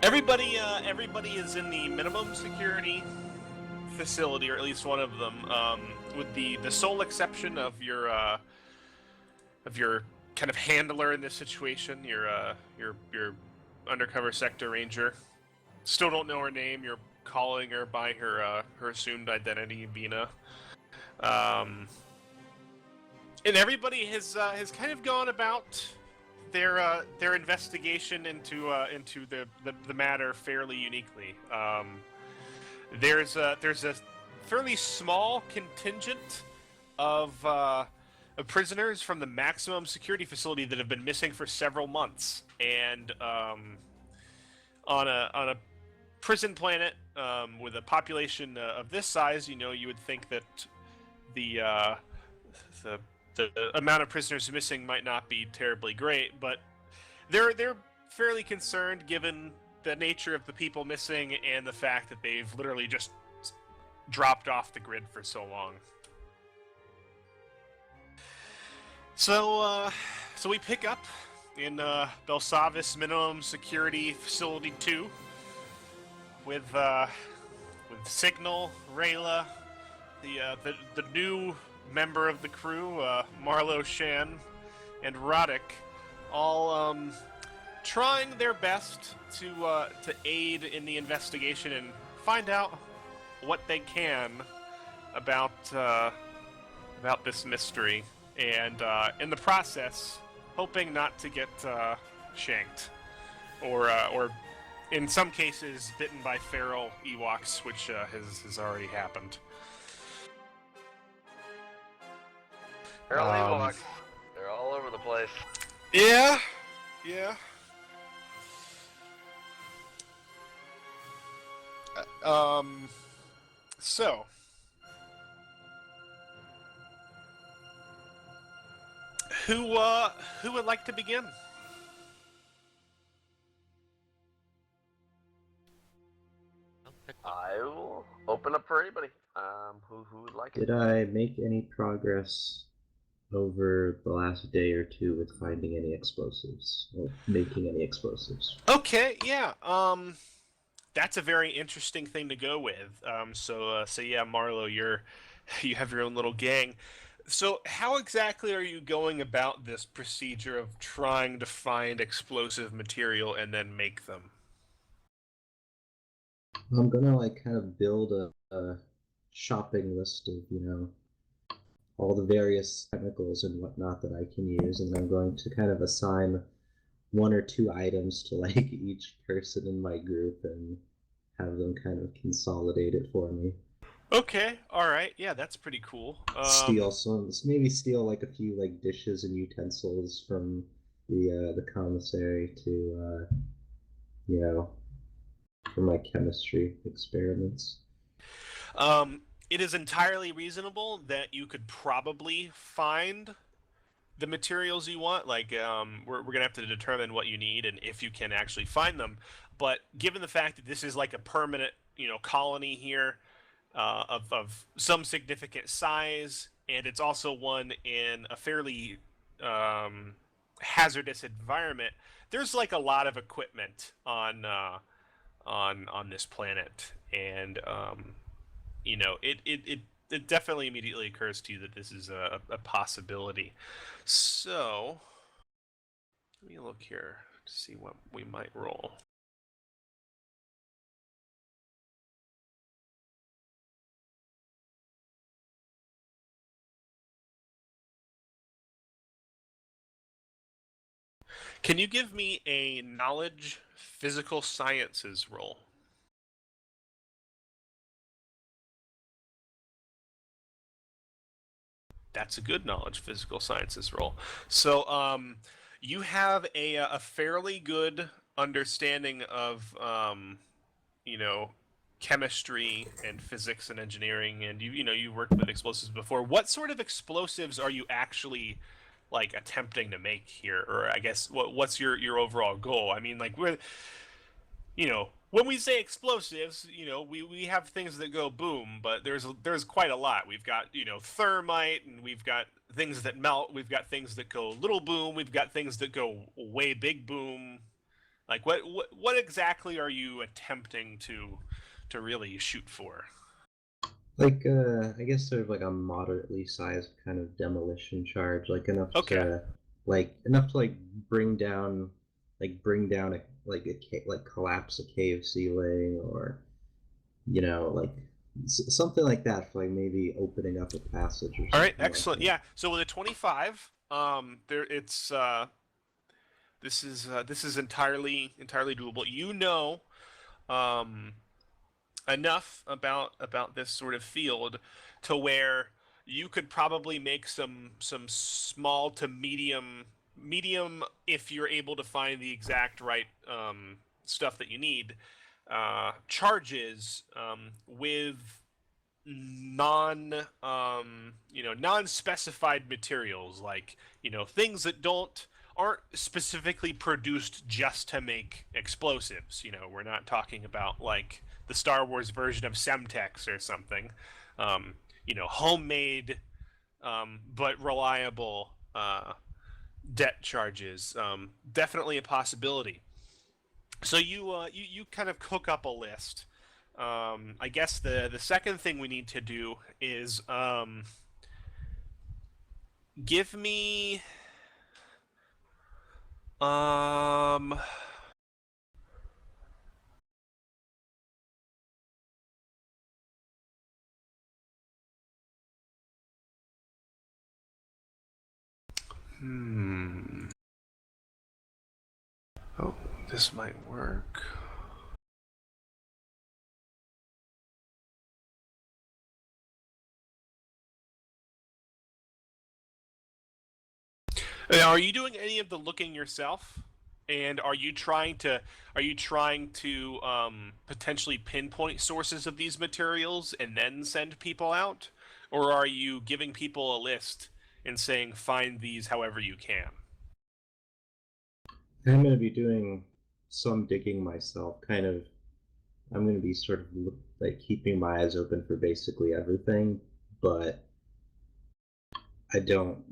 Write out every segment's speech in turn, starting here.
Everybody is in the minimum security facility, or at least one of them, with the sole exception of your kind of handler in this situation, your undercover sector ranger. Still don't know her name. You're calling her by her assumed identity, Vina. Um, and everybody has kind of gone about their investigation into the matter fairly uniquely. There's a fairly small contingent of prisoners from the maximum security facility that have been missing for several months, and on a prison planet with a population of this size, you would think that the the the amount of prisoners missing might not be terribly great, but they're fairly concerned given the nature of the people missing and the fact that they've literally just dropped off the grid for so long. So we pick up in BELSAVIS Minimum Security Facility 2 with Signal, Rayla, the new member of the crew, Marlo Shan, and Roddick, all trying their best to aid in the investigation and find out what they can about this mystery, and in the process, hoping not to get shanked, or in some cases bitten by feral Ewoks, which has already happened. Feral Ewoks. They're all over the place. Yeah. So, who would like to begin? I will open up for anybody. Who would like it? Did I make any progress over the last day or two with finding any explosives or making any explosives? Okay, yeah. That's a very interesting thing to go with. So yeah, Marlo, you have your own little gang. So how exactly are you going about this procedure of trying to find explosive material and then make them? I'm gonna kind of build a shopping list of all the various chemicals and whatnot that I can use, and I'm going to kind of assign one or two items to like each person in my group and have them kind of consolidate it for me. Okay, all right, yeah, that's pretty cool. Maybe steal like a few like dishes and utensils from the commissary to for my chemistry experiments. It is entirely reasonable that you could probably find the materials you want. Like, we're gonna have to determine what you need and if you can actually find them. But given the fact that this is like a permanent, colony here of some significant size, and it's also one in a fairly hazardous environment, there's like a lot of equipment on this planet, and it definitely immediately occurs to you that this is a possibility. So let me look here to see what we might roll. Can you give me a knowledge physical sciences roll? That's a good knowledge physical sciences roll. So you have a fairly good understanding of chemistry and physics and engineering, and you worked with explosives before. What sort of explosives are you actually like attempting to make here? Or I guess what's your overall goal? I mean, like, when we say explosives, we have things that go boom, but there's quite a lot. We've got, thermite, and we've got things that melt. We've got things that go little boom. We've got things that go way big boom. Like, what exactly are you attempting to really shoot for? Like, I guess sort of like a moderately sized kind of demolition charge, like Okay. enough to like bring down like collapse a cave ceiling, or like something like that, for like maybe opening up a passage or All right, something like excellent. that. Yeah. So with a 25, there it's this is entirely doable. You know, um, enough about this sort of field to where you could probably make some small to medium if you're able to find the exact right stuff that you need charges with non non-specified materials, like things that aren't specifically produced just to make explosives. We're not talking about like the Star Wars version of Semtex or something. Homemade but reliable debt charges, definitely a possibility. So you kind of cook up a list. I guess the second thing we need to do is give me um hmm oh, this might work. Now, are you doing any of the looking yourself? And are you trying to potentially pinpoint sources of these materials and then send people out, or are you giving people a list and saying find these however you can? I'm going to be doing some digging myself, kind of. I'm going to be sort of like keeping my eyes open for basically everything, but I don't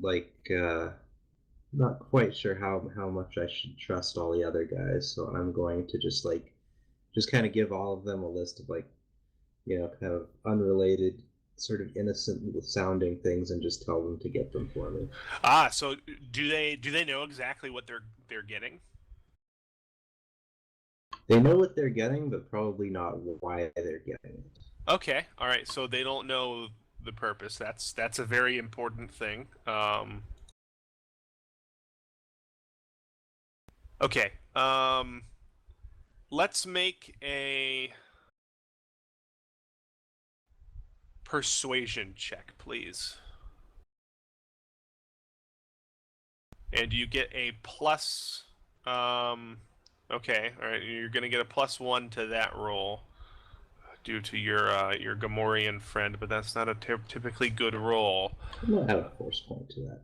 not quite sure how much I should trust all the other guys. So I'm going to just kind of give all of them a list of kind of unrelated, sort of innocent sounding things, and just tell them to get them for me. So do they know exactly what they're getting? They know what they're getting, but probably not why they're getting it. Okay, all right. So they don't know the purpose. That's a very important thing. Okay. Let's make a persuasion check, please. And you get a plus. Okay, all right. You're gonna get a +1 to that roll due to your Gamorrean friend, but that's not a typically good roll. I'm gonna add a force point to that.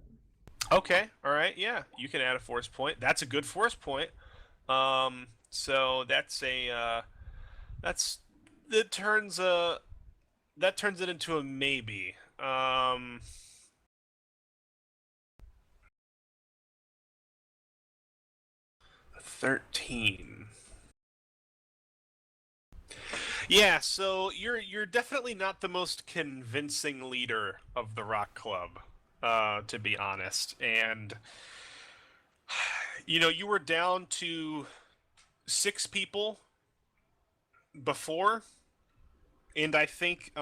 Okay, all right. Yeah, you can add a force point. That's a good force point. So that's that turns a that turns it into a maybe. 13. Yeah, so you're definitely not the most convincing leader of the rock club, to be honest. And you were down to 6 people before, and I think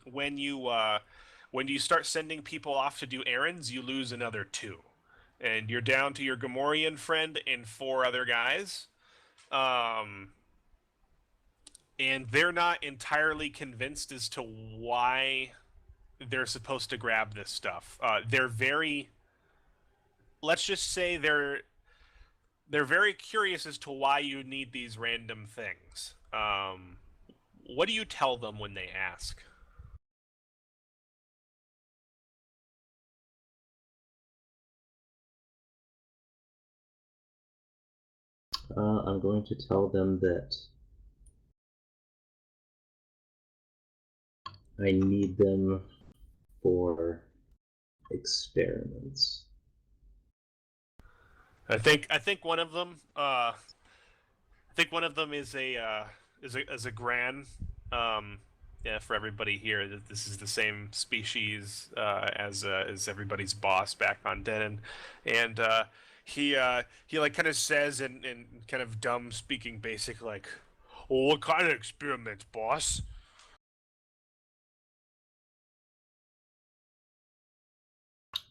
when you start sending people off to do errands, you lose another 2, and you're down to your Gamorrean friend and 4 other guys. Um, and they're not entirely convinced as to why they're supposed to grab this stuff. They're very, let's just say they're very curious as to why you need these random things. What do you tell them when they ask? I'm going to tell them that I need them for experiments. I think one of them one of them is a gran. Yeah, for everybody here, this is the same species as everybody's boss back on Denon, and he like kind of says in kind of dumb speaking basic like, "Oh, what kind of experiments, boss?"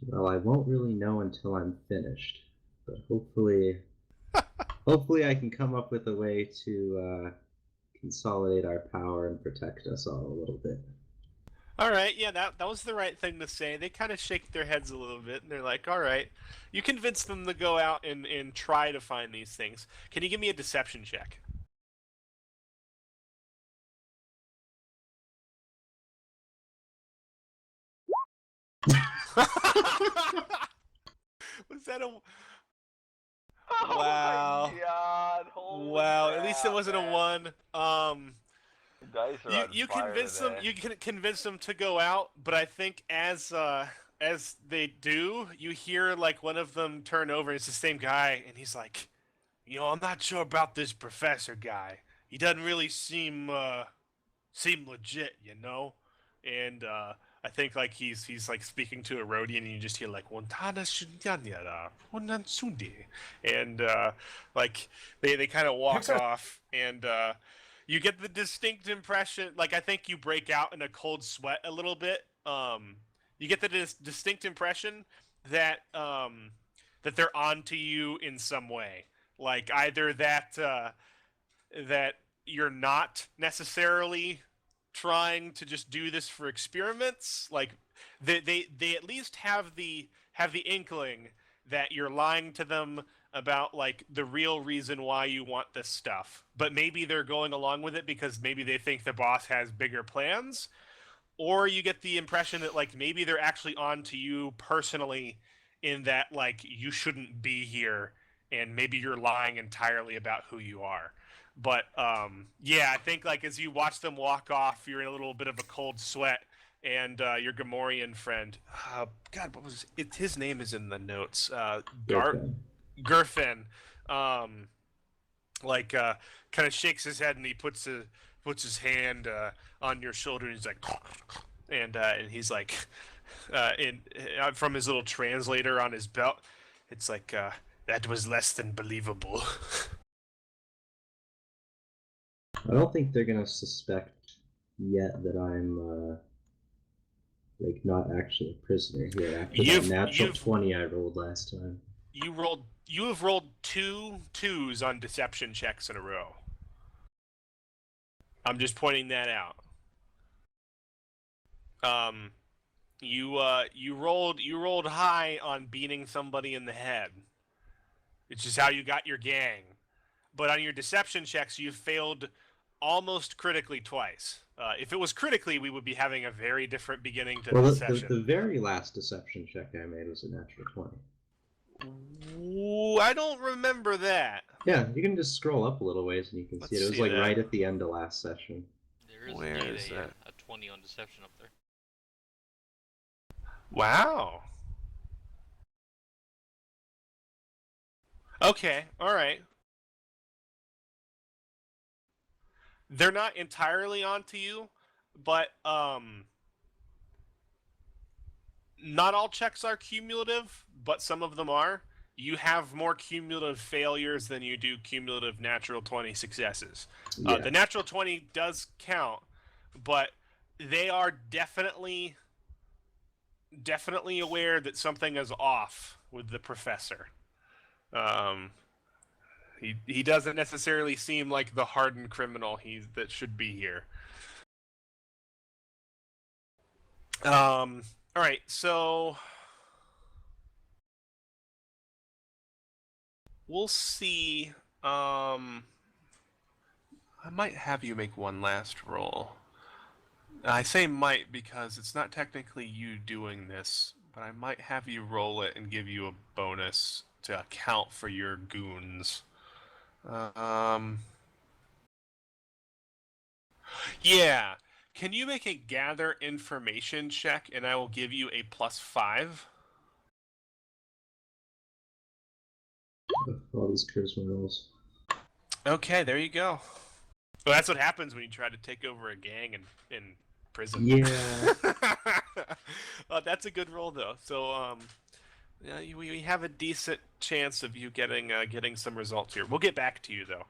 Well, I won't really know until I'm finished, but hopefully I can come up with a way to consolidate our power and protect us all a little bit. All right, yeah, that was the right thing to say. They kind of shake their heads a little bit, and they're like, "All right." You convince them to go out and try to find these things. Can you give me a deception check? Was that a wow? Oh my god! Holy Wow. At least it crap, wasn't a man. one. Dice are You on you fire convince them. today. You can convince them to go out, but I think as they do, you hear like one of them turn over. And it's the same guy, and he's like, I'm not sure about this professor guy. He doesn't really seem legit, And I think like he's like speaking to a Rhodian, and you just hear like Wantana Shunyanyara, Wanansundi. And like they kind of walk off, and you get the distinct impression, like I think you break out in a cold sweat a little bit. You get the distinct impression that that they're onto you in some way, like either that you're not necessarily trying to just do this for experiments. Like they at least have the inkling that you're lying to them about like the real reason why you want this stuff. But maybe they're going along with it because maybe they think the boss has bigger plans, or you get the impression that like maybe they're actually on to you personally in that like you shouldn't be here and maybe you're lying entirely about who you are. But yeah, I think like as you watch them walk off, you're in a little bit of a cold sweat, and your Gamorrean friend, God, what was it? His name is in the notes. Okay. Gerfin, um, like kind of shakes his head and he puts his hand on your shoulder and he's like, and he's like, from his little translator on his belt, it's like that was less than believable. I don't think they're gonna suspect yet that I'm like not actually a prisoner here after that natural 20 I rolled last time. You have rolled 2 2s on deception checks in a row. I'm just pointing that out. You rolled high on beating somebody in the head. It's just how you got your gang. But on your deception checks, you've failed almost critically twice. If it was critically, we would be having a very different beginning to the session. The very last deception check I made was a natural 20. Ooh, I don't remember that. Yeah, you can just scroll up a little ways and you can see it. It was like that. Right at the end of last session. There is Where indeed is that? a 20 on deception up there. Wow. Okay, alright. They're not entirely onto you, but not all checks are cumulative, but some of them are. You have more cumulative failures than you do cumulative natural 20 successes. Yeah. The natural 20 does count, but they are definitely aware that something is off with the professor. He doesn't necessarily seem like the hardened criminal that should be here. All right, so we'll see. I might have you make one last roll. I say might because it's not technically you doing this, but I might have you roll it and give you a bonus to account for your goons. Yeah. Can you make a gather information check and I will give you a +5? All these charisma rolls. Okay, there you go. Well, that's what happens when you try to take over a gang in prison. Yeah. That's a good roll though. So yeah, we have a decent chance of you getting some results here. We'll get back to you though.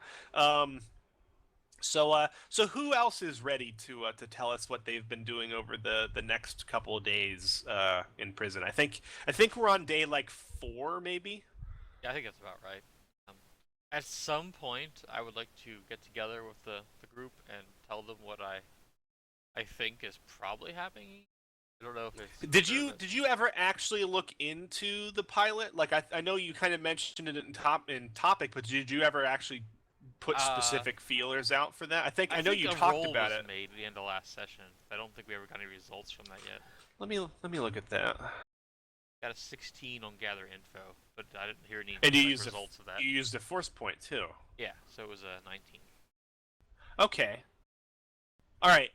So who else is ready to tell us what they've been doing over the next couple of days in prison? I think we're on day like 4 maybe. Yeah, I think that's about right. At some point, I would like to get together with the group and tell them what I think is probably happening. I don't know if it's Did you ever actually look into the pilot? Like I know you kind of mentioned it in topic, but did you ever actually put specific feelers out for that? I know you talked about it. Made at the end of last session. I don't think we ever got any results from that yet. Let me look at that. Got a 16 on gather info, but I didn't hear any And you used results of that. You used a force point too. Yeah, so it was a 19. Okay. All right.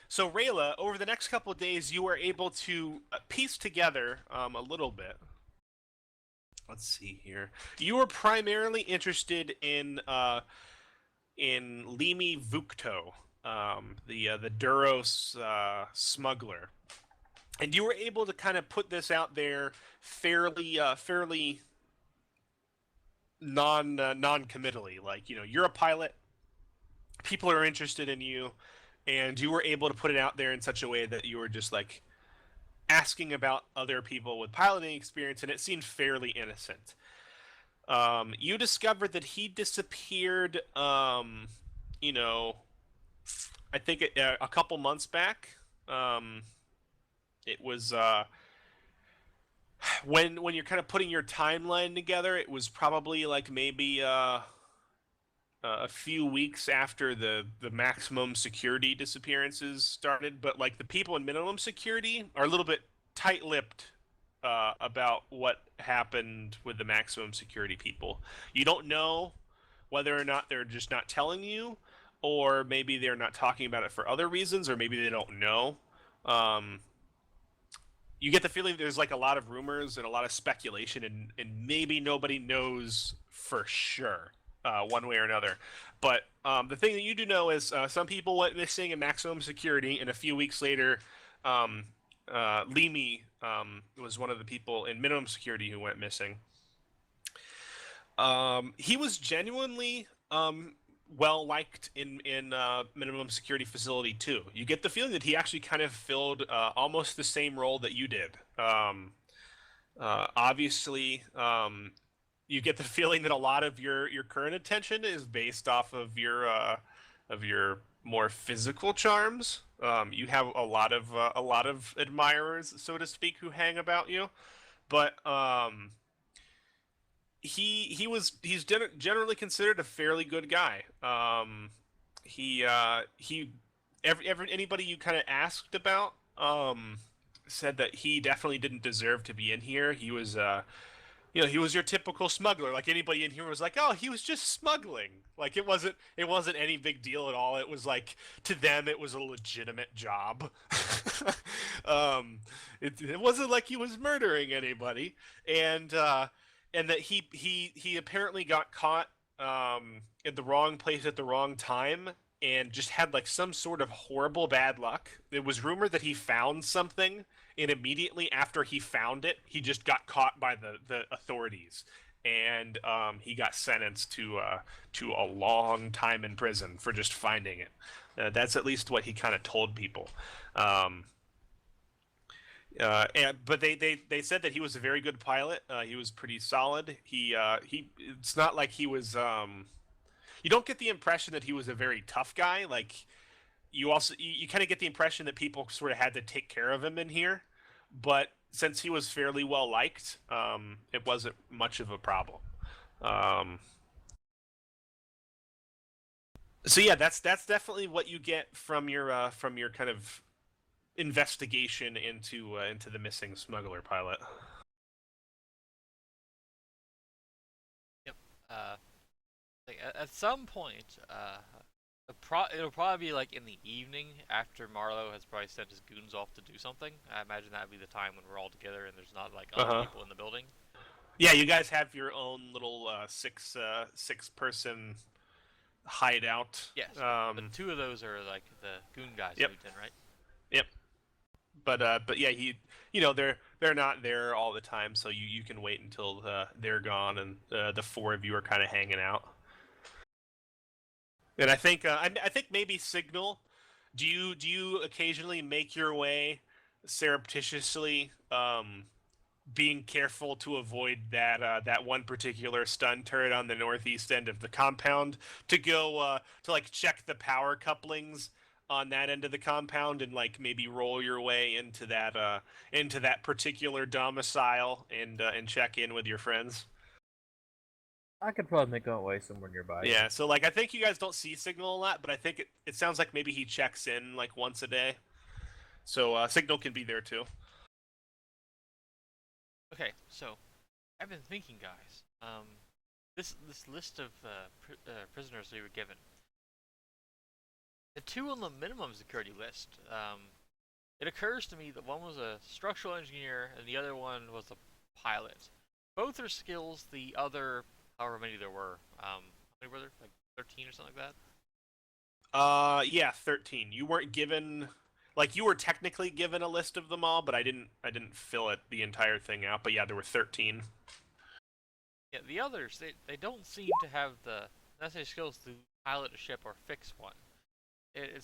So Rayla, over the next couple of days, you were able to piece together a little bit. Let's see here. You were primarily interested in Limi Vukto, the Duros smuggler, and you were able to kind of put this out there fairly non-committally. Like, you're a pilot. People are interested in you, and you were able to put it out there in such a way that you were just like asking about other people with piloting experience, and it seemed fairly innocent. You discovered that he disappeared, I think a couple months back. It was when you're kind of putting your timeline together, it was probably like maybe a few weeks after the maximum security disappearances started. But like the people in minimum security are a little bit tight-lipped about what happened with the maximum security people. You don't know whether or not they're just not telling you, or maybe they're not talking about it for other reasons, or maybe they don't know. You get the feeling there's like a lot of rumors and a lot of speculation, and maybe nobody knows for sure one way or another. But the thing that you do know is some people went missing in maximum security, and a few weeks later, Limi was one of the people in minimum security who went missing. He was genuinely well liked in minimum security facility too. You get the feeling that he actually kind of filled almost the same role that you did. Obviously, you get the feeling that a lot of your current attention is based off of your more physical charms. You have a lot of admirers, so to speak, who hang about you, but he's generally considered a fairly good guy. Anybody you kind of asked about said that he definitely didn't deserve to be in here. He was he was your typical smuggler. Like anybody in here was like, oh, he was just smuggling. Like it wasn't any big deal at all. It was like, to them it was a legitimate job. It wasn't like he was murdering anybody, and that he apparently got caught in the wrong place at the wrong time, and just had like some sort of horrible bad luck. It was rumored that he found something, and immediately after he found it, he just got caught by the authorities, and he got sentenced to a long time in prison for just finding it. That's at least what he kind of told people. But they said that he was a very good pilot. He was pretty solid. It's not like he was. You don't get the impression that he was a very tough guy. Like you kind of get the impression that people sort of had to take care of him in here. But since he was fairly well liked, it wasn't much of a problem. So yeah, that's definitely what you get from your kind of investigation into the missing smuggler pilot. Yep. At some point, it'll probably be like in the evening after Marlowe has probably sent his goons off to do something. I imagine that'd be the time when we're all together and there's not like other people in the building. Yeah, you guys have your own little six person hideout. Yes, but 2 of those are like the goon guys Yep. moved in, right? Yep. But yeah, they're not there all the time, so you can wait until they're gone, and the 4 of you are kind of hanging out. And I think I think maybe Signal. Do you occasionally make your way surreptitiously, being careful to avoid that one particular stun turret on the northeast end of the compound, to go to like check the power couplings on that end of the compound, and like maybe roll your way into that particular domicile, and check in with your friends? I could probably make my way somewhere nearby. Yeah, so like I think you guys don't see Signal a lot, but I think it sounds like maybe he checks in like once a day. So Signal can be there too. Okay, so I've been thinking, guys. This list of prisoners we were given. The 2 on the minimum security list. It occurs to me that one was a structural engineer and the other one was a pilot. Both are skills. The other, however many there were, how many were there? Like 13 or something like that. Yeah, 13. You weren't given, like, you were technically given a list of them all, but I didn't fill the entire thing out. But yeah, there were 13. Yeah, the others, they don't seem to have the necessary skills to pilot a ship or fix one. It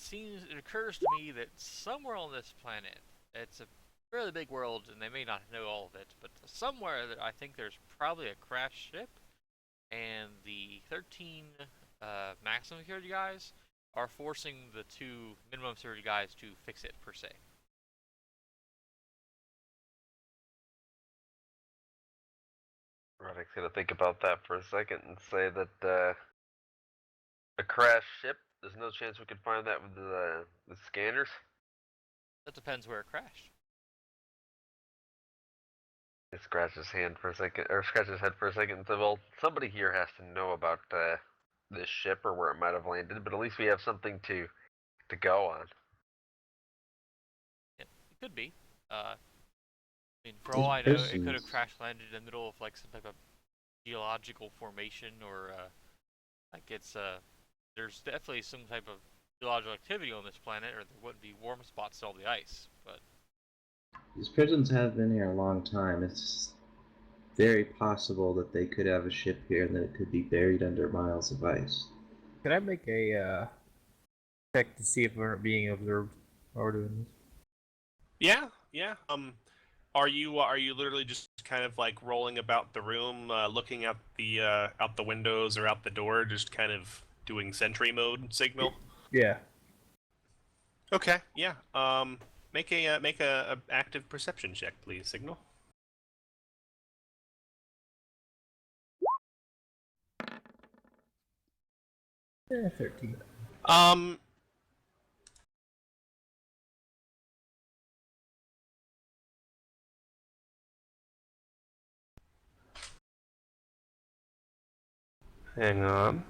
occurs to me that somewhere on this planet, it's a fairly big world, and they may not know all of it, but somewhere I think there's probably a crashed ship, and the 13 maximum security guys are forcing the 2 minimum security guys to fix it, per se. Roddick's gonna think about that for a second and say that a crashed ship. There's no chance we could find that with the scanners. That depends where it crashed. He scratched his hand for a second, or scratched his head for a second, and said, "Well, somebody here has to know about this ship or where it might have landed, but at least we have something to go on." Yeah, it could be. I mean, for all I know, it could have crash landed in the middle of like some type of geological formation, or like there's definitely some type of geological activity on this planet, or there wouldn't be warm spots to all the ice. But These prisons have been here a long time. It's very possible that they could have a ship here and that it could be buried under miles of ice. Could I make a check to see if we're being observed while we're doing this? Yeah. Are you literally just kind of like rolling about the room, looking out the windows or out the door, just kind of doing sentry mode Signal? Yeah. Okay. Yeah. Make a active perception check, please, Signal. Yeah, 13. Hang on.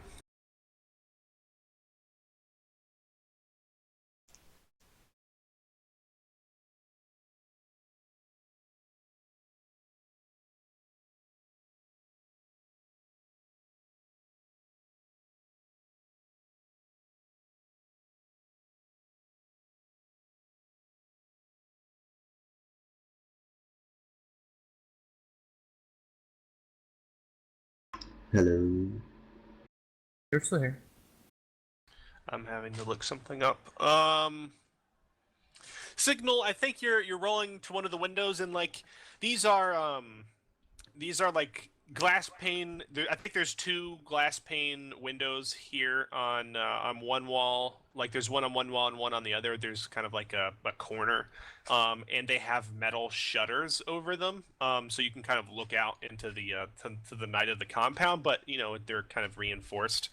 Hello. You're still here. I'm having to look something up. Signal, I think you're rolling to one of the windows, and like these are like glass pane. I think there's 2 glass pane windows here on one wall. Like there's one on one wall and one on the other. There's kind of like a corner, and they have metal shutters over them, so you can kind of look out into the to the night of the compound. But they're kind of reinforced.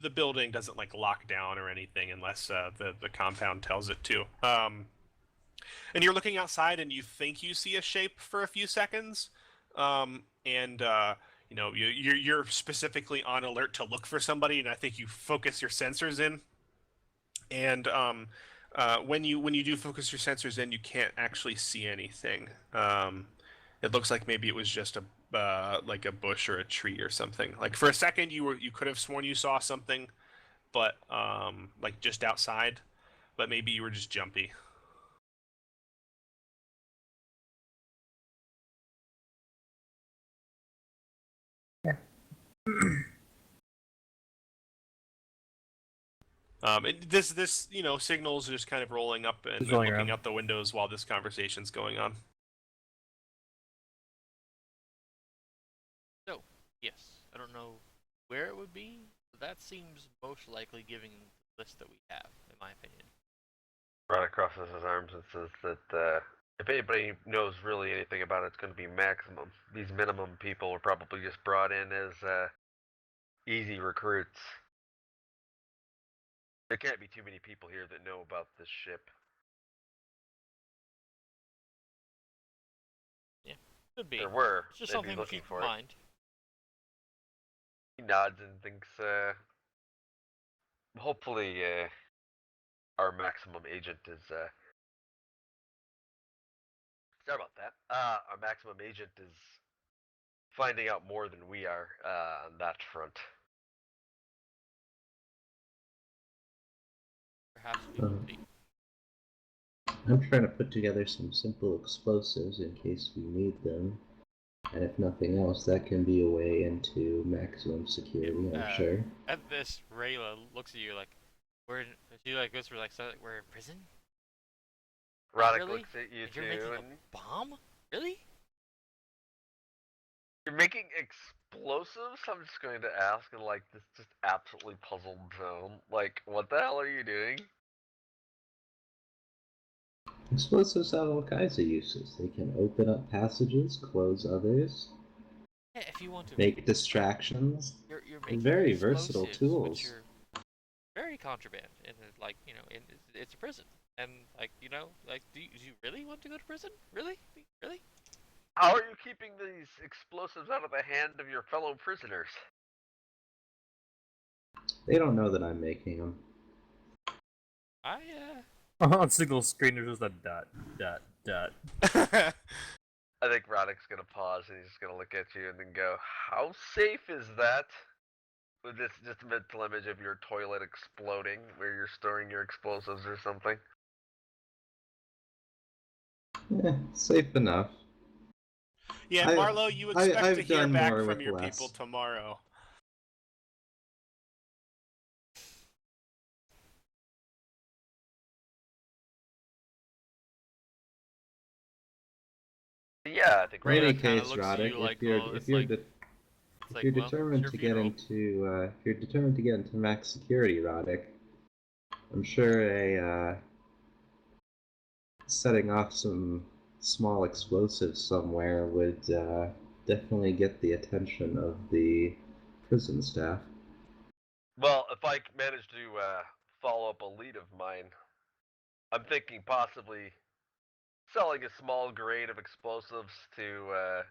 The building doesn't like lock down or anything unless the compound tells it to. And you're looking outside, and you think you see a shape for a few seconds, and you're specifically on alert to look for somebody, and I think you focus your sensors in, and when you do focus your sensors in, you can't actually see anything. It looks like maybe it was just like a bush or a tree or something. Like for a second, you could have sworn you saw something, but like just outside, but maybe you were just jumpy. This signals are just kind of rolling up and Just rolling looking around. out the windows while this conversation's going on. So, yes, I don't know where it would be, but that seems most likely given the list that we have, in my opinion. Rada crosses his arms and says that if anybody knows really anything about it, it's going to be maximum. These minimum people were probably just brought in as easy recruits. There can't be too many people here that know about this ship. Could be. There were. It's just They'd be something to looking keep in for it. mind. He nods and thinks, hopefully, our maximum agent is, sorry about that. Our maximum agent is finding out more than we are, on that front. Perhaps we could be. I'm trying to put together some simple explosives in case we need them. And if nothing else, that can be a way into maximum security, I'm sure. At this, Rayla looks at you like, she like goes for like, so like, we're in prison? Roddick Really? looks at you And too, you're making and a bomb? Really? you're making explosives? I'm just going to ask in like this just absolutely puzzled tone. Like, what the hell are you doing? Explosives have all kinds of uses. They can open up passages, close others, Yeah, if you want to. make distractions. You're They're making very versatile explosives, tools. which are very contraband, and like it's a prison, and like like do you really want to go to prison? Really? Really? How are you keeping these explosives out of the hand of your fellow prisoners? They don't know that I'm making them. I On single screen, there's just a dot, dot, dot. I think Roddick's gonna pause and he's just gonna look at you and then go, "How safe is that?" With this just a mental image of your toilet exploding where you're storing your explosives or something. Safe enough. Yeah, I- Marlo, you expect to I've hear done back more from with your less. people tomorrow. Yeah, I think In any Rayla kinda case, looks at Roddick, you like, if you're well, if it's you're like- de- it's if like, you're well, determined it's to your get funeral. into if you're determined to get into max security, Roddick, I'm sure setting off some small explosives somewhere would definitely get the attention of the prison staff. Well, if I manage to follow up a lead of mine, I'm thinking possibly selling a small grade of explosives to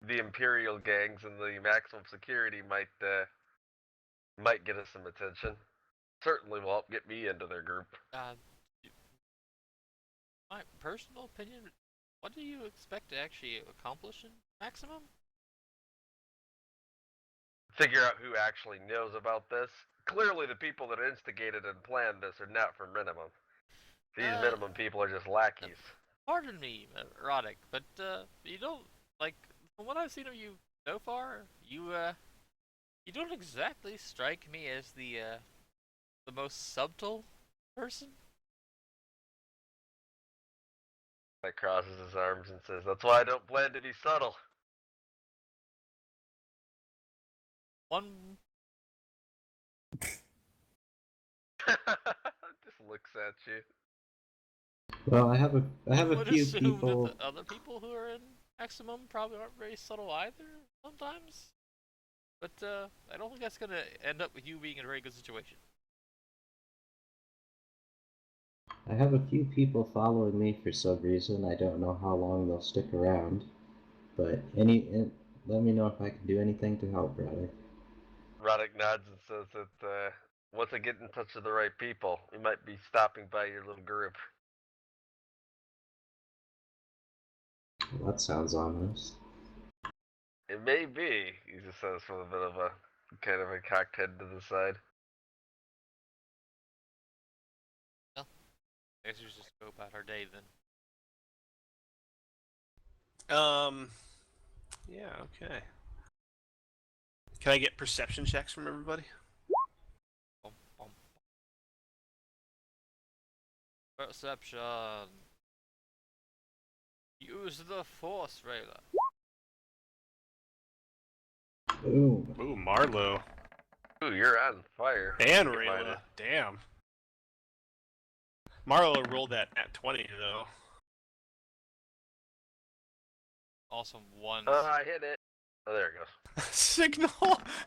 the Imperial gangs and the maximum security might get us some attention. Certainly will help get me into their group. My personal opinion, what do you expect to actually accomplish in maximum? Figure out who actually knows about this. Clearly, the people that instigated and planned this are not from minimum. These minimum people are just lackeys. Pardon me, Roddick, but you don't like from what I've seen of you so far, you don't exactly strike me as the most subtle person. That crosses his arms and says, "That's why I don't plan to be subtle." One Just looks at you. Well, I have a would few assume people. that the other people who are in maximum probably aren't very subtle either sometimes. But I don't think that's gonna end up with you being in a very good situation. I have a few people following me for some reason. I don't know how long they'll stick around, but let me know if I can do anything to help, Roddick. Roddick nods and says that once I get in touch with the right people, we might be stopping by your little group. Well, that sounds ominous. It may be. He just says with a bit of a kind of a cocked head to the side. I guess we should just go about our day then. Yeah, okay. Can I get perception checks from everybody? Bum, bum. Perception. Use the force, Rayla. Boom. Ooh, Marlo. Ooh, you're on fire. And Get mine. Rayla. Damn. Marlo rolled that at 20, though. Awesome ones. I hit it. Oh, there it goes. Signal!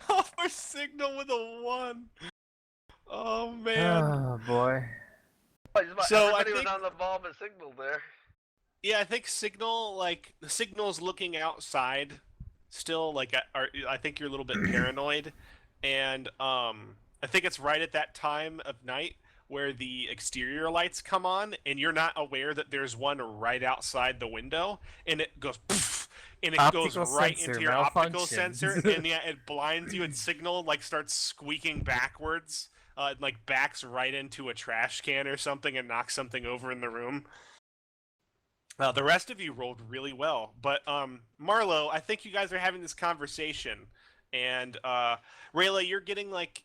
Our signal with a 1! Oh, man. Oh boy. So, I everybody think- was on the ball but Signal there. Yeah, I think Signal, like, the Signal's looking outside still, like, I think you're a little bit paranoid, and, I think it's right at that time of night where the exterior lights come on, and you're not aware that there's one right outside the window, and it goes poof, and it goes Optical right sensor into your optical malfunction. sensor, and yeah, it blinds you, and Signal, like, starts squeaking backwards, like, backs right into a trash can or something and knocks something over in the room. The rest of you rolled really well, but Marlo, I think you guys are having this conversation, and Rayla, you're getting like,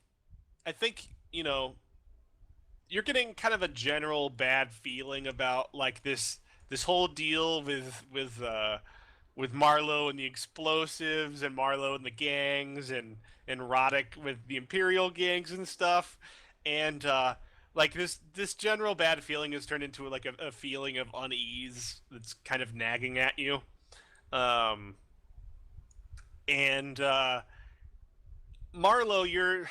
I think you're getting kind of a general bad feeling about like this whole deal with Marlo and the explosives, and Marlo and the gangs, and Roddick with the Imperial gangs and stuff, and like this general bad feeling has turned into like a feeling of unease that's kind of nagging at you, and Marlo,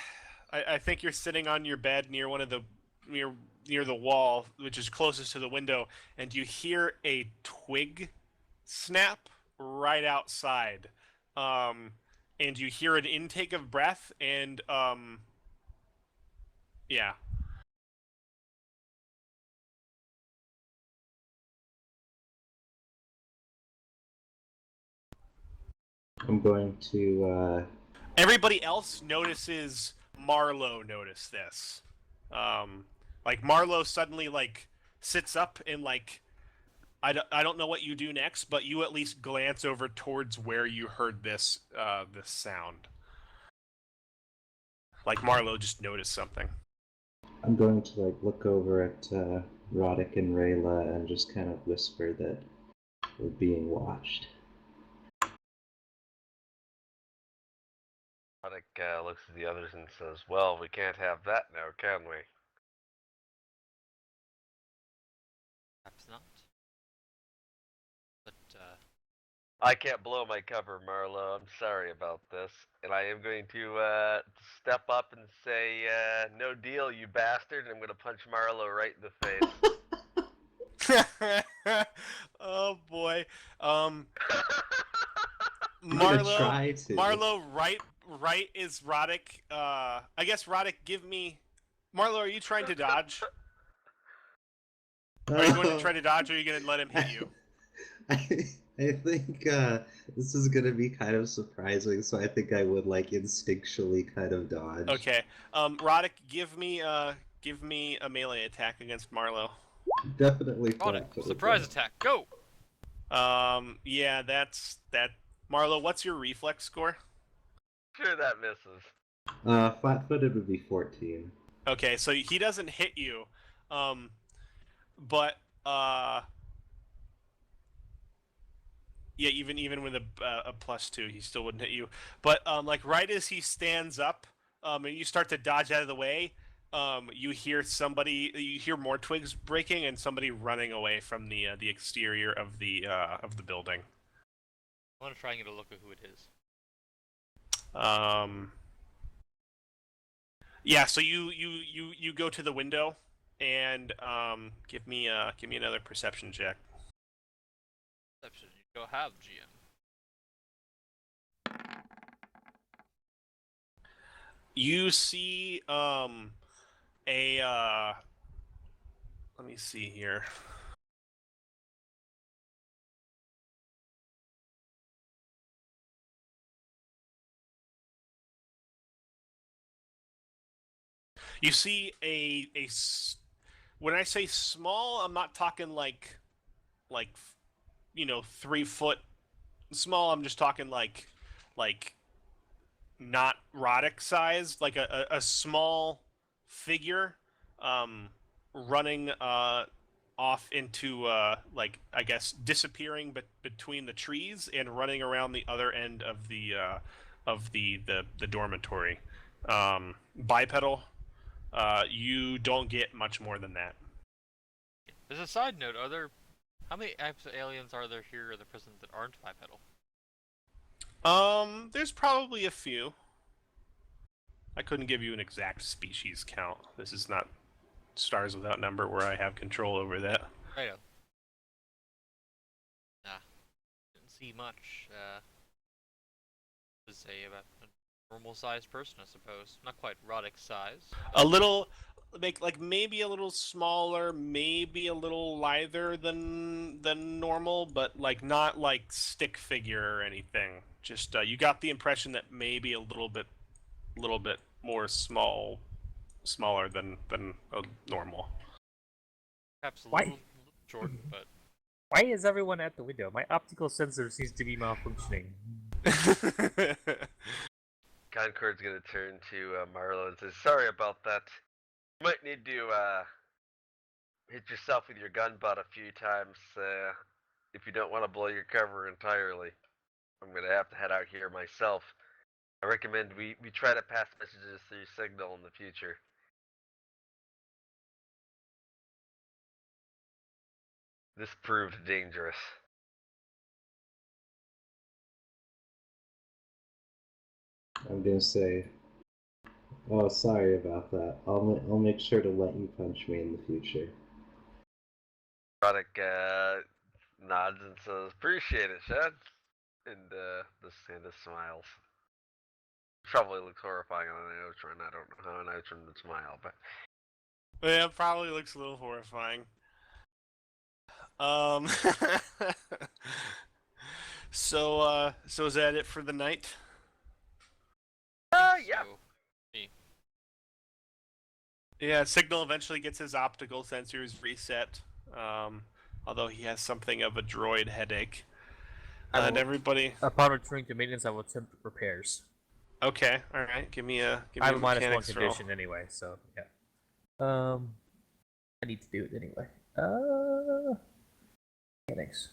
I think you're sitting on your bed near one of the near the wall, which is closest to the window, and you hear a twig snap right outside, and you hear an intake of breath, and yeah. I'm going to. Everybody else notices Marlo notice this. Like Marlo suddenly like sits up and like I don't know what you do next, but you at least glance over towards where you heard this this sound. Like Marlo just noticed something. I'm going to like look over at Roddick and Rayla and just kind of whisper that we're being watched. Roddick looks at the others and says, "Well, we can't have that now, can we?" Perhaps not. But, I can't blow my cover, Marlo. I'm sorry about this. And I am going to step up and say, no deal, you bastard. And I'm going to punch Marlo right in the face. Oh boy. I'm gonna try to. Marlo, right is Roddick. I guess Roddick, give me. Marlo, are you trying to dodge? Are you going to try to dodge, or are you going to let him hit you? I think this is gonna be kind of surprising, so I think I would like instinctually kind of dodge. Okay. Roddick, give me a melee attack against Marlo. Definitely. Roddick, surprise attack, go! Yeah, that's that. Marlo, what's your reflex score? Sure, that misses. Flat-footed would be 14. Okay, so he doesn't hit you, but yeah, even with a +2, he still wouldn't hit you. But like right as he stands up, and you start to dodge out of the way, you hear more twigs breaking and somebody running away from the exterior of the building. I want to try and get a look at who it is. Yeah, so you go to the window and give me another perception check. Perception, you go have GM. You see let me see here. You see when I say small, I'm not talking like 3 foot small. I'm just talking like not Roddick sized, like a small figure, running off into like I guess disappearing between the trees and running around the other end of the dormitory. Bipedal. You don't get much more than that. As a side note, how many types of aliens are there here in the prison that aren't bipedal? There's probably a few. I couldn't give you an exact species count. This is not Stars Without Number where I have control over that. Right. Didn't see much. To say about a normal-sized person, I suppose. Not quite Roddick size. A little, like maybe a little smaller, maybe a little lither than normal, but like not like stick figure or anything. Just you got the impression that maybe a little bit more smaller than normal. Perhaps a Why? little Jordan, but Why is everyone at the window? My optical sensor seems to be malfunctioning. Concord's gonna turn to Marlo and says, "Sorry about that. You might need to hit yourself with your gun butt a few times if you don't want to blow your cover entirely. I'm gonna have to head out here myself. I recommend we try to pass messages through Signal in the future." This proved dangerous. I'm gonna say, oh, sorry about that. I'll make sure to let you punch me in the future. Roddick nods and says, "Appreciate it, Shad." And the Santa smiles. Probably looks horrifying on an Outron. I don't know how an Outron would smile, but Yeah, it probably looks a little horrifying. So is that it for the night? yeah. so, Yeah, Signal eventually gets his optical sensors reset. Although he has something of a droid headache. And everybody. Upon returning to maintenance, I will attempt repairs. Okay, all right. Give me a I have a -1 mechanics roll. condition anyway, so yeah. I need to do it anyway. Mechanics.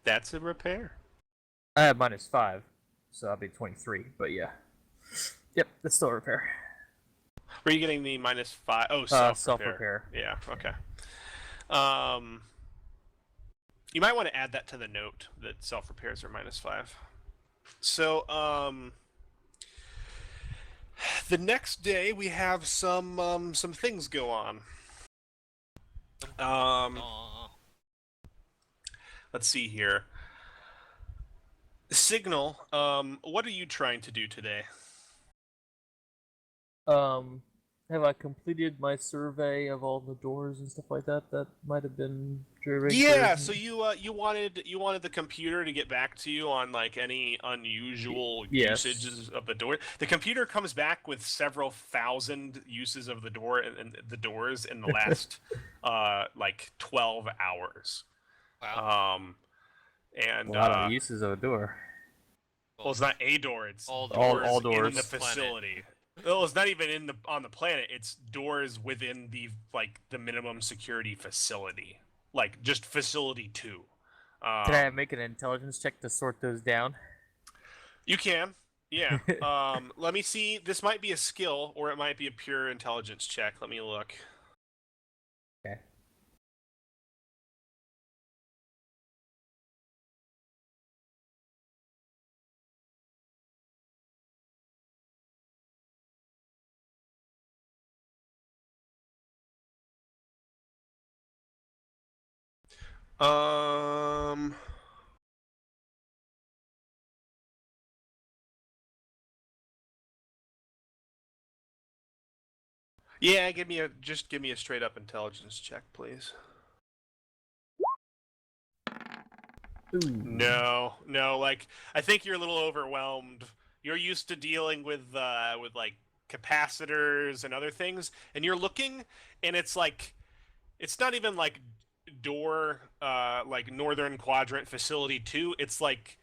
That's a repair. I have -5, so I'll be 23. But yeah, yep, that's still a repair. Were you getting the -5? Oh, Self repair. Yeah. Okay. You might want to add that to the note that self repairs are -5. So, the next day we have some things go on. Let's see here. Signal, what are you trying to do today? Have I completed my survey of all the doors and stuff like that? That might have been during. Yeah, so you wanted the computer to get back to you on like any unusual Yes. usages of the door. The computer comes back with several thousand uses of the door and the doors in the last like 12 hours. wow. And A lot of uses of a door. well, it's not a door; it's all all in doors. the facility. Well, it's not even on the planet. It's doors within the minimum security facility, like just facility 2. Can I make an intelligence check to sort those down? You can, yeah. Let me see. This might be a skill, or it might be a pure intelligence check. Let me look. Okay. Um. Yeah, give me a straight up intelligence check, please. Ooh. No, like I think you're a little overwhelmed. You're used to dealing with like capacitors and other things, and you're looking, and it's like it's not even like door like Northern Quadrant Facility 2. It's like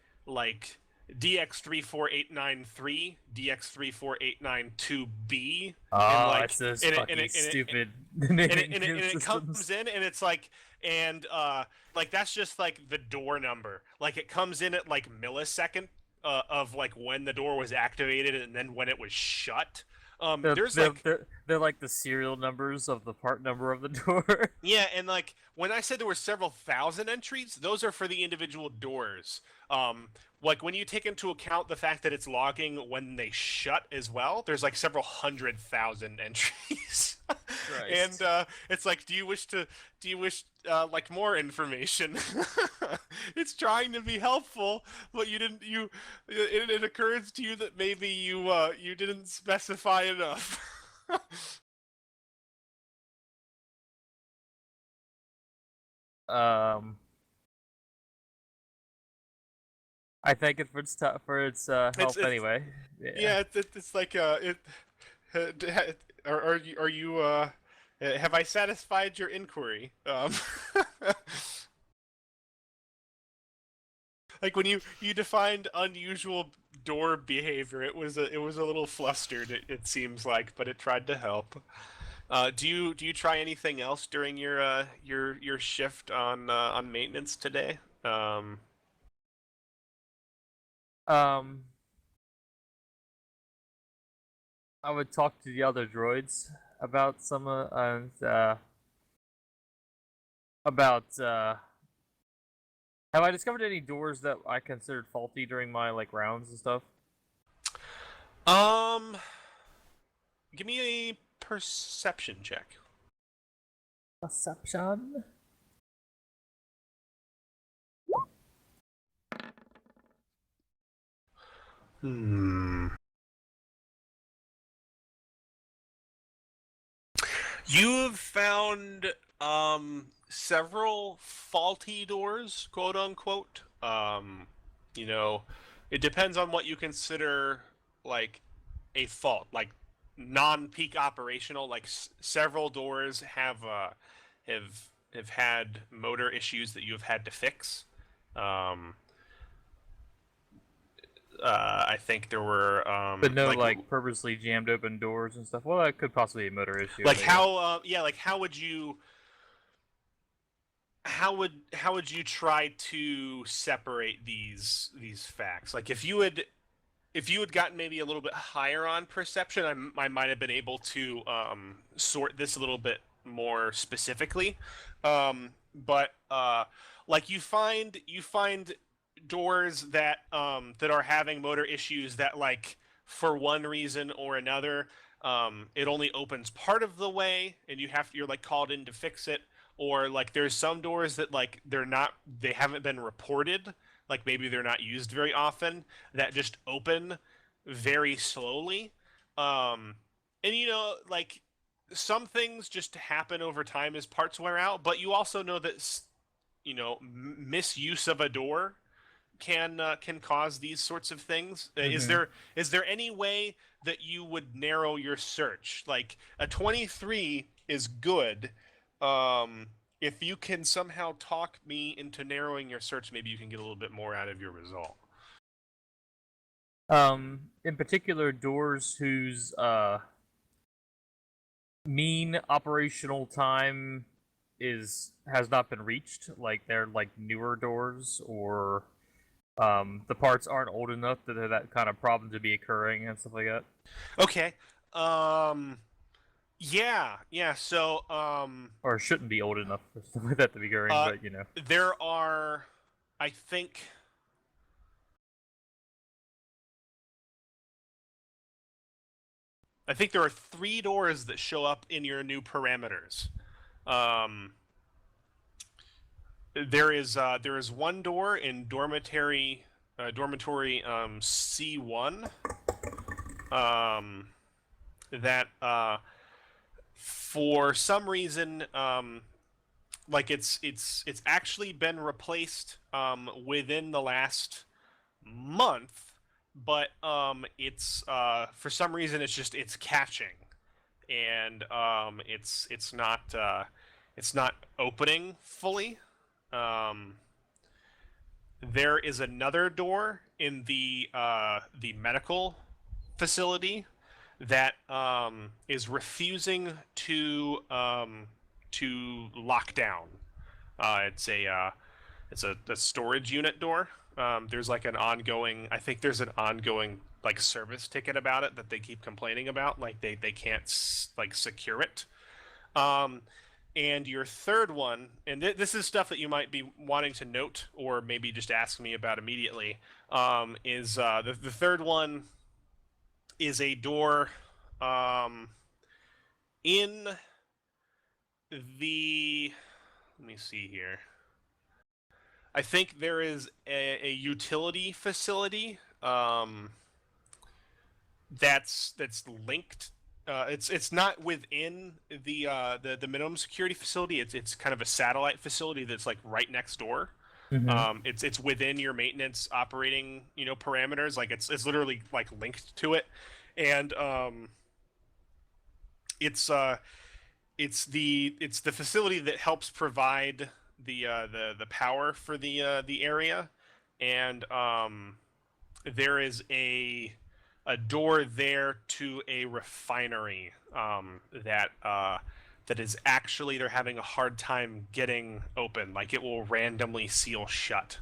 DX34893, DX34892B, and Ah, like it's those and fucking it stupid and naming it systems. comes in and it's like and like that's just like the door number, like it comes in at like millisecond of like when the door was activated and then when it was shut. They're, There's they're, like they're, they're like the serial numbers of the part number of the door. yeah, and like when I said there were several thousand entries, those are for the individual doors. Like when you take into account the fact that it's logging when they shut as well, there's like several 100,000 entries. And it's like, do you wish like more information? It's trying to be helpful, but it occurs to you that maybe you didn't specify enough. I thank it for its help It's- anyway. Yeah, it's like are you have I satisfied your inquiry? Like when you defined unusual door behavior, it was a little flustered. It seems like, but it tried to help. Do you try anything else during your shift on maintenance today? Um, I would talk to the other droids about some about have I discovered any doors that I considered faulty during my like rounds and stuff? Um, Give me a perception check. Perception. You have found several faulty doors, quote unquote. You know, it depends on what you consider like a fault, like non-peak operational. Like several doors have had motor issues that you have had to fix. Um, I think there were But no, like purposely jammed open doors and stuff. Well, that could possibly be a motor issue. like but how like how would you try to separate these facts? Like if you had gotten maybe a little bit higher on perception, I might have been able to sort this a little bit more specifically. But like you find doors that are having motor issues that, like, for one reason or another, it only opens part of the way and you're like called in to fix it. Or like there's some doors that like they haven't been reported, like maybe they're not used very often, that just open very slowly. And like some things just happen over time as parts wear out, but you also know that misuse of a door can cause these sorts of things. Is there any way that you would narrow your search? Like a 23 is good. If you can somehow talk me into narrowing your search, maybe you can get a little bit more out of your result. In particular, doors whose mean operational time has not been reached, like they're like newer doors, or the parts aren't old enough that they're that kind of problem to be occurring and stuff like that. Okay. Yeah. So, Or shouldn't be old enough for stuff like that to be occurring, but you know. there are, I think, there are 3 doors that show up in your new parameters. There is one door in dormitory C1 that for some reason like it's actually been replaced within the last month, but it's for some reason it's catching, and it's not opening fully. Um, there is another door in the medical facility that is refusing to lock down. It's a storage unit door. There's like an ongoing. I think there's an ongoing like service ticket about it that they keep complaining about. Like they can't like secure it. And your third one, and this is stuff that you might be wanting to note or maybe just ask me about immediately. Is the third one is a door in the. Let me see here. I think there is a utility facility that's linked. It's not within the minimum security facility. It's kind of a satellite facility that's like right next door. It's within your maintenance operating parameters. Like it's literally like linked to it, and it's the facility that helps provide the power for the area, and there is a door there to a refinery that is actually they're having a hard time getting open. Like it will randomly seal shut.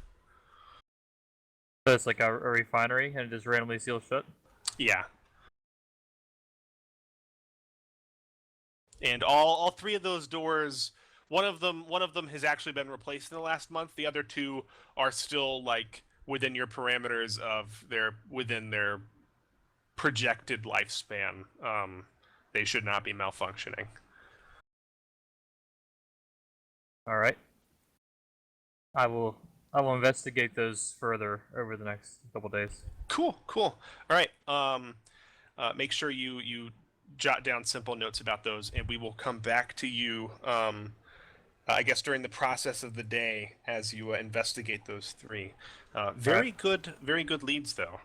So it's like a refinery, and it just randomly seals shut. Yeah. And all three of those doors, one of them has actually been replaced in the last month. The other two are still like within your parameters of within their projected lifespan. They should not be malfunctioning. All right. I will investigate those further over the next couple days. Cool. All right. Make sure you jot down simple notes about those, and we will come back to you. I guess during the process of the day as you investigate those three. Very good leads though.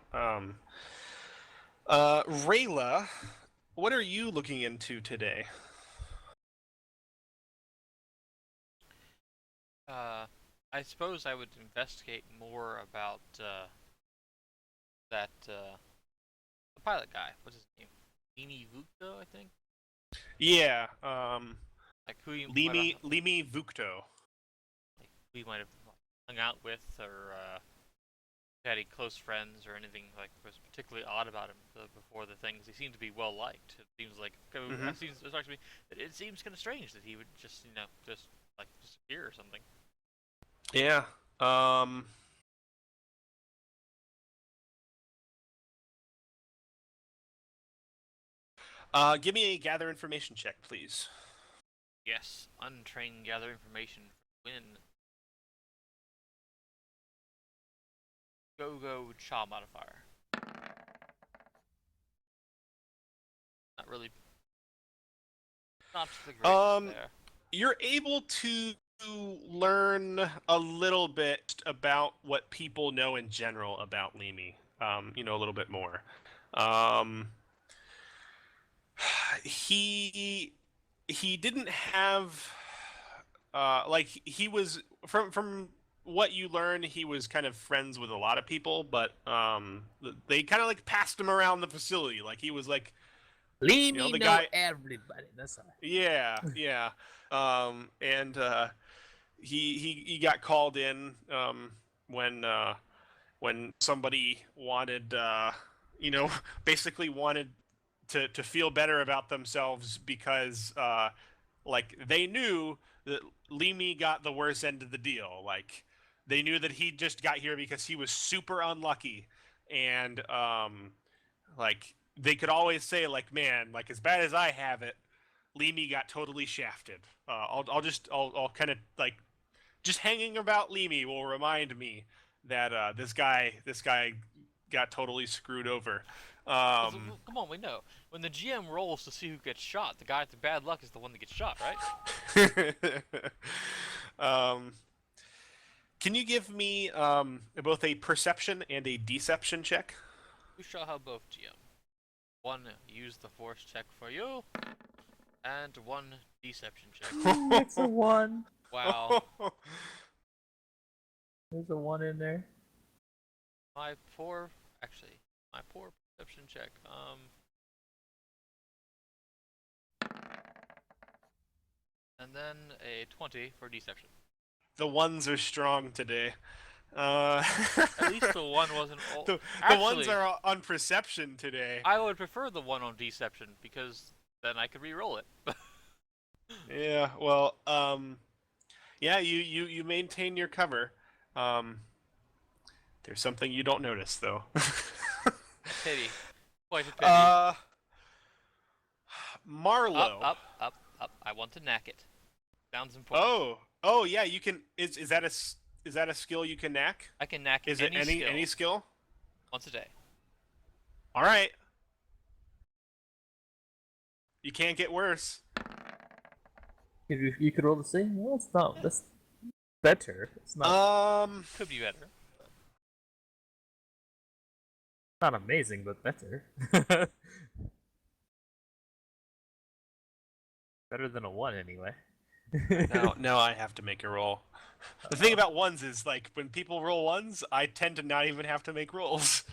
Rayla, what are you looking into today? I suppose I would investigate more about the pilot guy. What's his name? Limi Vukto, I think. Yeah. Like who you Limi Vukto. like who you might have hung out with, or had any close friends, or anything like was particularly odd about him before the things. He seemed to be well liked. It seems like it seems kind of strange that he would just just like disappear or something. Yeah. Give me a gather information check, please. Yes, untrained gather information for win. Go Cha modifier. Not really. Not the greatest there. You're able to learn a little bit about what people know in general about Limi. A little bit more. He didn't have he was from what you learn, he was kind of friends with a lot of people, but they kind of like passed him around the facility. Like he was like Leave me the know guy. everybody. That's all. Yeah. And he got called in when somebody wanted basically wanted to feel better about themselves because like they knew that Limi got the worst end of the deal. Like they knew that he just got here because he was super unlucky, and like they could always say like, man, like as bad as I have it, Limi got totally shafted. I'll kind of like just hanging about Limi will remind me that this guy got totally screwed over. Come on, we know. When the GM rolls to see who gets shot, the guy with the bad luck is the one that gets shot, right? Can you give me both a perception and a deception check? We shall have both, GM. One use the force check for you, and one deception check. It's a 1. Wow. There's a 1 in there. My poor perception check. And then a 20 for deception. The ones are strong today. At least the one wasn't. The Actually, ones are on perception today. I would prefer the one on deception because then I could re-roll it. Yeah, well, yeah, you maintain your cover. There's something you don't notice though. Pity. Quite a pity. Marlowe. Up. I want to knack it. Sounds important. Oh, yeah. You can. Is that a skill you can knack? I can knack Is any it skill any skill? once a day. All right. You can't get worse. If you could roll the same? Well, it's not. That's better. It's not. Could be better. Not amazing, but better. Better than a 1 anyway. Now I have to make a roll. The thing about ones is, like, when people roll ones, I tend to not even have to make rolls.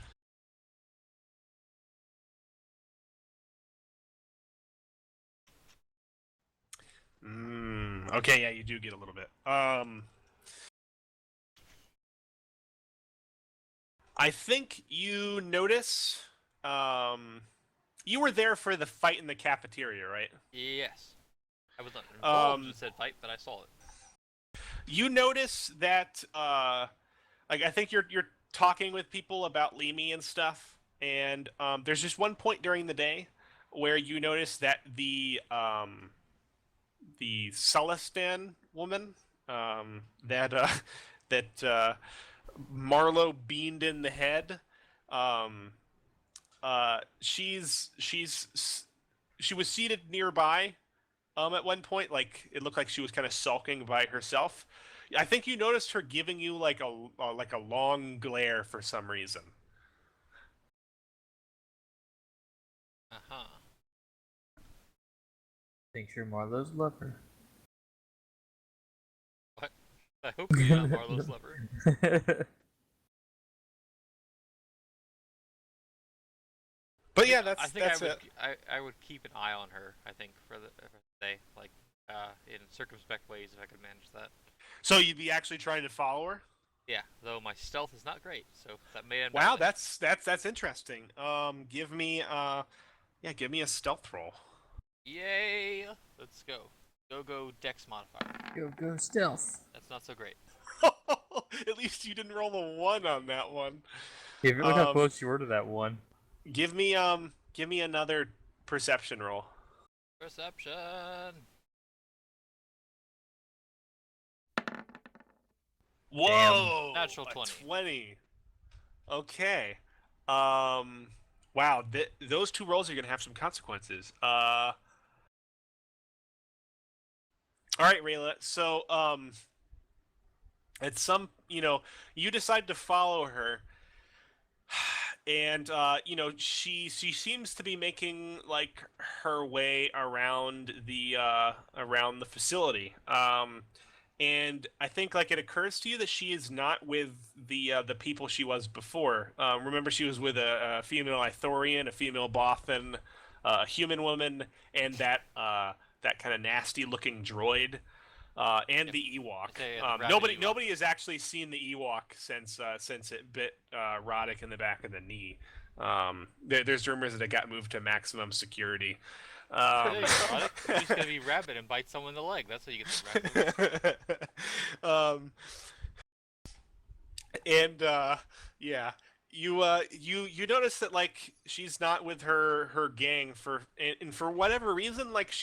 Okay, yeah, you do get a little bit. I think you notice, you were there for the fight in the cafeteria, right? Yes. I was not involved in said fight, but I saw it. You notice that, like, I think you're talking with people about Limi and stuff, and there's just one point during the day where you notice that the Celestin woman that Marlowe beamed in the head, she was seated nearby at one point. Like, it looked like she was kind of sulking by herself. I think you noticed her giving you like a long glare for some reason. Uh-huh. Think sure Marlowe's love her. What? I hope you're not Marlowe's lover. But yeah, that's it. it. I would keep an eye on her. I think for the day, like in circumspect ways, if I could manage that. So you'd be actually trying to follow her? Yeah, though my stealth is not great, so that may end. Wow, badly. that's interesting. Give me a stealth roll. Yay! Let's go. Go Dex modifier. Go stealth. That's not so great. At least you didn't roll a 1 on that one. Yeah, look how close you were to that 1. Give me another perception roll. Perception. Whoa! Natural a 20. 20. Okay. Wow. Those 2 rolls are gonna have some consequences. All right, Rayla. So, at some, you decide to follow her, and she seems to be making like her way around the facility. And I think like it occurs to you that she is not with the people she was before. Remember, she was with a female Ithorian, a female Bothan, a human woman, and that kind of nasty looking droid, and the Ewok. Nobody has actually seen the Ewok since it bit Roddick in the back of the knee. There's rumors that it got moved to maximum security. He's gonna be rabid and bite someone in the leg. That's how you get the rabid. Yeah, you notice that like she's not with her gang and for whatever reason, like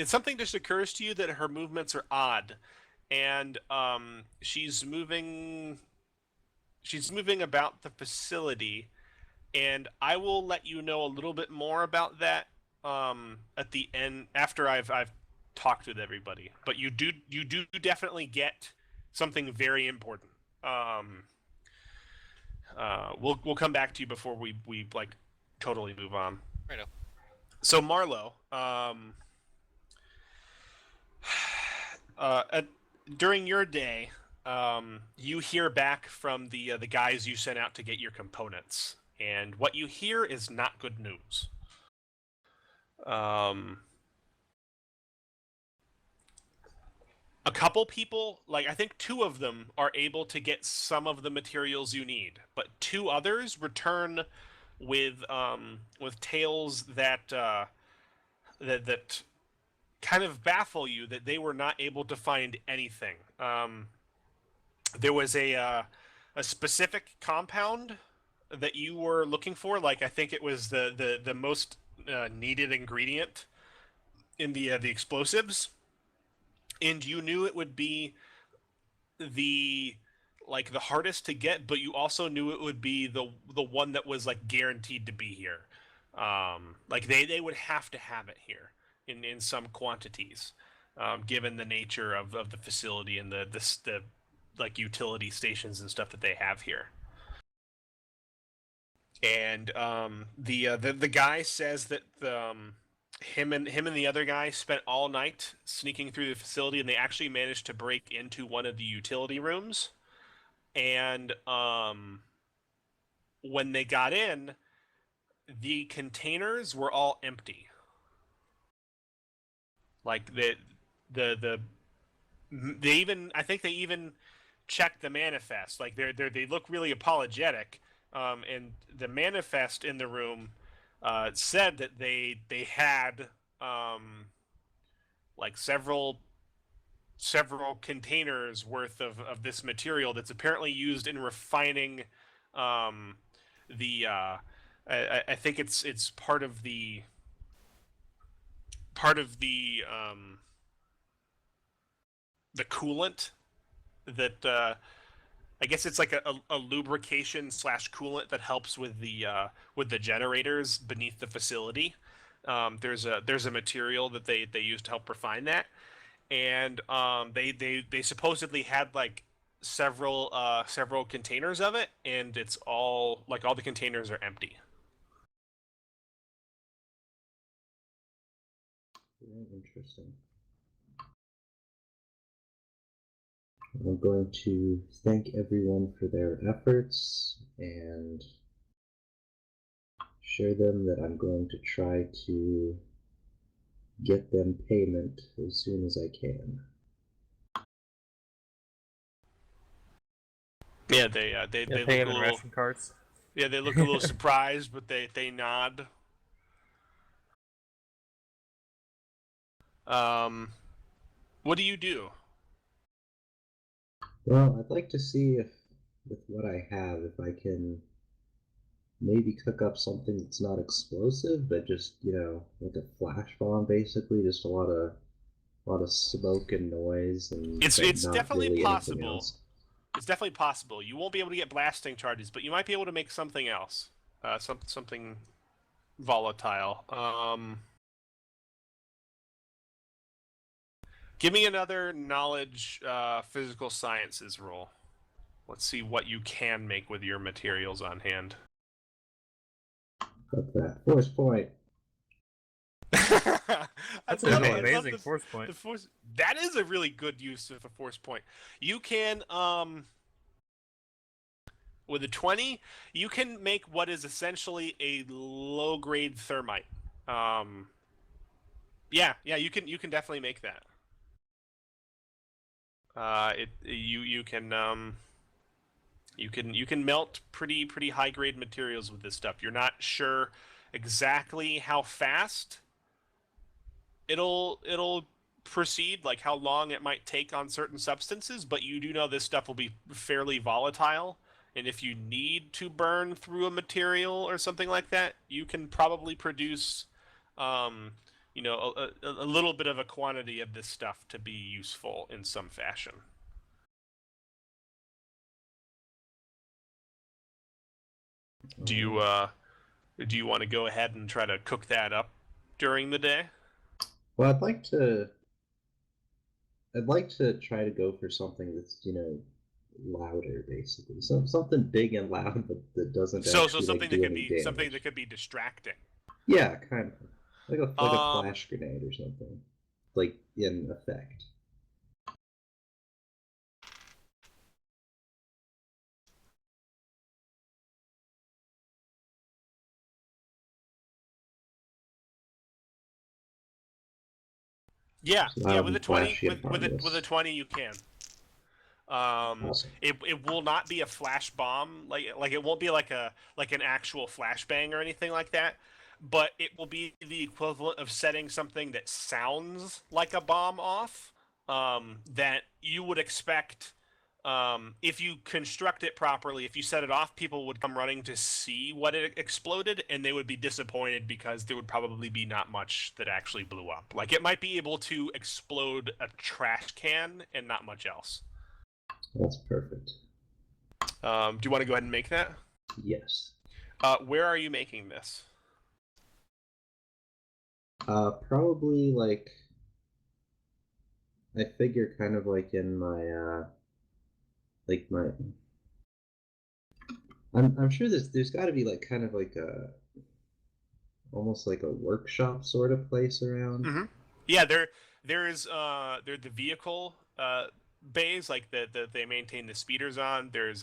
something just occurs to you that her movements are odd, and she's moving She's moving about the facility, and I will let you know a little bit more about that at the end after I've talked with everybody. But you do definitely get something very important. We'll come back to you before we like totally move on. Righto. So Marlo, during your day, you hear back from the guys you sent out to get your components, and what you hear is not good news. A couple people, like I think 2 of them, are able to get some of the materials you need, but 2 others return with tales that that kind of baffle you, that they were not able to find anything. There was a specific compound that you were looking for. Like I think it was the most needed ingredient in the explosives, and you knew it would be the hardest to get, but you also knew it would be the one that was like guaranteed to be here. Like they would have to have it here in some quantities, given the nature of the facility and the like utility stations and stuff that they have here. And the guy says that him and the other guy spent all night sneaking through the facility, and they actually managed to break into one of the utility rooms. And when they got in, the containers were all empty. Like they even, I think they even checked the manifest. Like they look really apologetic. And the manifest in the room said that they had like several containers worth of this material that's apparently used in refining the I think it's part of the coolant that I guess it's like a lubrication / coolant that helps with the generators beneath the facility. There's a material that they use to help refine that, and they supposedly had like several containers of it, and it's all like all the containers are empty. Very interesting. I'm going to thank everyone for their efforts and assure them that I'm going to try to get them payment as soon as I can. Yeah, they look pay a them in little ration cards. yeah they look a little surprised, but they nod. What do you do? Well, I'd like to see if, with what I have, if I can maybe cook up something that's not explosive, but just, like a flash bomb, basically, just a lot of smoke and noise, and It's not definitely really anything possible. else. It's definitely possible. You won't be able to get blasting charges, but you might be able to make something else. Something volatile. Give me another knowledge, physical sciences roll. Let's see what you can make with your materials on hand. Got that. Force point. That's love an it. I love amazing the- force point. the force. That is a really good use of a force point. You can, with a 20, you can make what is essentially a low-grade thermite. Yeah, you can definitely make that. You can melt pretty high grade materials with this stuff. You're not sure exactly how fast it'll proceed, like how long it might take on certain substances, but you do know this stuff will be fairly volatile, and if you need to burn through a material or something like that, you can probably produce a little bit of a quantity of this stuff to be useful in some fashion. Do you want to go ahead and try to cook that up during the day? Well, I'd like to try to go for something that's, louder, basically. Something big and loud, but that doesn't So actually something do that could any be damage. something that could be distracting. Yeah, kind of like a Um, flash grenade or something, like in effect. Yeah, It's yeah. loud With a and 20, flashy and with harmless. a 20, you can. Awesome. It will not be a flash bomb, like it won't be like an actual flashbang or anything like that, but it will be the equivalent of setting something that sounds like a bomb off, that you would expect, if you construct it properly. If you set it off, people would come running to see what it exploded, and they would be disappointed because there would probably be not much that actually blew up. Like it might be able to explode a trash can and not much else. That's perfect. Do you want to go ahead and make that? Yes. Where are you making this? Probably like I figure kind of like in my like my I'm sure there's got to be like kind of like a almost like a workshop sort of place around. Mm-hmm. Yeah, there's the vehicle bays, like that they maintain the speeders on. There's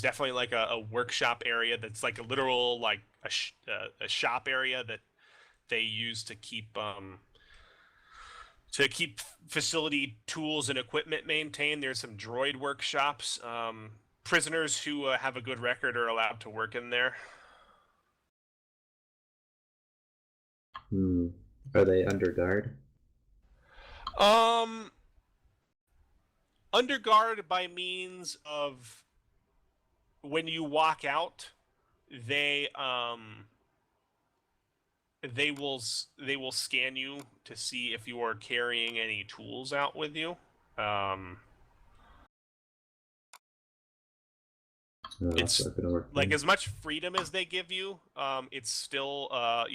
definitely like a workshop area that's like a literal like a shop area that they use to keep facility tools and equipment maintained. There's some droid workshops. Prisoners who have a good record are allowed to work in there. Are they under guard? Um, Under guard by means of when you walk out, they they will scan you to see if you are carrying any tools out with you. It's That's not gonna work. like as much freedom as they give you, it's still a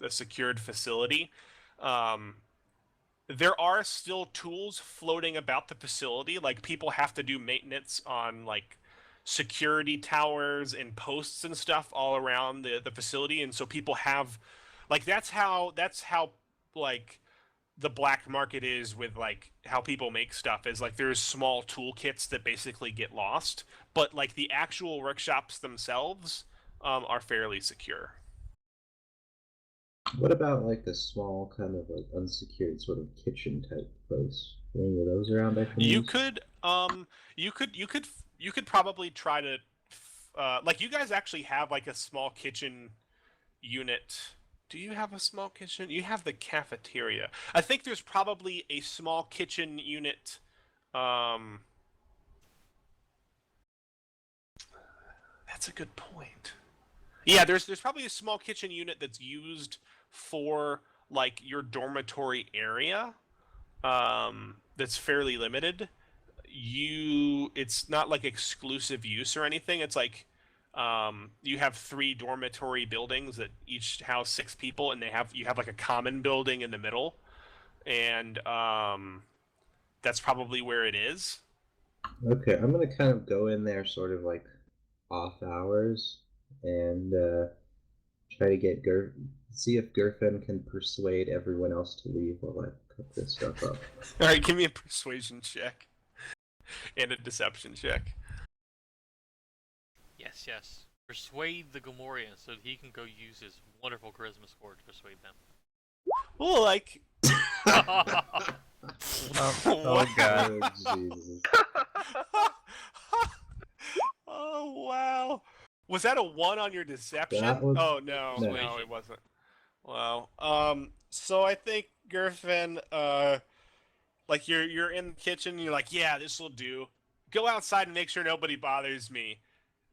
secured facility. Um, there are still tools floating about the facility. Like people have to do maintenance on like security towers and posts and stuff all around the facility, and so people have like that's how like the black market is with like how people make stuff is like there's small toolkits that basically get lost, but like the actual workshops themselves are fairly secure. What about like a small kind of like unsecured sort of kitchen type place? Any of those around I can You use? could you could probably try to like you guys actually have like a small kitchen unit. Do you have a small kitchen? You have the cafeteria. I think there's probably a small kitchen unit. Um, that's a good point. Yeah, there's probably a small kitchen unit that's used for like your dormitory area. That's fairly limited. It's not like exclusive use or anything. It's like you have 3 dormitory buildings that each house 6 people, and you have like a common building in the middle, and that's probably where it is. Okay, I'm gonna kind of go in there sort of like off hours and try to get see if Gerfen can persuade everyone else to leave while I cook this stuff up. All right, give me a persuasion check and a deception check. Yes, yes. Persuade the Gamorrean so that he can go use his wonderful charisma score to persuade them. Well, like. Oh god. Oh, Jesus. Oh wow! Was that a 1 on your deception? That was- Oh no, no. no, it wasn't. Wow. So I think Gerfin, like you're in the kitchen, and you're like, yeah, this will do. Go outside and make sure nobody bothers me.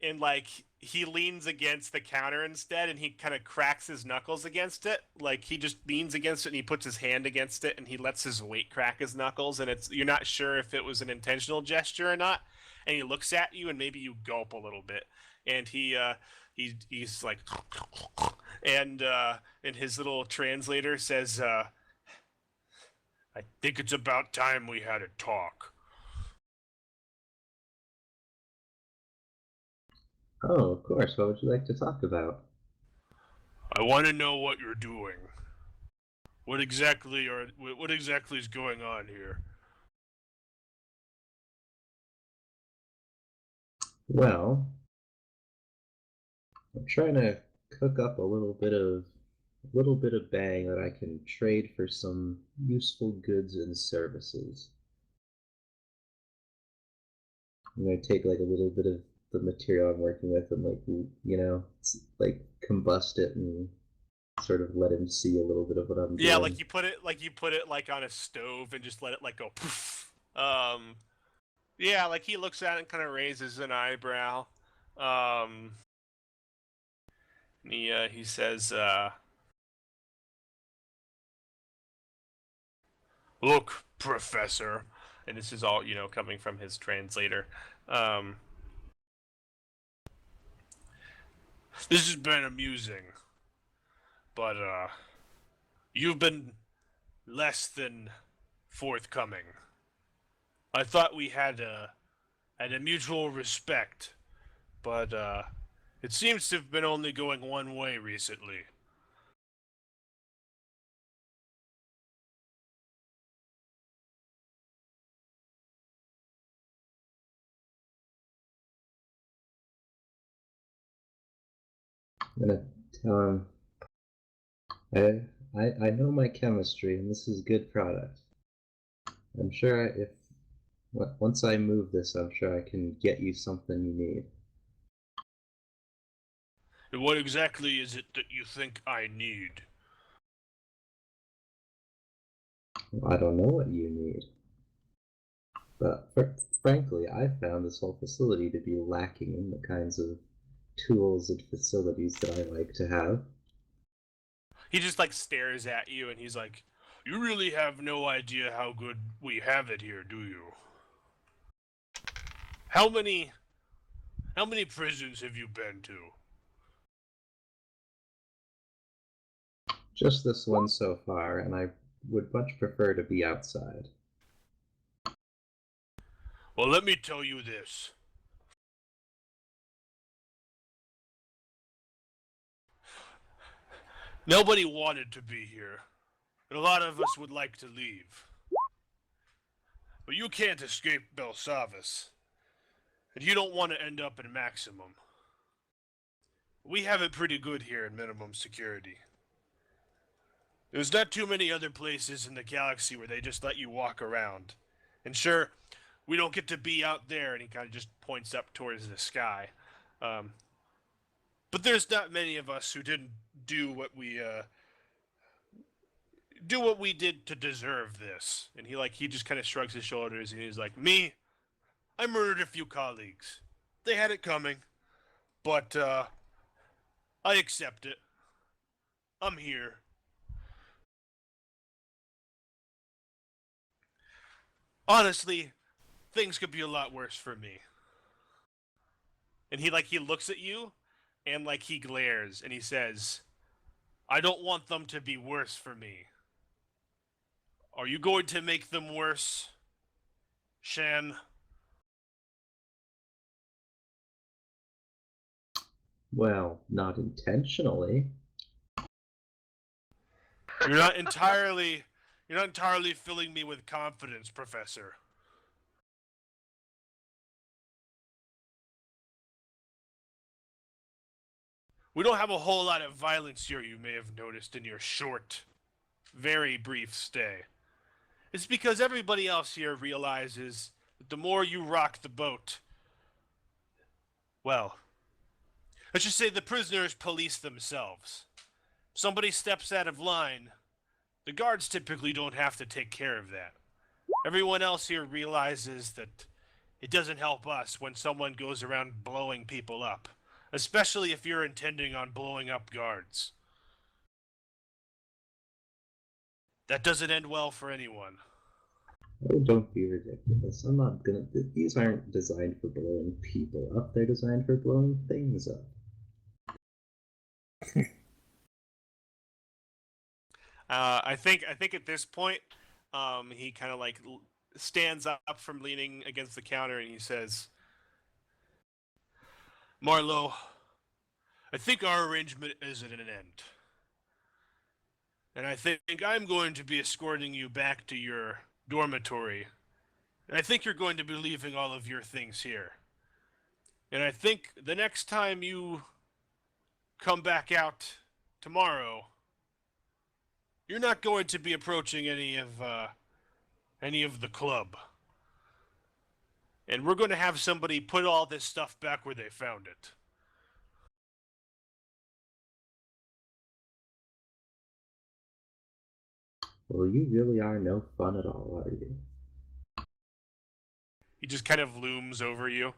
And like he leans against the counter instead, and he kind of cracks his knuckles against it. Like he just leans against it, and he puts his hand against it, and he lets his weight crack his knuckles. And you're not sure if it was an intentional gesture or not. And he looks at you, and maybe you gulp a little bit, and he's like, and his little translator says, "I think it's about time we had a talk." Oh, of course. What would you like to talk about? I want to know what you're doing. What exactly is going on here? Well, I'm trying to cook up a little bit of bang that I can trade for some useful goods and services. I'm gonna take like a little bit of the material I'm working with and like combust it and sort of let him see a little bit of what I'm Yeah, doing. like you put it like on a stove and just let it like go poof. Yeah, like he looks at it and kind of raises an eyebrow. And he says, "Look, Professor," and this is all coming from his translator. This has been amusing, but you've been less than forthcoming. I thought we had a mutual respect, but it seems to have been only going one way recently. I'm gonna tell him I know my chemistry and this is good product. I'm sure if once I move this, I'm sure I can get you something you need. And what exactly is it that you think I need? I don't know what you need. But frankly, I found this whole facility to be lacking in the kinds of tools and facilities that I like to have. He just like stares at you and he's like, "You really have no idea how good we have it here, do you? How many prisons have you been to?" Just this one so far, and I would much prefer to be outside. Well, let me tell you this. Nobody wanted to be here, and a lot of us would like to leave. But you can't escape BELSAVIS, and you don't want to end up in maximum. We have it pretty good here in minimum security. There's not too many other places in the galaxy where they just let you walk around. And sure, we don't get to be out there, and he kind of just points up towards the sky. But there's not many of us who didn't do what we did to deserve this. And he just kind of shrugs his shoulders and he's like, "Me, I murdered a few colleagues. They had it coming, but I accept it. I'm here." Honestly, things could be a lot worse for me. And he looks at you and like he glares and he says, "I don't want them to be worse for me. Are you going to make them worse, Shan?" Well, not intentionally. You're not entirely filling me with confidence, Professor. We don't have a whole lot of violence here, you may have noticed in your short, very brief stay. It's because everybody else here realizes that the more you rock the boat, well, let's just say the prisoners police themselves. If somebody steps out of line, the guards typically don't have to take care of that. Everyone else here realizes that it doesn't help us when someone goes around blowing people up, especially if you're intending on blowing up guards. That doesn't end well for anyone. Oh, don't be ridiculous. I'm not gonna. These aren't designed for blowing people up. They're designed for blowing things up. I think at this point, he kind of like stands up from leaning against the counter and he says, "Marlowe, I think our arrangement is at an end, and I think I'm going to be escorting you back to your dormitory. And I think you're going to be leaving all of your things here. And I think the next time you come back out tomorrow, you're not going to be approaching any of the club. And we're going to have somebody put all this stuff back where they found it." Well, you really are no fun at all, are you? He just kind of looms over you.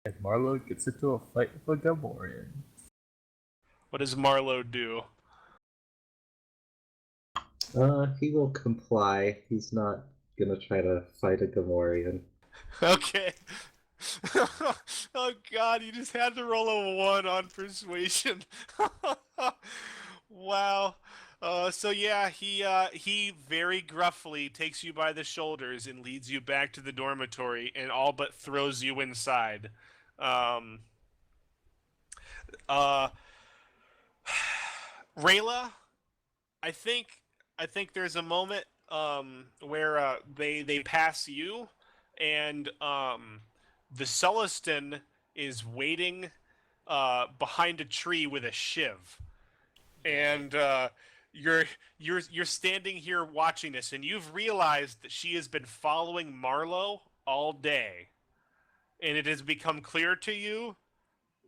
And Marlowe gets into a fight with a Gamorrean. What does Marlowe do? He will comply. He's not gonna try to fight a Gamorrean. Okay. Oh god, you just had to roll a 1 on persuasion. Wow. So yeah, he very gruffly takes you by the shoulders and leads you back to the dormitory and all but throws you inside. Um, uh, Rayla, I think there's a moment where they pass you, and the Celestin is waiting behind a tree with a shiv, and you're standing here watching this, and you've realized that she has been following Marlowe all day, and it has become clear to you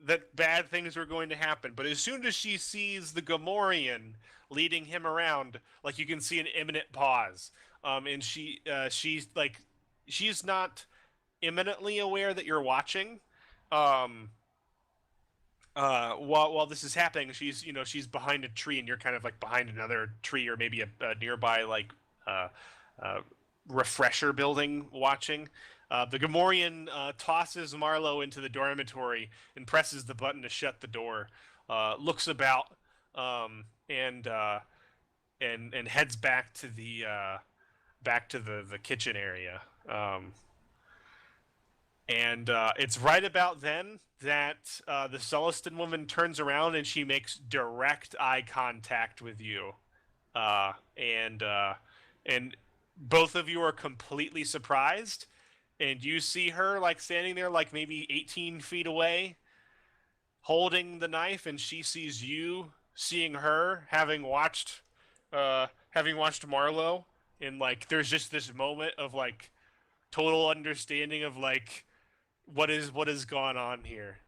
that bad things were going to happen. But as soon as she sees the Gamorrean leading him around, like, you can see an imminent pause. And she's not imminently aware that you're watching. While this is happening, she's behind a tree, and you're kind of like behind another tree, or maybe a nearby uh, uh, refresher building watching. The Gamorrean tosses Marlowe into the dormitory and presses the button to shut the door. Looks about, and heads back to the kitchen area. And it's right about then that the Celestin woman turns around and she makes direct eye contact with you, and both of you are completely surprised. And you see her like standing there, like maybe 18 feet away, holding the knife, and she sees you seeing her, having watched Marlowe, and like there's just this moment of like total understanding of like what has gone on here.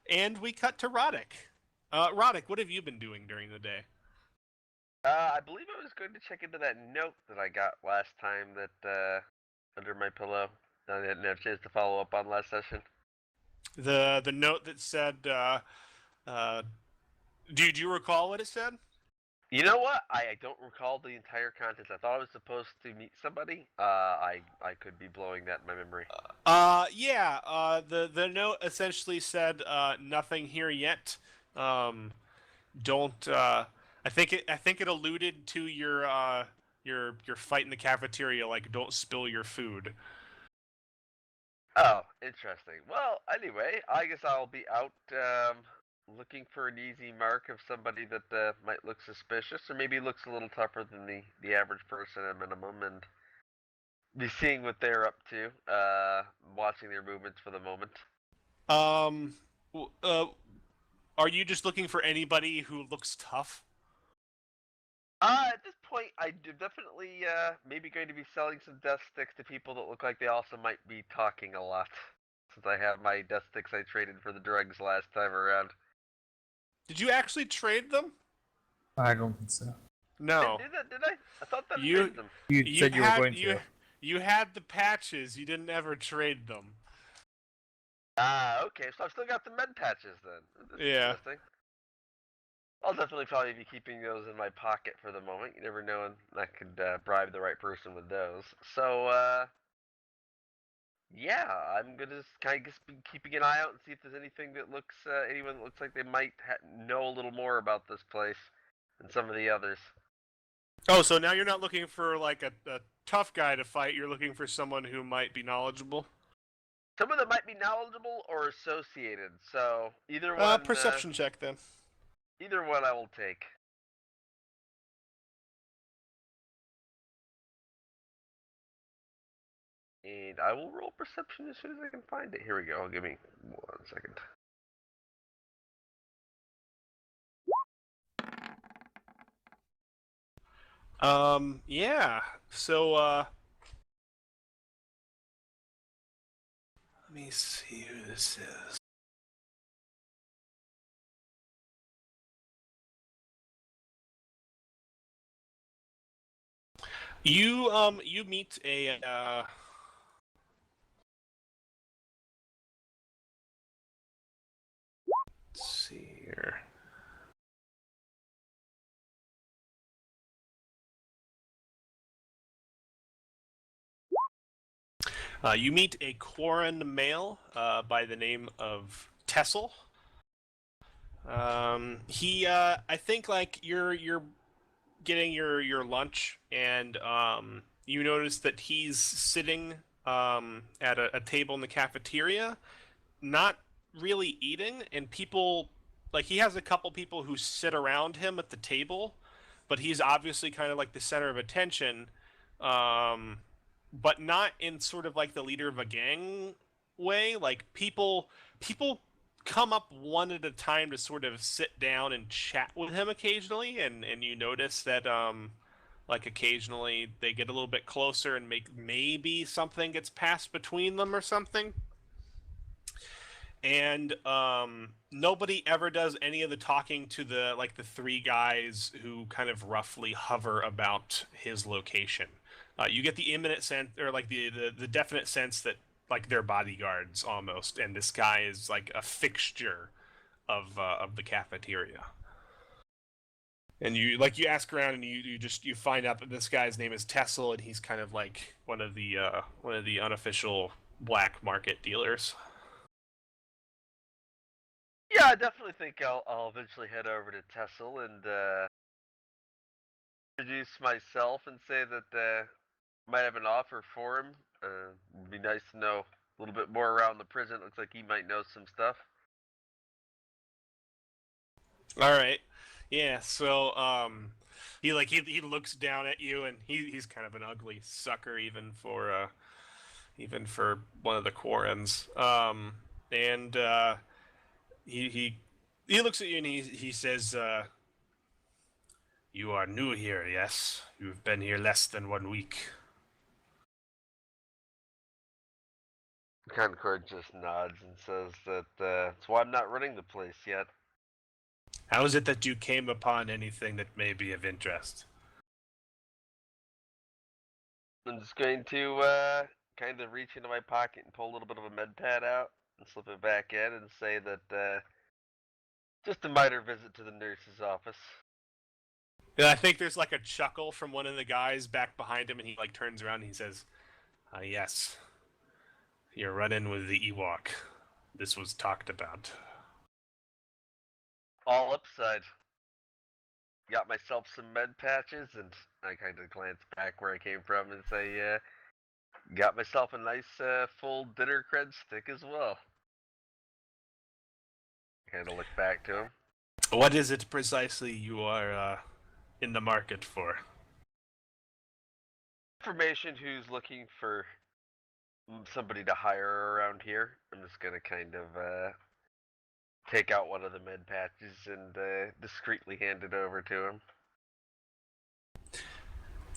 And we cut to Roddick. Roddick, what have you been doing during the day? I believe I was going to check into that note that I got last time that under my pillow that I didn't have a chance to follow up on last session. The note that said, do you recall what it said? You know what? I don't recall the entire contents. I thought I was supposed to meet somebody. I could be blowing that in my memory. Yeah. The note essentially said, nothing here yet. Don't. I think it alluded to your fight in the cafeteria. Like, don't spill your food. Oh, interesting. Well, anyway, I guess I'll be out looking for an easy mark of somebody that might look suspicious, or maybe looks a little tougher than the average person at minimum, and be seeing what they're up to, watching their movements for the moment. Are you just looking for anybody who looks tough? At this point, I'm definitely maybe going to be selling some death sticks to people that look like they also might be talking a lot, since I have my death sticks I traded for the drugs last time around. Did you actually trade them? I don't think so. No. Did I? I thought that I You- traded them. You said you were going to. You had the patches. You didn't ever trade them. Okay, so I've still got the med patches then. That's Yeah. interesting. I'll definitely probably be keeping those in my pocket for the moment. You never know, and I could bribe the right person with those. So, yeah, I'm gonna kind of just be keeping an eye out and see if there's anything that looks, anyone that looks like they might know a little more about this place than some of the others. Oh, so now you're not looking for like a tough guy to fight. You're looking for someone who might be knowledgeable. Some of them might be knowledgeable or associated. So either one, Perception check then. either one, I will take. And I will roll perception as soon as I can find it. Here we go. Give me 1 second. Yeah. So, let me see who this is. You meet a, let's see here. You meet a Quarren male by the name of Tessel. I think like you're getting your lunch, and you notice that he's sitting at a table in the cafeteria, not really eating, and people like he has a couple people who sit around him at the table, but he's obviously kind of like the center of attention. But not in sort of like the leader of a gang way. Like people come up one at a time to sort of sit down and chat with him occasionally, and you notice that like occasionally they get a little bit closer and maybe something gets passed between them or something. And nobody ever does any of the talking to the three guys who kind of roughly hover about his location. You get the imminent sense, or like the definite sense that like they're bodyguards almost, and this guy is like a fixture of the cafeteria. And you ask around, and you find out that this guy's name is Tessel, and he's kind of like one of the unofficial black market dealers. Yeah, I definitely think I'll eventually head over to Tessel and introduce myself and say that I might have an offer for him. It'd be nice to know a little bit more around the prison. Looks like he might know some stuff. All right, yeah. So he looks down at you, and he's kind of an ugly sucker even for one of the Quarrens. And he looks at you, and he says, "You are new here, yes? You've been here less than 1 week." Concord just nods and says that that's why I'm not running the place yet. How is it that you came upon anything that may be of interest? I'm just going to kind of reach into my pocket and pull a little bit of a med pad out and slip it back in and say that just a minor visit to the nurse's office. Yeah, I think there's like a chuckle from one of the guys back behind him, and he like turns around and he says, "Yes, your run-in with the Ewok. This was talked about." All upside. Got myself some med patches, and I kind of glance back where I came from and say, got myself a nice full dinner cred stick as well. Kind of look back to him. What is it precisely you are in the market for? Information who's looking for somebody to hire around here. I'm just gonna kind of take out one of the med patches and discreetly hand it over to him.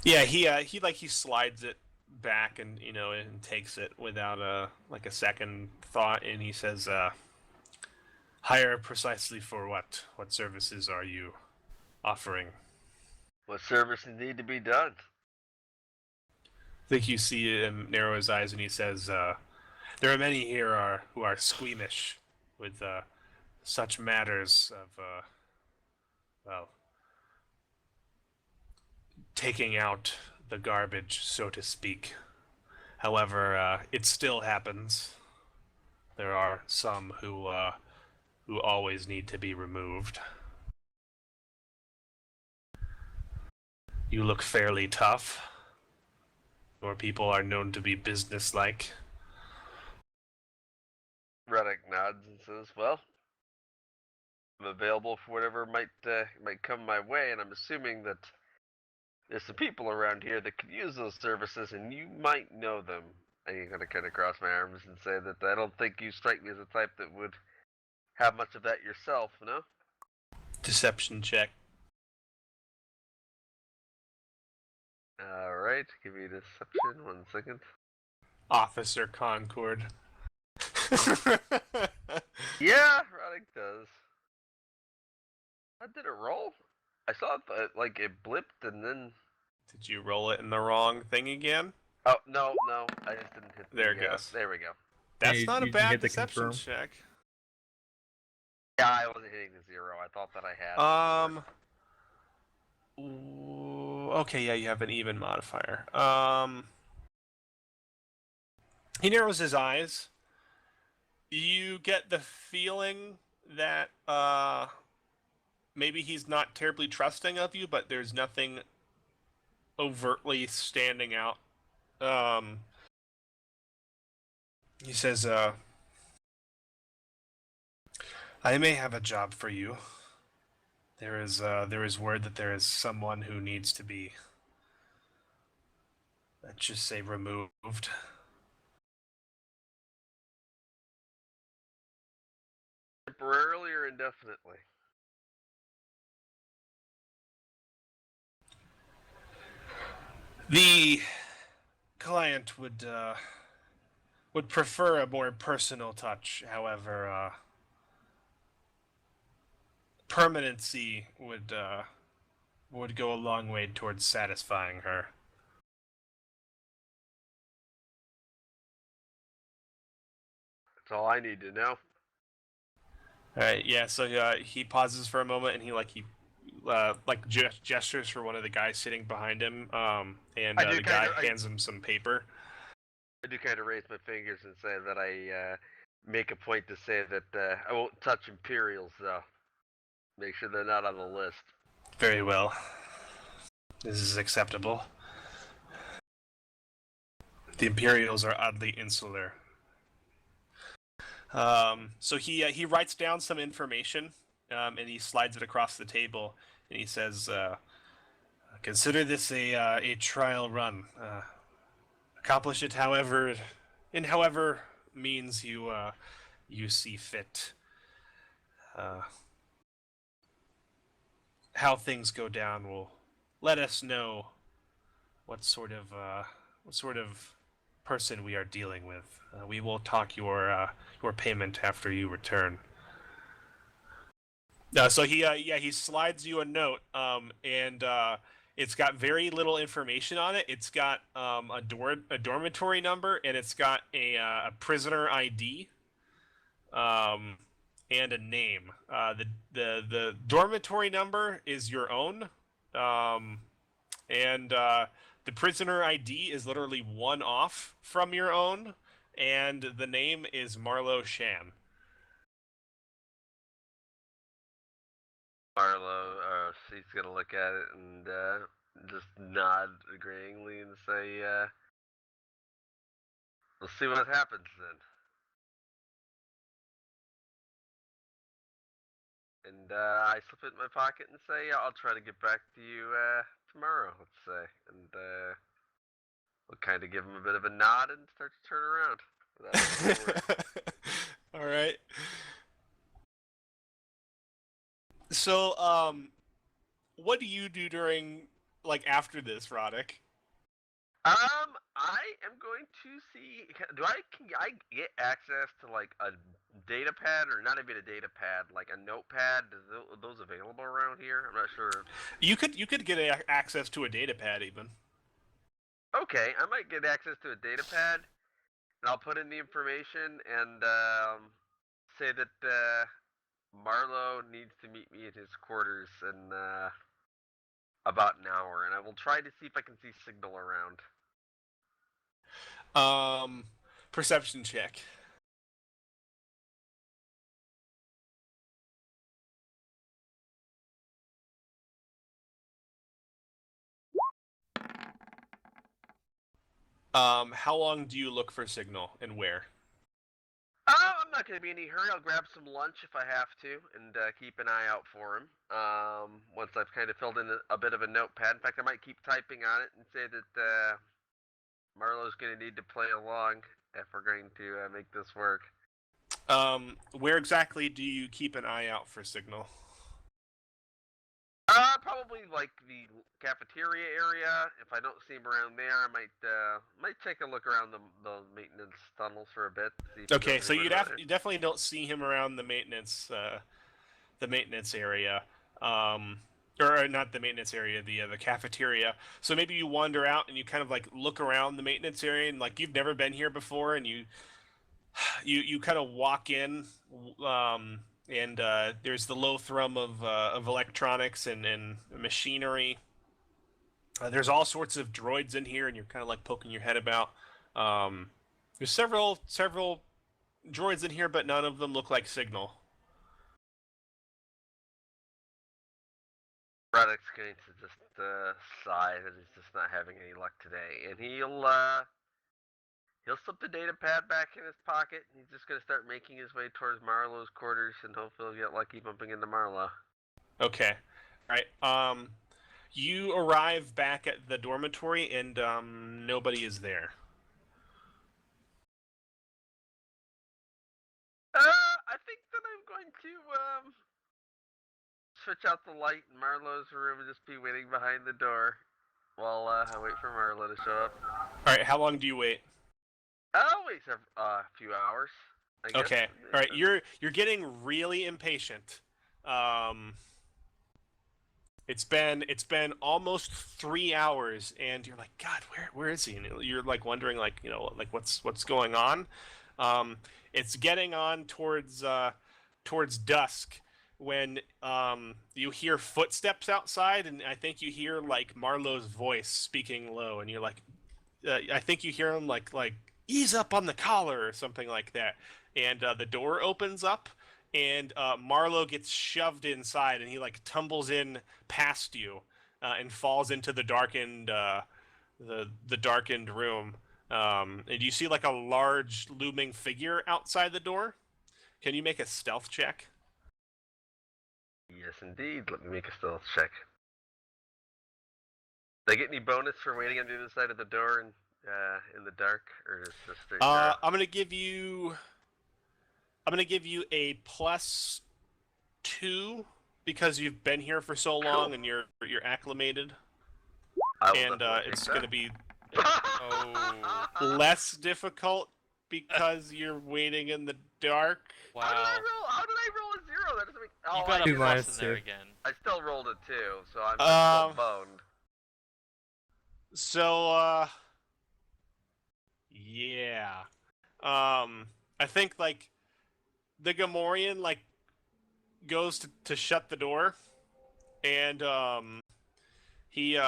Yeah, he slides it back and and takes it without a second thought, and he says, "Hire precisely for what? What services are you offering?" What services need to be done? I think you see him narrow his eyes, and he says, "There are many here who are squeamish with such matters well, taking out the garbage, so to speak. However, it still happens. There are some who always need to be removed. You look fairly tough. Your people are known to be businesslike. Reddick nods and says, "Well, I'm available for whatever might come my way, and I'm assuming that there's some people around here that could use those services, and you might know them." I'm gonna kind of cross my arms and say that I don't think you strike me as a type that would have much of that yourself, no? Deception check. Alright, give me deception, 1 second. Officer Concord. Yeah, Roddick does. How did it roll? I saw it, like, it blipped and then... Did you roll it in the wrong thing again? Oh, no, I just didn't hit There it goes. There we go. That's you- not a you bad hit the deception confirm. check. Yeah, I wasn't hitting the 0. I thought that I had. Okay, yeah, you have an even modifier. He narrows his eyes. You get the feeling that maybe he's not terribly trusting of you, but there's nothing overtly standing out. He says, I may have a job for you. There is word that there is someone who needs to be, let's just say, removed. Temporarily or indefinitely? The client would prefer a more personal touch. However, permanency would go a long way towards satisfying her. That's all I need to know. All right, yeah. So he pauses for a moment and he gestures for one of the guys sitting behind him. And the guy hands him some paper. I do kind of raise my fingers and say that I make a point to say that I won't touch Imperials, though. Make sure they're not on the list. Very well. This is acceptable. The Imperials are oddly insular. So he writes down some information, and he slides it across the table, and he says, "Consider this a trial run. Accomplish it however means you see fit. How things go down will let us know what sort of person we are dealing with. We will talk your payment after you return." So he slides you a note, and it's got very little information on it. It's got a dormitory number, and it's got a prisoner ID, and a name. The dormitory number is your own, and the prisoner ID is literally one off from your own, and the name is Marlo Shan. Marlo, she's gonna look at it and just nod agreeingly and say, "We'll see what happens then." And I slip it in my pocket and say, "Yeah, I'll try to get back to you tomorrow," let's say. And we'll kind of give him a bit of a nod and start to turn around. All right. So, what do you do during, after this, Roddick? I am going to see. Can I get access to like a data pad, or not even a data pad, like a notepad? Are those available around here? I'm not sure. You could get access to a data pad even. Okay, I might get access to a data pad, and I'll put in the information and say that Marlowe needs to meet me at his quarters in about an hour, and I will try to see if I can see signal around. Perception check. How long do you look for signal and where? I'm not going to be in any hurry. I'll grab some lunch if I have to, and keep an eye out for him. Once I've kind of filled in a bit of a notepad. In fact, I might keep typing on it and say that Marlowe's going to need to play along if we're going to make this work. Where exactly do you keep an eye out for signal? Probably like the cafeteria area. If I don't see him around there, I might take a look around the maintenance tunnels for a bit. See if Okay, there's so anyone around you definitely don't see him around the maintenance area, or not the maintenance area, the cafeteria. So maybe you wander out and you kind of like look around the maintenance area, and like you've never been here before, and you kind of walk in, and there's the low thrum of electronics and machinery. There's all sorts of droids in here, and you're kind of like poking your head about. There's several droids in here, but none of them look like Signal. Braddock's going to just sigh that he's just not having any luck today, and he'll slip the data pad back in his pocket, and he's just going to start making his way towards Marlowe's quarters, and hopefully he'll get lucky bumping into Marlowe. Okay, all right. You arrive back at the dormitory, and nobody is there. I think that I'm going to switch out the light in Marlowe's room and just be waiting behind the door while I wait for Marlowe to show up. All right, how long do you wait? I'll wait a few hours, I guess. Okay, all right. You're getting really impatient. It's been almost 3 hours, and you're like, God, where is he? And you're like wondering, like, you know, like what's going on. It's getting on towards dusk when you hear footsteps outside, and I think you hear like Marlowe's voice speaking low, and you're like, I think you hear him like ease up on the collar or something like that, and the door opens up. And Marlowe gets shoved inside, and he like tumbles in past you, and falls into the darkened the darkened room. And you see like a large looming figure outside the door. Can you make a stealth check? Yes, indeed. Let me make a stealth check. Did I get any bonus for waiting on the other side of the door in the dark, or is it just straight? I'm gonna give you a +2 because you've been here for so long and you're acclimated. And it's going to be less difficult because you're waiting in the dark. Wow. How did I roll a 0? That doesn't make. You got a Two plus minus in there two. again. I still rolled a 2, so I'm still boned. So yeah. I think like the Gamorrean like goes to shut the door, and he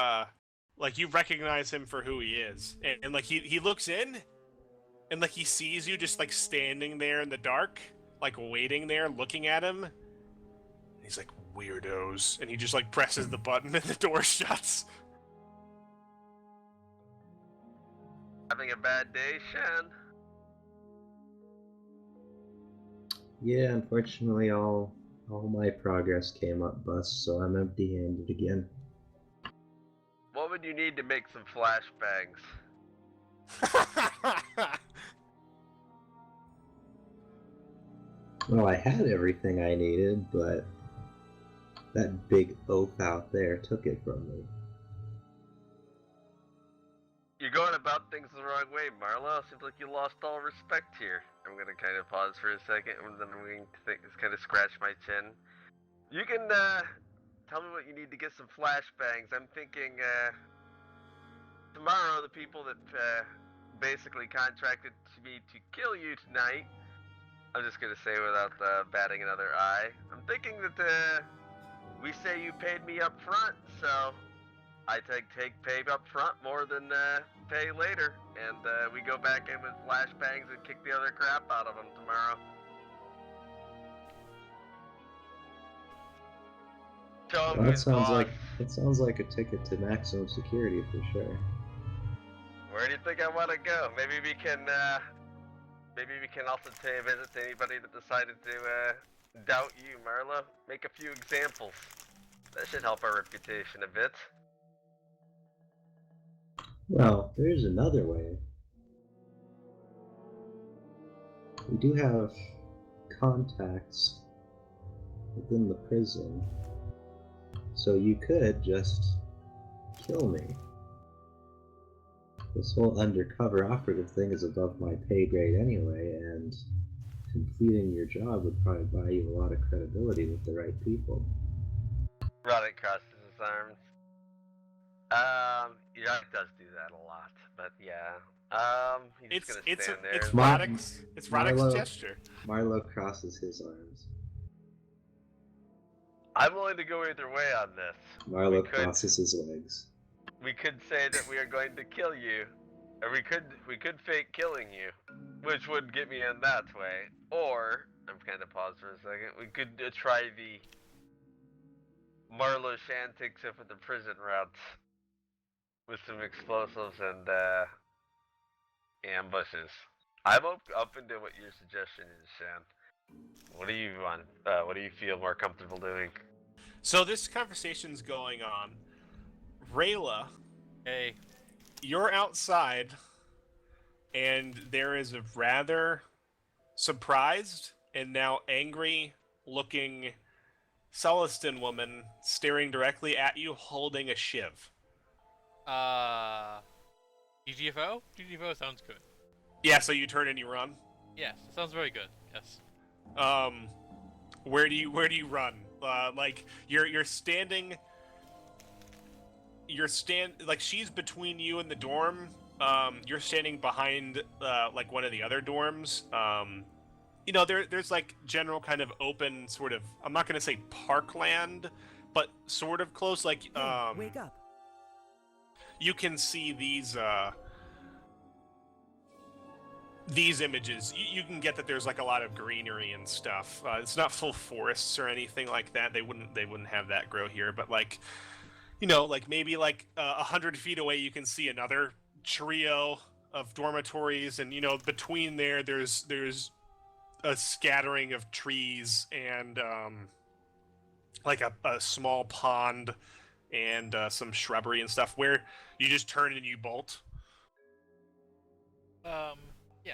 like you recognize him for who he is, and like he looks in, and like he sees you just like standing there in the dark, like waiting there, looking at him. And he's like, weirdos, and he just like presses the button and the door shuts. Having a bad day, Shan? Yeah, unfortunately, all my progress came up bust, so I'm empty-handed again. What would you need to make some flashbangs? Well, I had everything I needed, but that big oaf out there took it from me. You're going about things the wrong way, Marlowe. Seems like you lost all respect here. I'm gonna kind of pause for a second, and then I'm going to kind of scratch my chin. You can tell me what you need to get some flashbangs. I'm thinking tomorrow the people that basically contracted me to kill you tonight I'm just gonna say without batting another eye. I'm thinking that we say you paid me up front, so I take pay up front more than pay later, and we go back in with flashbangs and kick the other crap out of them tomorrow. Show 'em Well, who's boss. that sounds like a ticket to maximum security for sure. Where do you think I want to go? Maybe we can also pay a visit to anybody that decided to doubt you, Marlo. Make a few examples. That should help our reputation a bit. Well, there's another way. We do have contacts within the prison, so you could just kill me. This whole undercover operative thing is above my pay grade anyway, and completing your job would probably buy you a lot of credibility with the right people. Roddick crosses his arms. Yeah, he does do that a lot, but yeah. He's just gonna stand there. It's Roddick's Marlo- gesture. Marlo crosses his arms. I'm willing to go either way on this. Marlo crosses his legs. We could say that we are going to kill you, or we could fake killing you, which would get me in that way. Or I'm kind of paused for a second. We could try the Marlo Shantics for the prison route with some explosives and ambushes. I'm open to what your suggestion is, Shan. What do you want? What do you feel more comfortable doing? So this conversation's going on. Rayla, Hey. you're outside, and there is a rather surprised and now angry-looking Celestin woman staring directly at you, holding a shiv. GTFO? GTFO sounds good. Yeah, so you turn and you run. Yes, it sounds very good. Yes. Where do you run? Like you're standing. Like she's between you and the dorm. You're standing behind like one of the other dorms. You know, there's like general kind of open sort of, I'm not gonna say parkland, but sort of close. Like Hey, wake up. You can see these images. You can get that there's like a lot of greenery and stuff. It's not full forests or anything like that. They wouldn't have that grow here, but like, you know, like maybe like 100 feet away you can see another trio of dormitories, and you know, between there's a scattering of trees and like a small pond and some shrubbery and stuff where you just turn and you bolt. Yeah.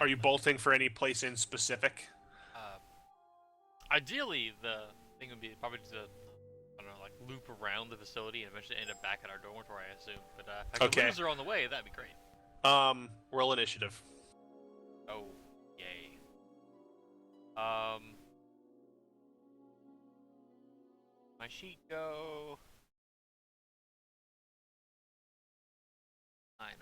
Are you bolting for any place in specific? Ideally, the thing would be probably to, I don't know, like loop around the facility and eventually end up back at our dormitory, I assume. But if I could lose her on the way, that'd be great. Roll initiative. Oh, yay. My sheet go. I.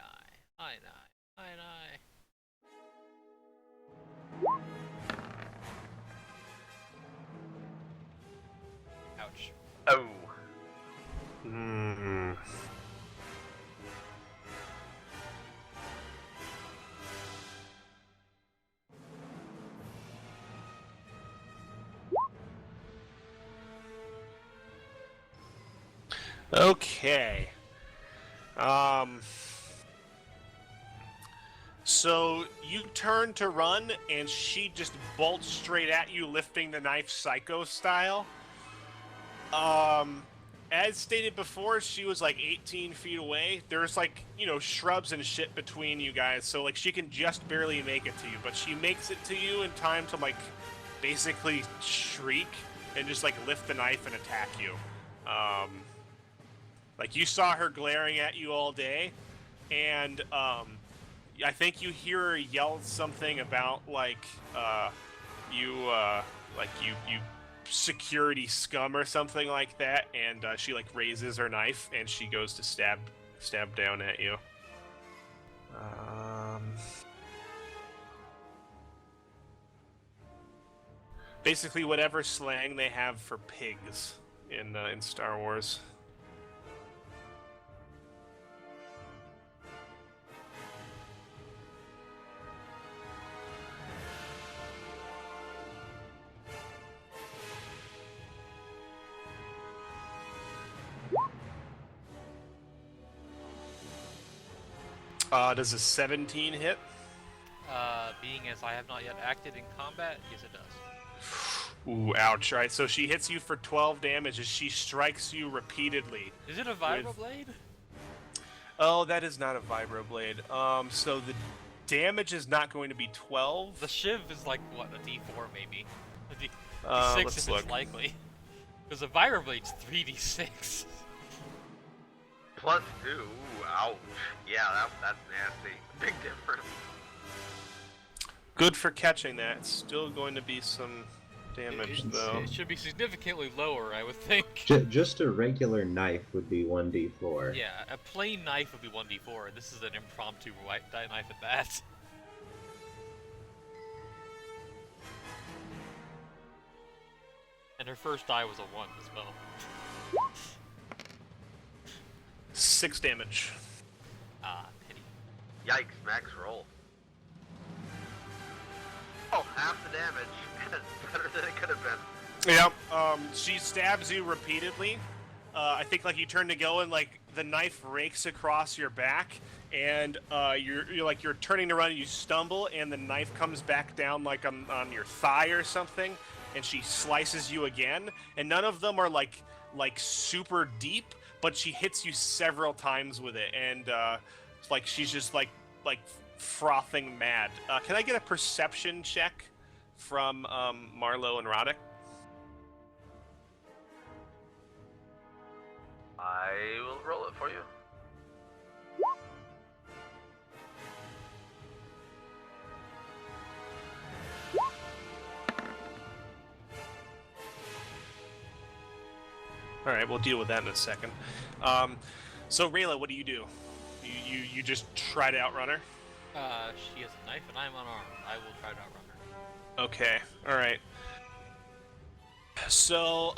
Ouch. Oh. Hmm. Okay. So you turn to run, and she just bolts straight at you, lifting the knife psycho style. As stated before, she was like 18 feet away. There's like, you know, shrubs and shit between you guys, so like she can just barely make it to you, but she makes it to you in time to like basically shriek and just like lift the knife and attack you. Like you saw her glaring at you all day, and I think you hear her yell something about like you security scum or something like that, and she like raises her knife and she goes to stab down at you. Basically, whatever slang they have for pigs in Star Wars. Does a 17 hit? Being as I have not yet acted in combat, yes it does. Ooh, ouch. Alright, so she hits you for 12 damage as she strikes you repeatedly. Is it a vibroblade? Oh, that is not a vibroblade. So the damage is not going to be 12. The shiv is like, what, a d4 maybe? A d6 let's if look. it's likely. Because a vibroblade's 3d6. +2. Ooh, ouch. Yeah, that's nasty. Big difference. Good for catching that. It's still going to be some damage, though. It should be significantly lower, I would think. Just a regular knife would be 1d4. Yeah, a plain knife would be 1d4, and this is an impromptu knife at that. And her first die was a 1 as well. 6 damage. Ah, pity. Yikes, max roll. Oh, half the damage. It's better than it could have been. Yeah, she stabs you repeatedly. I think like you turn to go and like the knife rakes across your back, and you're turning to run and you stumble, and the knife comes back down like on your thigh or something, and she slices you again. And none of them are like super deep, but she hits you several times with it, and like she's just like frothing mad. Can I get a perception check from Marlo and Roddick? I will roll it for you. All right, we'll deal with that in a second. So Rayla, what do? You just try to outrun her? She has a knife and I'm unarmed. I will try to outrun her. Okay, all right. So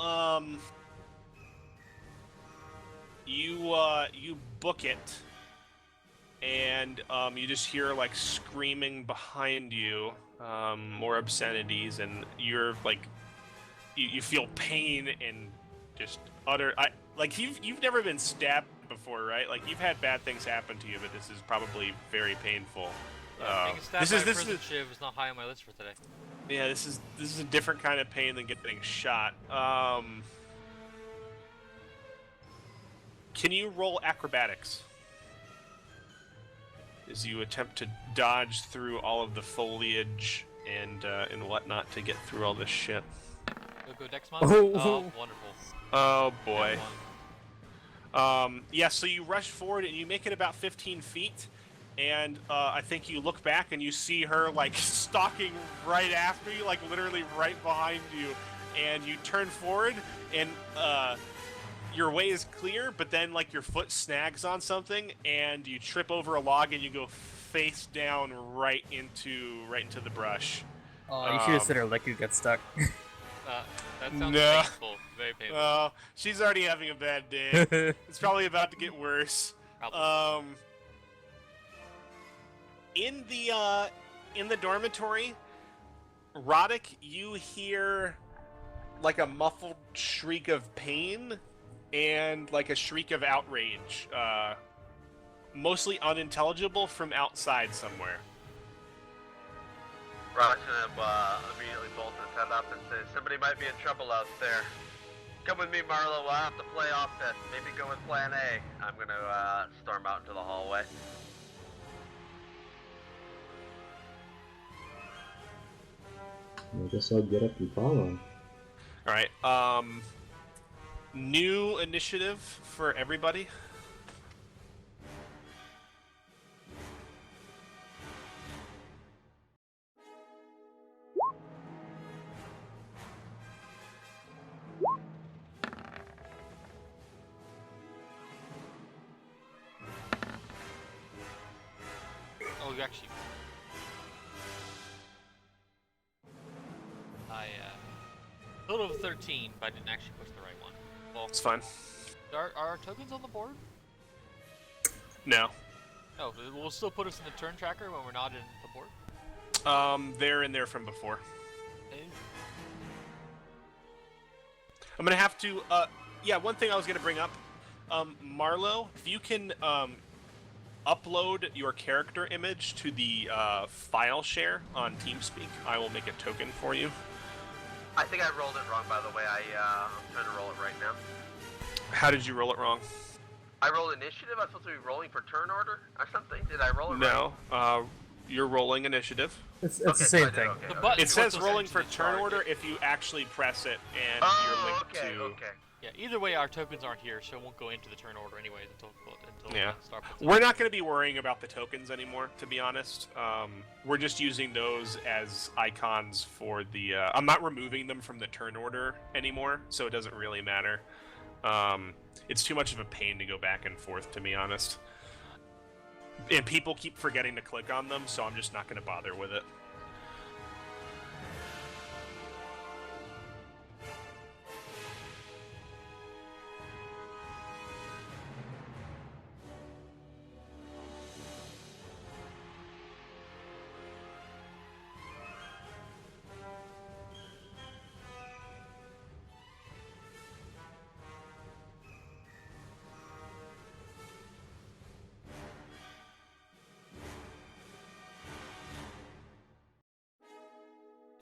you book it, and you just hear like screaming behind you, more obscenities, and you're like you feel pain and just utter. You've never been stabbed before, right? Like you've had bad things happen to you, but this is probably very painful. Being stabbed by a prison shiv is not high on my list for today. Yeah, this is a different kind of pain than getting shot. Can you roll acrobatics as you attempt to dodge through all of the foliage and whatnot to get through all this shit? Go next month? Oh. Oh, wonderful. Oh boy. F1. Yeah, so you rush forward and you make it about 15 feet, and I think you look back and you see her like stalking right after you, like literally right behind you, and you turn forward and your way is clear, but then like your foot snags on something and you trip over a log and you go face down right into the brush. Oh, you should have said her leg could get stuck. That sounds No. painful. Very painful. Oh, she's already having a bad day. It's probably about to get worse. Probably. In the dormitory, Roddick, you hear like a muffled shriek of pain and like a shriek of outrage, mostly unintelligible from outside somewhere. Rock's gonna immediately bolt his head up and say, somebody might be in trouble out there. Come with me, Marlo. We'll have to play off this. Maybe go with plan A. I'm gonna storm out into the hallway. I guess I'll get up and follow. All right. New initiative for everybody. Oh, you actually. Total of 13, but I didn't actually push the right one. Well, It's fine. are our tokens on the board? No. No, we'll still put us in the turn tracker when we're not in the board. They're in there from before. Eh, I'm gonna have to, yeah, one thing I was gonna bring up, Marlo, if you can, upload your character image to the, file share on TeamSpeak, I will make a token for you. I think I rolled it wrong, by the way. I'm trying to roll it right now. How did you roll it wrong? I rolled initiative. I was supposed to be rolling for turn order or something. Did I roll it right? No, you're rolling initiative. It's Okay, the so same I did, thing. okay, The okay. button- It says What's rolling for essentially turn target? order if you actually press it and Oh, you're linked okay, to... okay. Yeah, either way, our tokens aren't here, so it won't go into the turn order anyways until Yeah. Star puts it We're in. not going to be worrying about the tokens anymore, to be honest. We're just using those as icons for the... I'm not removing them from the turn order anymore, so it doesn't really matter. It's too much of a pain to go back and forth, to be honest. And people keep forgetting to click on them, so I'm just not going to bother with it.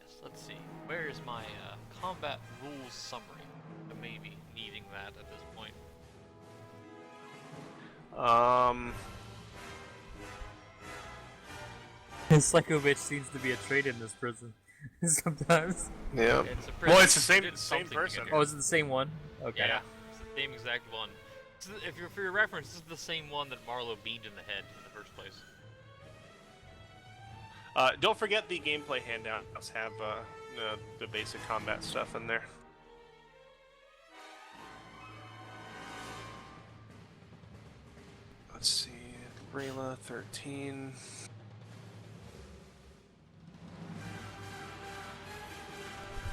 Yes, let's see. Where is my combat rules summary? I may be needing that at this point. Psycho bitch seems to be a trait in this prison. Sometimes. Yeah. It's a Well, it's the prison, same- you did same something to person. get Oh, here. is it the same one? Okay. Yeah, it's the same exact one. For your reference, this is the same one that Marlo beamed in the head in the first place. Don't forget the gameplay handouts have the basic combat stuff in there. Let's see, Rayla 13.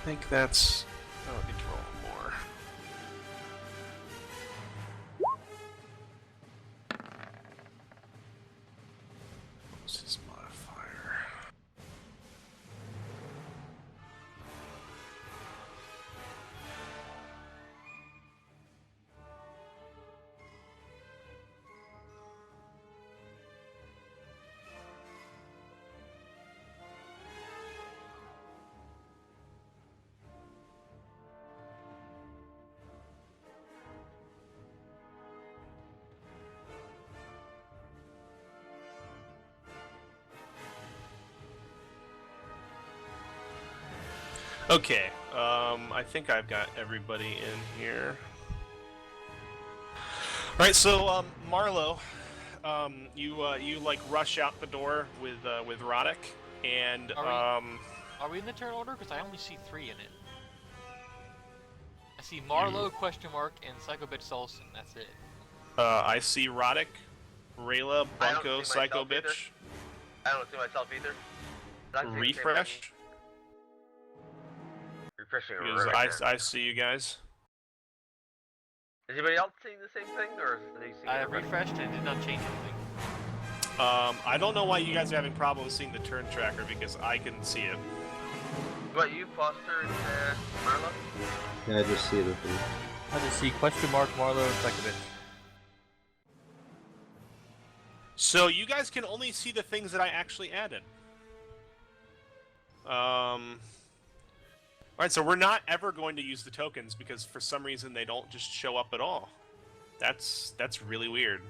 I think that's. Oh, I need to roll more. What's his modifier? Okay, I think I've got everybody in here. Alright, so, Marlo, you like rush out the door with Roddick, and, Are we in the turn order? Because I only see 3 in it. I see Marlo, question mark, and Psycho Bitch Solson. That's it. I see Roddick, Rayla, I don't Bunko, see Psycho myself either. Bitch, I don't see myself either. Did I see the same refresh, thing? Refreshing because right now. I see you guys. Is anybody else seeing the same thing, or is they seeing I it already? refreshed and it did not change anything. I don't know why you guys are having problems seeing the turn tracker, because I can see it. What, you, Foster, and Marlo? Yeah, I just see the thing. I just see question mark Marlo and Psycho bitch. So you guys can only see the things that I actually added. Alright, so we're not ever going to use the tokens because for some reason they don't just show up at all. That's really weird.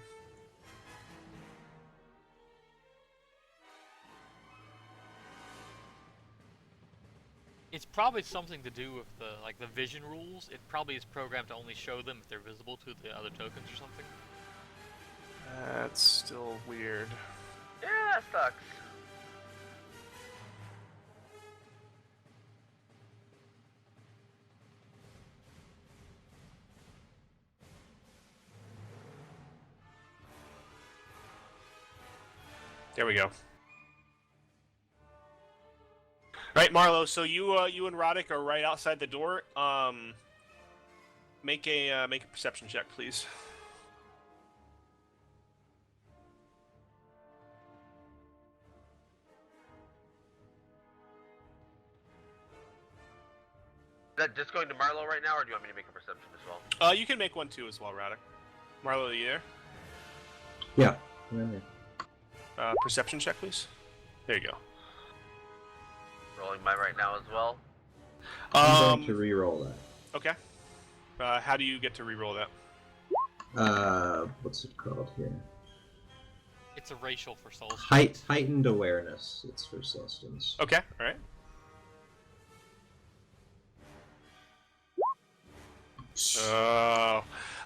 It's probably something to do with the vision rules. It probably is programmed to only show them if they're visible to the other tokens or something. That's still weird. Yeah, that sucks. There we go. Alright, Right, Marlo. So you and Roddick are right outside the door. Make a perception check, please. Is that just going to Marlo right now, or do you want me to make a perception as well? You can make one too as well, Roddick. Marlo, are you there? Yeah. I'm in there. Perception check, please. There you go. Rolling mine right now as well. I'm going to re-roll that. Okay. How do you get to re-roll that? What's it called here? It's a racial for souls. Heightened awareness. It's for Celestians. Okay, all right.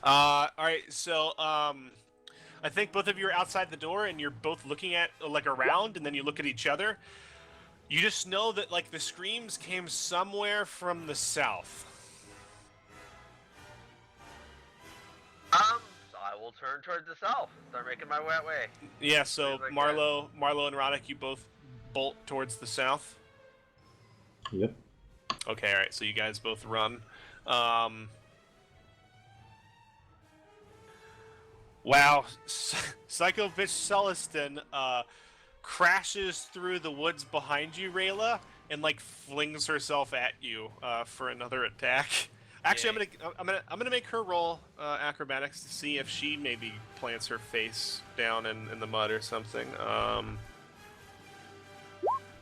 All right. So, I think both of you are outside the door, and you're both looking at around, and then you look at each other. You just know that the screams came somewhere from the south. So I will turn towards the south. Start making my way that way. Yeah. So Like Marlo and Roddick, you both bolt towards the south. Yep. Okay. All right. So you guys both run. Wow, Psycho Bitch Celestin crashes through the woods behind you, Rayla, and flings herself at you for another attack. Actually, I'm gonna make her roll acrobatics to see if she maybe plants her face down in the mud or something.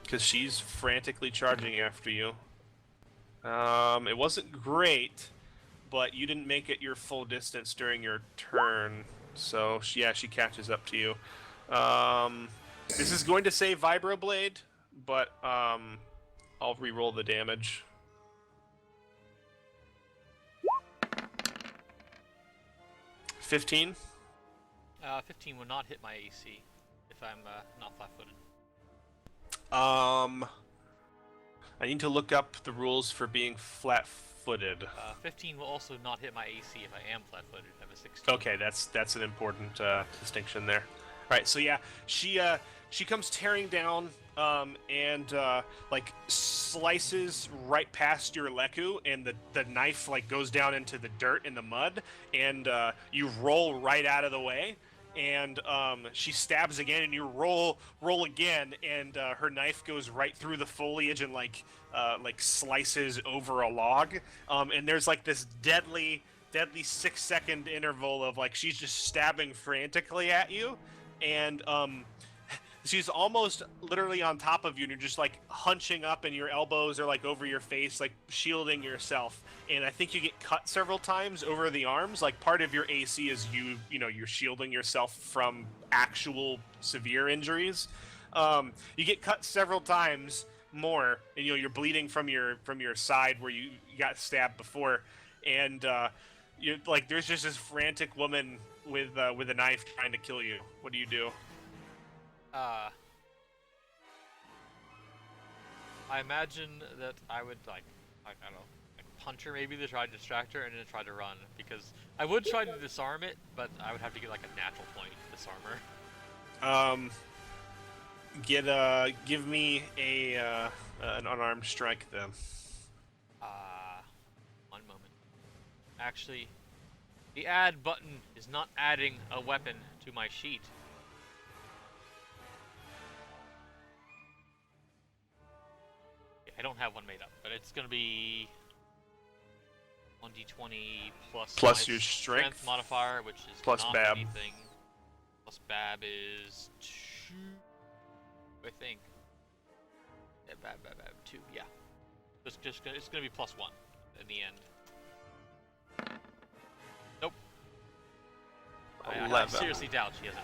Because she's frantically charging after you. It wasn't great, but you didn't make it your full distance during your turn. So, she catches up to you. This is going to say Vibroblade, but I'll re-roll the damage. $15? 15 will not hit my AC if I'm not flat-footed. I need to look up the rules for being flat-footed. 15 will also not hit my AC if I am flat-footed. I have a 16. Okay, that's an important distinction there. All right, so yeah, she comes tearing down and slices right past your Leku, and the knife goes down into the dirt and the mud, and you roll right out of the way, and she stabs again, and you roll again, and her knife goes right through the foliage and slices over a log, and there's this deadly 6-second interval of she's just stabbing frantically at you, and she's almost literally on top of you, and you're just hunching up, and your elbows are over your face, shielding yourself. And I think you get cut several times over the arms. Part of your AC is you're shielding yourself from actual severe injuries. You get cut several times more, and you're bleeding from your side where you got stabbed before, and you there's just this frantic woman with a knife trying to kill you. What do you do? I imagine that I would I don't know, punch her maybe to try to distract her, and then try to run, because I would try to disarm it, but I would have to get a natural point to disarm her. Give me an unarmed strike then. One moment. Actually, the add button is not adding a weapon to my sheet. I don't have one made up, but it's gonna be 1d20 plus my your strength modifier, which is plus not Bab. anything. Plus Bab is 2, I think. Yeah, Bab 2. Yeah, it's gonna be plus 1 in the end. Nope. I 11. seriously doubt she has an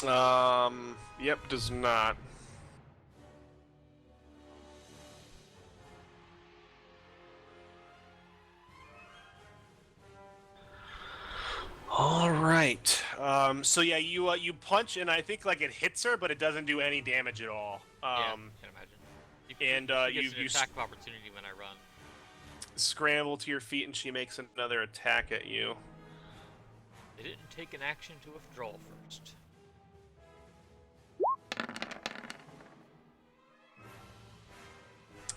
11. Yep, does not. All right. So yeah, you punch, and I think it hits her, but it doesn't do any damage at all. Yeah, can imagine. And she you gets an attack of opportunity when I run. scramble to your feet, and she makes another attack at you. They didn't take an action to withdraw first.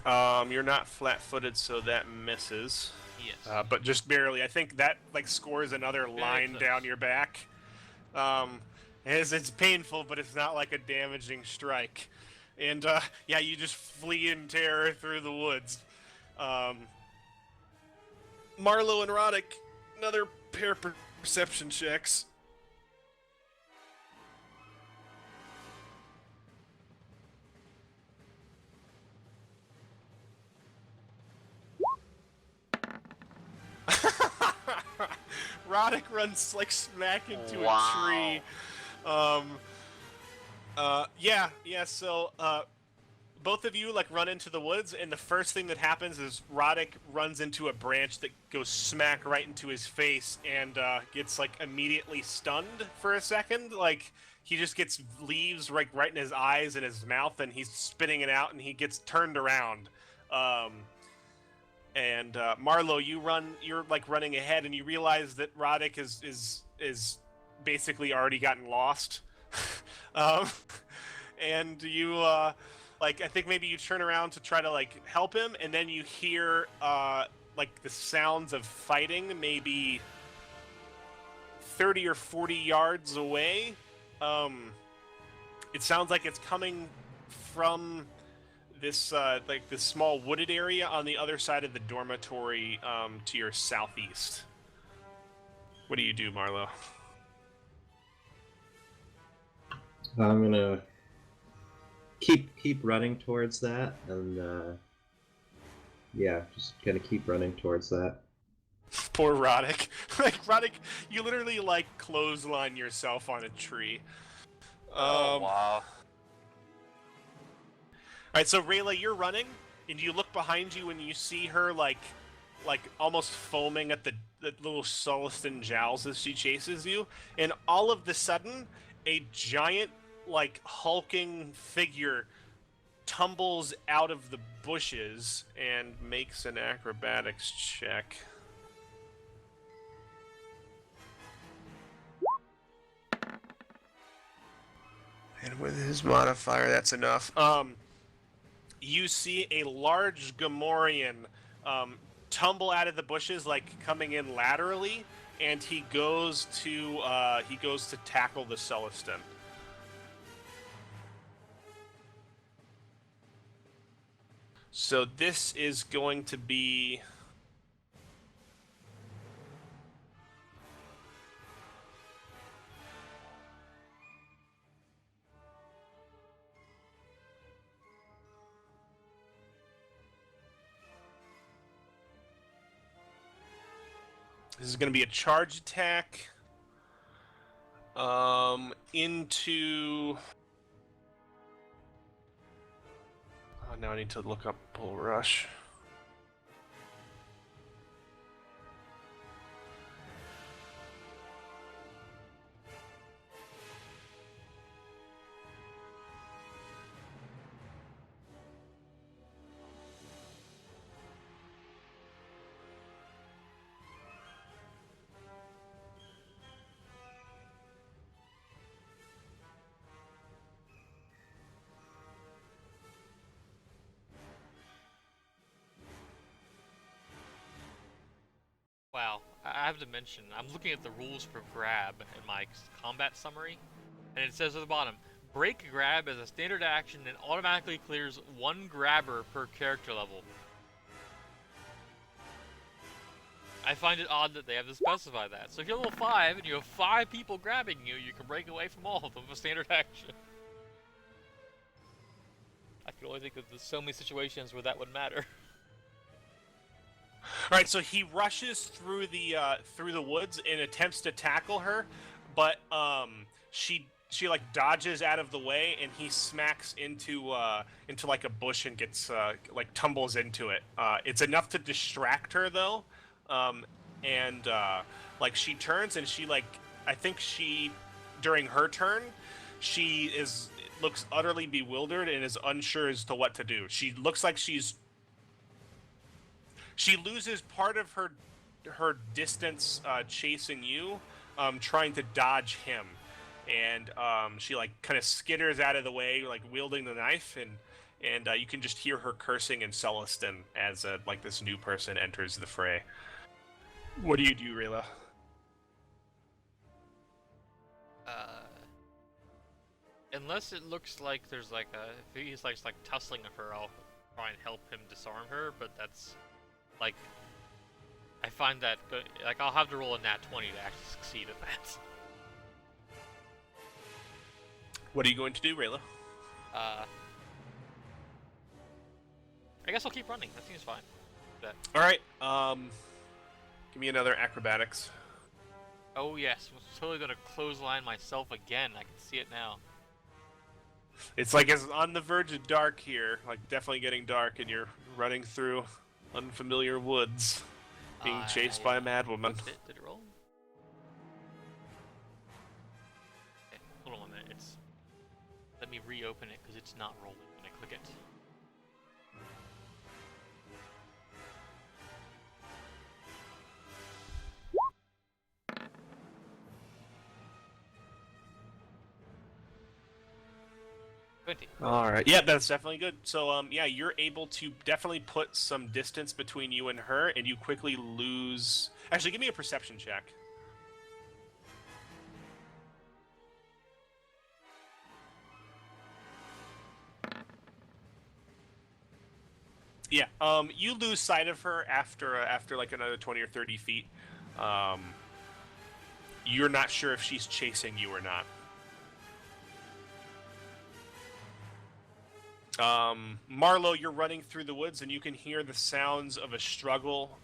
You're not flat-footed, so that misses. Yes. But just barely. I think that like scores another line close. down your back. It's painful, but it's not like a damaging strike. And yeah, you just flee in terror through the woods. Marlo and Roddick, another pair of perception checks. Roddick runs like smack into a tree. Yeah. So, both of you like run into the woods, and the first thing that happens is Roddick runs into a branch that goes smack right into his face, and gets like immediately stunned for a second. Like he just gets leaves right in his eyes and his mouth, and he's spitting it out, and he gets turned around. And Marlo, you're like running ahead, and you realize that Roddick is basically already gotten lost. And you like I think maybe you turn around to try to like help him, and then you hear like the sounds of fighting maybe 30 or 40 yards away. It sounds like it's coming from this like this small wooded area on the other side of the dormitory to your southeast. What do you do, Marlo? I'm gonna keep running towards that, and yeah, just gonna keep running towards that. Poor Roddick. Like Roddick, you literally like clothesline yourself on a tree. Oh, wow. Alright, so Rayla, you're running, and you look behind you and you see her like almost foaming at the little Sullustan jowls as she chases you, and all of the sudden, a giant, like, hulking figure tumbles out of the bushes and makes an acrobatics check. And with his modifier, that's enough. You see a large Gamorrean tumble out of the bushes, like coming in laterally, and he goes to tackle the Sullustan. So this is going to be a charge attack into... Oh, now I need to look up Bull Rush. Wow, I have to mention, I'm looking at the rules for grab in my combat summary, and it says at the bottom, break grab is a standard action and automatically clears one grabber per character level. I find it odd that they have to specify that. So if you're level 5 and you have 5 people grabbing you, you can break away from all of them with a standard action. I can only think that there's so many situations where that would matter. All right, so he rushes through the woods and attempts to tackle her, but she like dodges out of the way, and he smacks into like a bush and gets like tumbles into it. It's enough to distract her though, and like she turns and she like I think she during her turn she looks utterly bewildered and is unsure as to what to do. She looks like she loses part of her distance chasing you, trying to dodge him, and she like kind of skitters out of the way, like wielding the knife, and you can just hear her cursing in Celestin as like this new person enters the fray. What do you do, Rayla? Unless it looks like there's like if he's like tussling with her, I'll try and help him disarm her. But that's like, I find that like I'll have to roll a nat 20 to actually succeed at that. What are you going to do, Rayla? I guess I'll keep running. That seems fine. That. All right. Give me another acrobatics. Oh yes, I'm totally gonna clothesline myself again. I can see it now. It's like it's on the verge of dark here, like definitely getting dark, and you're running through unfamiliar woods, being chased by a madwoman. Did it roll? Okay, hold on a minute. Let me reopen it because it's not rolling when I click it. All right. Yeah, that's definitely good. So, yeah, you're able to definitely put some distance between you and her, and you quickly lose. Actually, give me a perception check. Yeah. You lose sight of her after like another 20 or 30 feet. You're not sure if she's chasing you or not. Marlowe, you're running through the woods, and you can hear the sounds of a struggle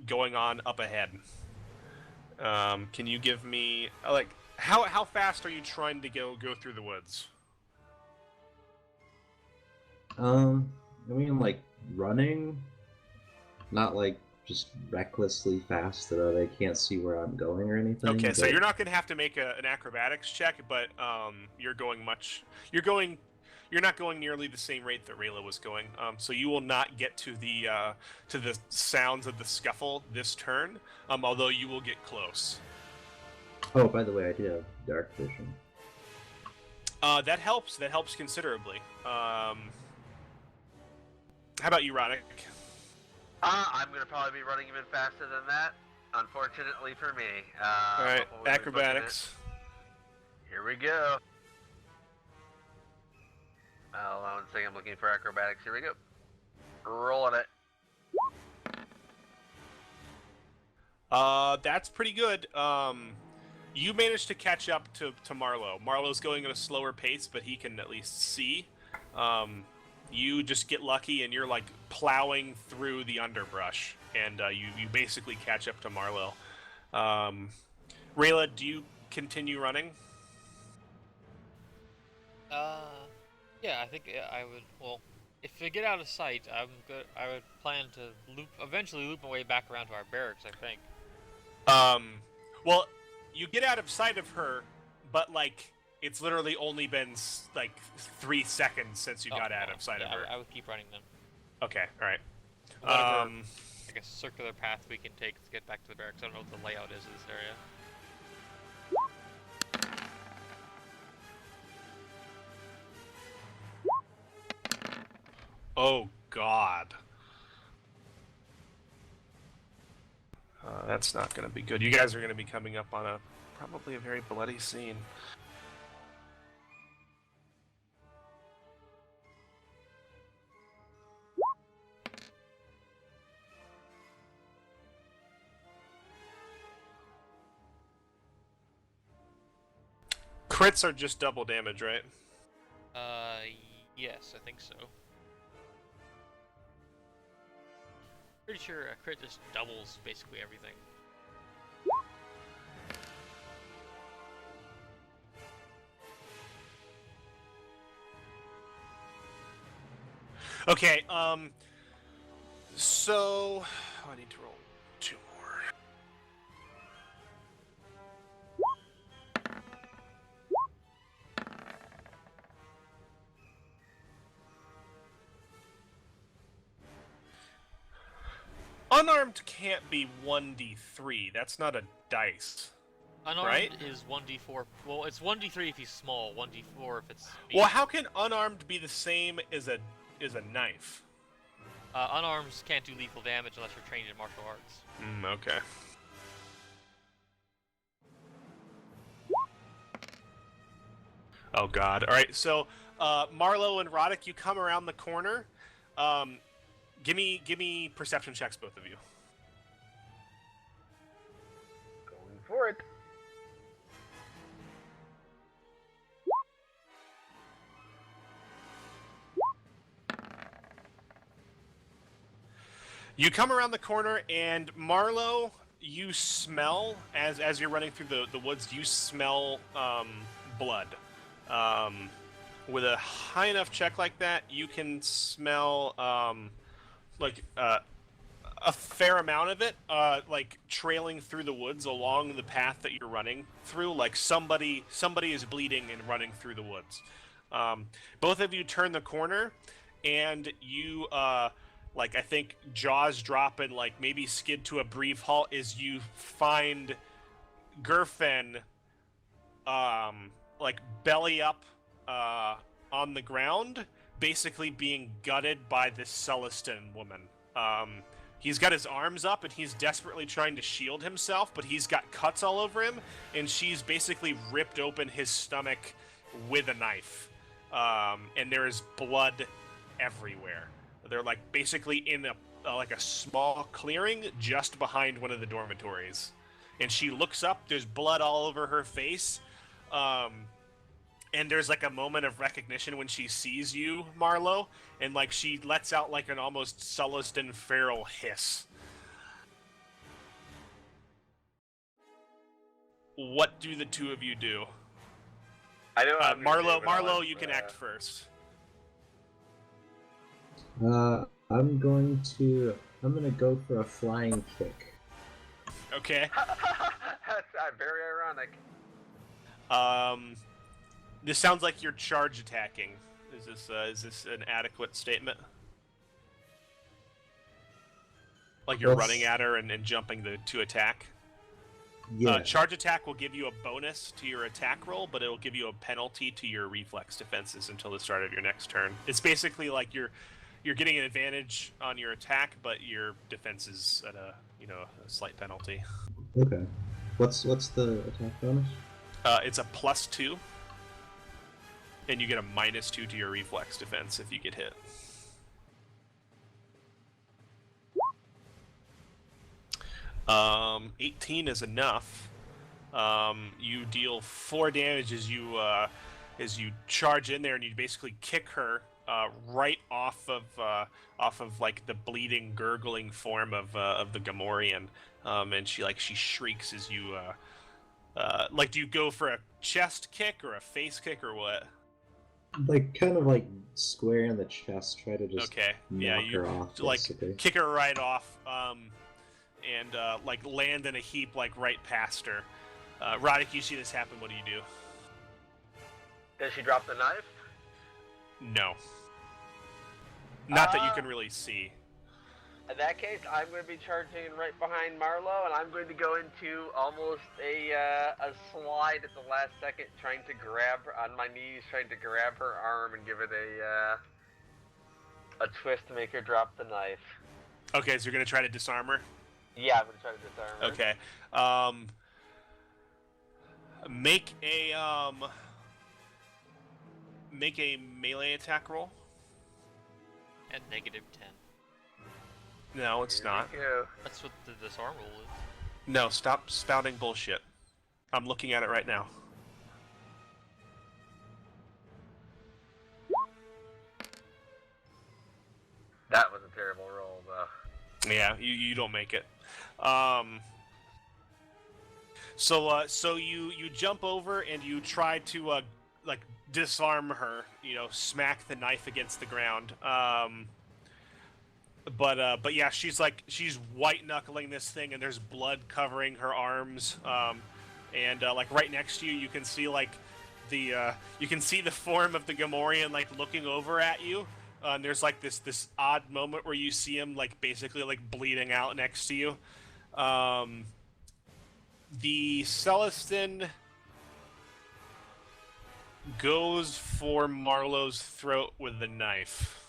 going on up ahead. Can you give me like how fast are you trying to go through the woods? I mean, like running, not like just recklessly fast so that I can't see where I'm going or anything. Okay, so but- you're not going to have to make an acrobatics check, but you're not going nearly the same rate that Rayla was going. So you will not get to the sounds of the scuffle this turn. Although you will get close. Oh, by the way, I do have dark vision. That helps. That helps considerably. How about you, Roddick? I'm gonna probably be running even faster than that. Unfortunately for me. All right, before we acrobatics. Here we go. Hold on one second, I'm looking for acrobatics. Here we go. Rolling it. That's pretty good. You managed to catch up to Marlowe. Marlowe's going at a slower pace, but he can at least see. You just get lucky, and you're like plowing through the underbrush, and you basically catch up to Marlowe. Rayla, do you continue running? Yeah, I think I would. Well, if we get out of sight, I would plan to eventually loop my way back around to our barracks. I think. Well, you get out of sight of her, but like it's literally only been like 3 seconds since you got out of sight of her. I would keep running then. Okay, all right. Whatever, like a circular path we can take to get back to the barracks. I don't know what the layout is of this area. Oh God. That's not going to be good. You guys are going to be coming up on probably a very bloody scene. Crits are just double damage, right? Yes, I think so. Pretty sure a crit just doubles basically everything. Okay, so I need to roll 2 more. Unarmed can't be 1d3. That's not a dice. Unarmed right? is 1d4. Well, it's 1d3 if he's small, 1d4 if it's Well, medium. how can unarmed be the same as a knife? Unarmed can't do lethal damage unless you're trained in martial arts. Okay. Oh God! All right, so Marlo and Roddick, you come around the corner. Give me perception checks, both of you. Going for it. You come around the corner, and Marlo, you smell as you're running through the woods. You smell blood. With a high enough check like that, you can smell a fair amount of it, like trailing through the woods along the path that you're running through. Like somebody is bleeding and running through the woods. Both of you turn the corner, and you like I think jaws drop and like maybe skid to a brief halt as you find Gerfen like belly up on the ground, basically being gutted by this Celestin woman. He's got his arms up and he's desperately trying to shield himself, but he's got cuts all over him, and she's basically ripped open his stomach with a knife. And there is blood everywhere. They're like basically in a small clearing just behind one of the dormitories. And she looks up, there's blood all over her face. And there's like a moment of recognition when she sees you, Marlo, and like she lets out like an almost Celestin feral hiss. What do the two of you do? I know. what I'm gonna do, but I Marlo, want, you can act first. I'm gonna go for a flying kick. Okay. That's very ironic. This sounds like you're charge attacking. Is this an adequate statement? Like you're Let's- running at her and jumping to attack? Yeah. Charge attack will give you a bonus to your attack roll, but it will give you a penalty to your reflex defenses until the start of your next turn. It's basically like you're getting an advantage on your attack, but your defense is at a slight penalty. Okay. What's the attack bonus? It's a +2, and you get a -2 to your reflex defense if you get hit. Um, 18 is enough. You deal 4 damage as you charge in there, and you basically kick her right off of like the bleeding, gurgling form of the Gamorrean, and she shrieks as you like. Do you go for a chest kick or a face kick or what? Like kind of like square in the chest, try to just Okay, yeah, knock you her off, like basically. kick her right off, and like land in a heap like right past her. Roddick, you see this happen. What do you do? Does she drop the knife? No. Not that you can really see. In that case, I'm going to be charging right behind Marlo, and I'm going to go into almost a slide at the last second, trying to grab her on my knees, trying to grab her arm and give it a twist to make her drop the knife. Okay, so you're gonna try to disarm her. Yeah, I'm going to try to disarm her. Okay. Make a melee attack roll. At -10. No, it's Here not. we go. That's what the disarm roll is. No, stop spouting bullshit. I'm looking at it right now. That was a terrible roll, though. Yeah, you don't make it. So you jump over and you try to like disarm her. Smack the knife against the ground. But yeah, she's white knuckling this thing, and there's blood covering her arms. And like right next to you, you can see like you can see the form of the Gamorrean like looking over at you. And there's like this odd moment where you see him like basically like bleeding out next to you. The Celestin goes for Marlowe's throat with the knife.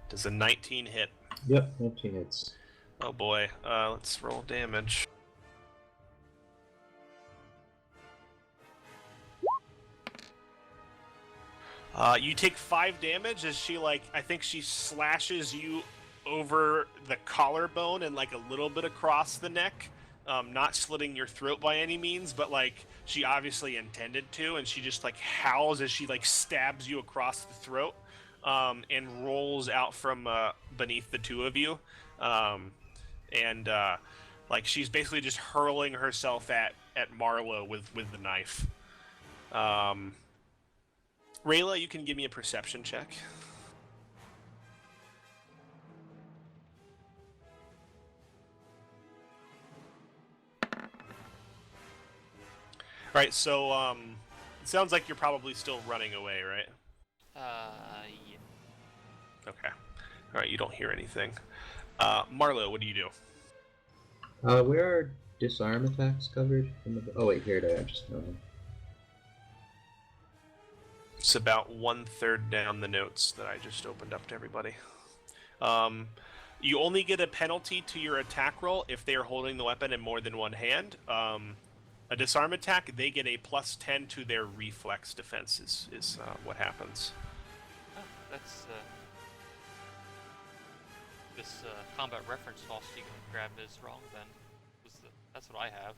Does a 19 hit? Yep, 19 hits. Oh boy. Let's roll damage. You take 5 damage as she, like, I think she slashes you over the collarbone and, like, a little bit across the neck. Not slitting your throat by any means, but, like, she obviously intended to, and she just, like, howls as she, like, stabs you across the throat, and rolls out from beneath the two of you. Like, she's basically just hurling herself at Marlowe with the knife. Rayla, you can give me a perception check. Alright, so, it sounds like you're probably still running away, right? Yeah. Okay. Alright, you don't hear anything. Marlowe, what do you do? Where are disarm attacks covered? Oh wait, here it is. I just know. It's about 1/3 down the notes that I just opened up to everybody. You only get a penalty to your attack roll if they are holding the weapon in more than one hand. A disarm attack, they get a +10 to their reflex defenses, is what happens. Oh, that's this combat reference loss you can grab is wrong then. That's what I have.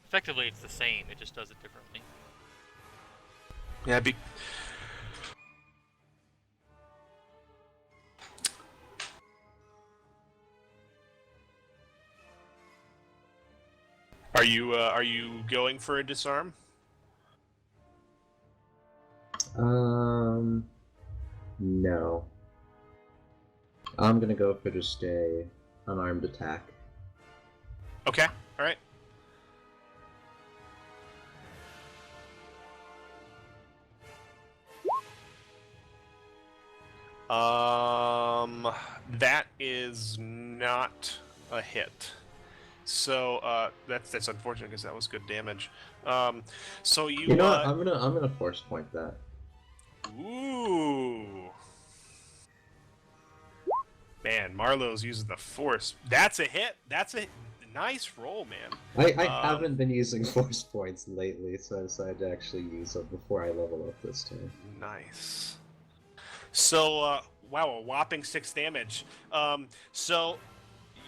Effectively, it's the same. It just does it differently. Yeah, Are you going for a disarm? No. I'm gonna go for just a unarmed attack. Okay, alright. That is not a hit. So, that's unfortunate because that was good damage. So you know what? I'm gonna force point that. Ooh. Man, Marlowe's using the force. That's a hit. That's a nice roll, man. I haven't been using force points lately, so I decided to actually use them before I level up this time. Nice. So, wow, a whopping 6 damage. So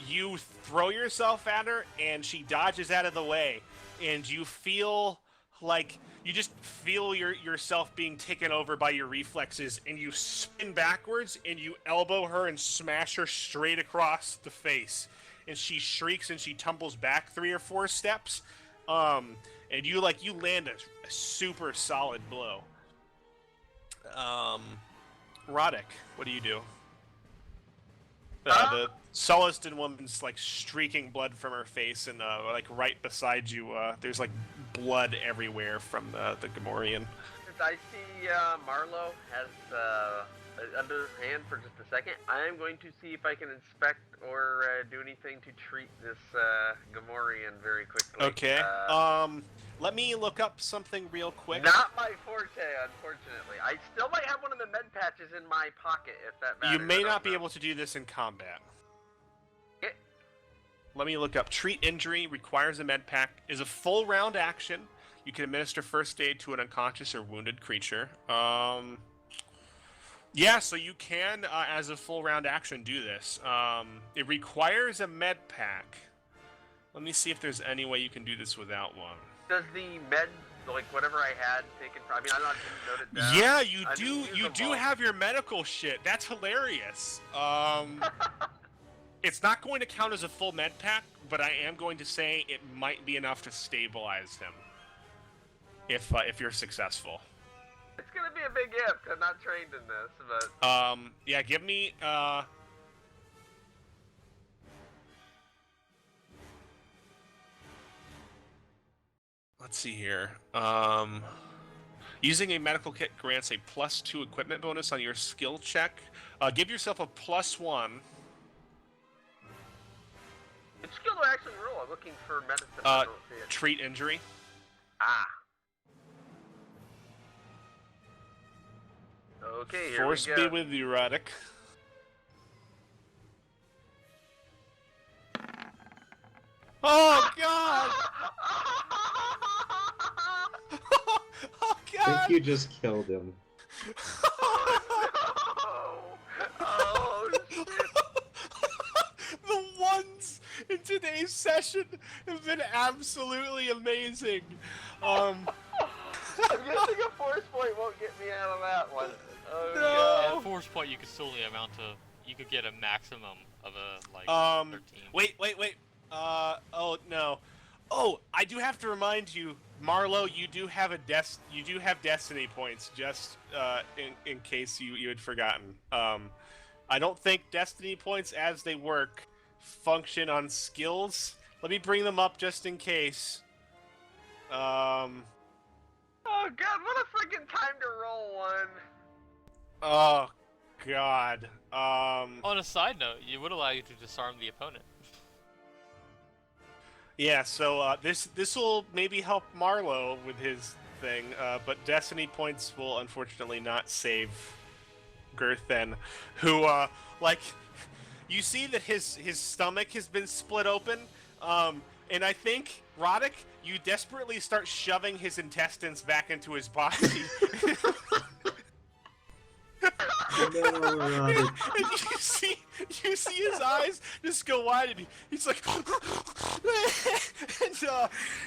you throw yourself at her, and she dodges out of the way, and you feel like you just feel yourself being taken over by your reflexes, and you spin backwards, and you elbow her and smash her straight across the face, and she shrieks and she tumbles back 3 or 4 steps, and you land a super solid blow. Roddick, what do you do? The Celestin woman's like streaking blood from her face, and like right beside you, there's like blood everywhere from the Gamorrean. I see Marlowe has underhand for just a second. I am going to see if I can inspect or do anything to treat this Gamorrean very quickly. Okay. Let me look up something real quick. Not my forte, unfortunately. I still might have one of the med patches in my pocket, if that matters. You may not be able to do this in combat. Okay. Let me look up. Treat injury, requires a med pack, is a full round action. You can administer first aid to an unconscious or wounded creature. Yeah, so you can, as a full round action, do this. It requires a med pack. Let me see if there's any way you can do this without one. Does the med, like whatever I had taken, I mean, I'm not going to note it down. Yeah, you do have your medical shit. That's hilarious. It's not going to count as a full med pack, but I am going to say it might be enough to stabilize him. If you're successful. It's gonna be a big if. I'm not trained in this, but yeah, give me let's see here. Using a medical kit grants a +2 equipment bonus on your skill check. Give yourself a +1. Which skill do I actually roll? I'm looking for medicine. I don't see it. Treat injury. Ah. Okay, here Force we be go. with erotic. Oh God! Oh I God! think you just killed him. Oh, shit. The ones in today's session have been absolutely amazing. I'm guessing a force point won't get me out of that one. Oh, No. God. At force point, you could still amount to. You could get a maximum of a like 13. Wait. Oh no. Oh, I do have to remind you, Marlowe. You do have destiny points, just in case you had forgotten. I don't think destiny points, as they work, function on skills. Let me bring them up just in case. Oh, God, what a freaking time to roll one. Oh God. On a side note, it would allow you to disarm the opponent. Yeah, so this will maybe help Marlowe with his thing, but Destiny points will unfortunately not save Girthen, who like you see that his stomach has been split open, and I think Roddick, you desperately start shoving his intestines back into his body. No, Roddick. And you see his eyes just go wide, and he's like,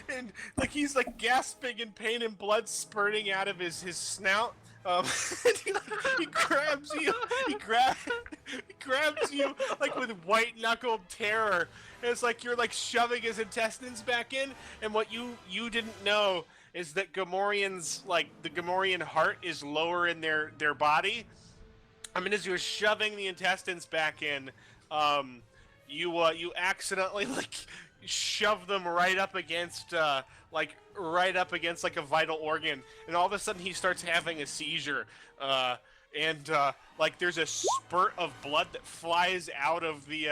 and like he's like gasping in pain and blood spurting out of his snout. And he grabs you like with white knuckled terror. And it's like you're like shoving his intestines back in. And what you didn't know is that Gamorrean's like the Gamorrean heart is lower in their body. I mean, as you're shoving the intestines back in, you accidentally like shove them right up against like a vital organ, and all of a sudden he starts having a seizure, and like there's a spurt of blood that flies out of the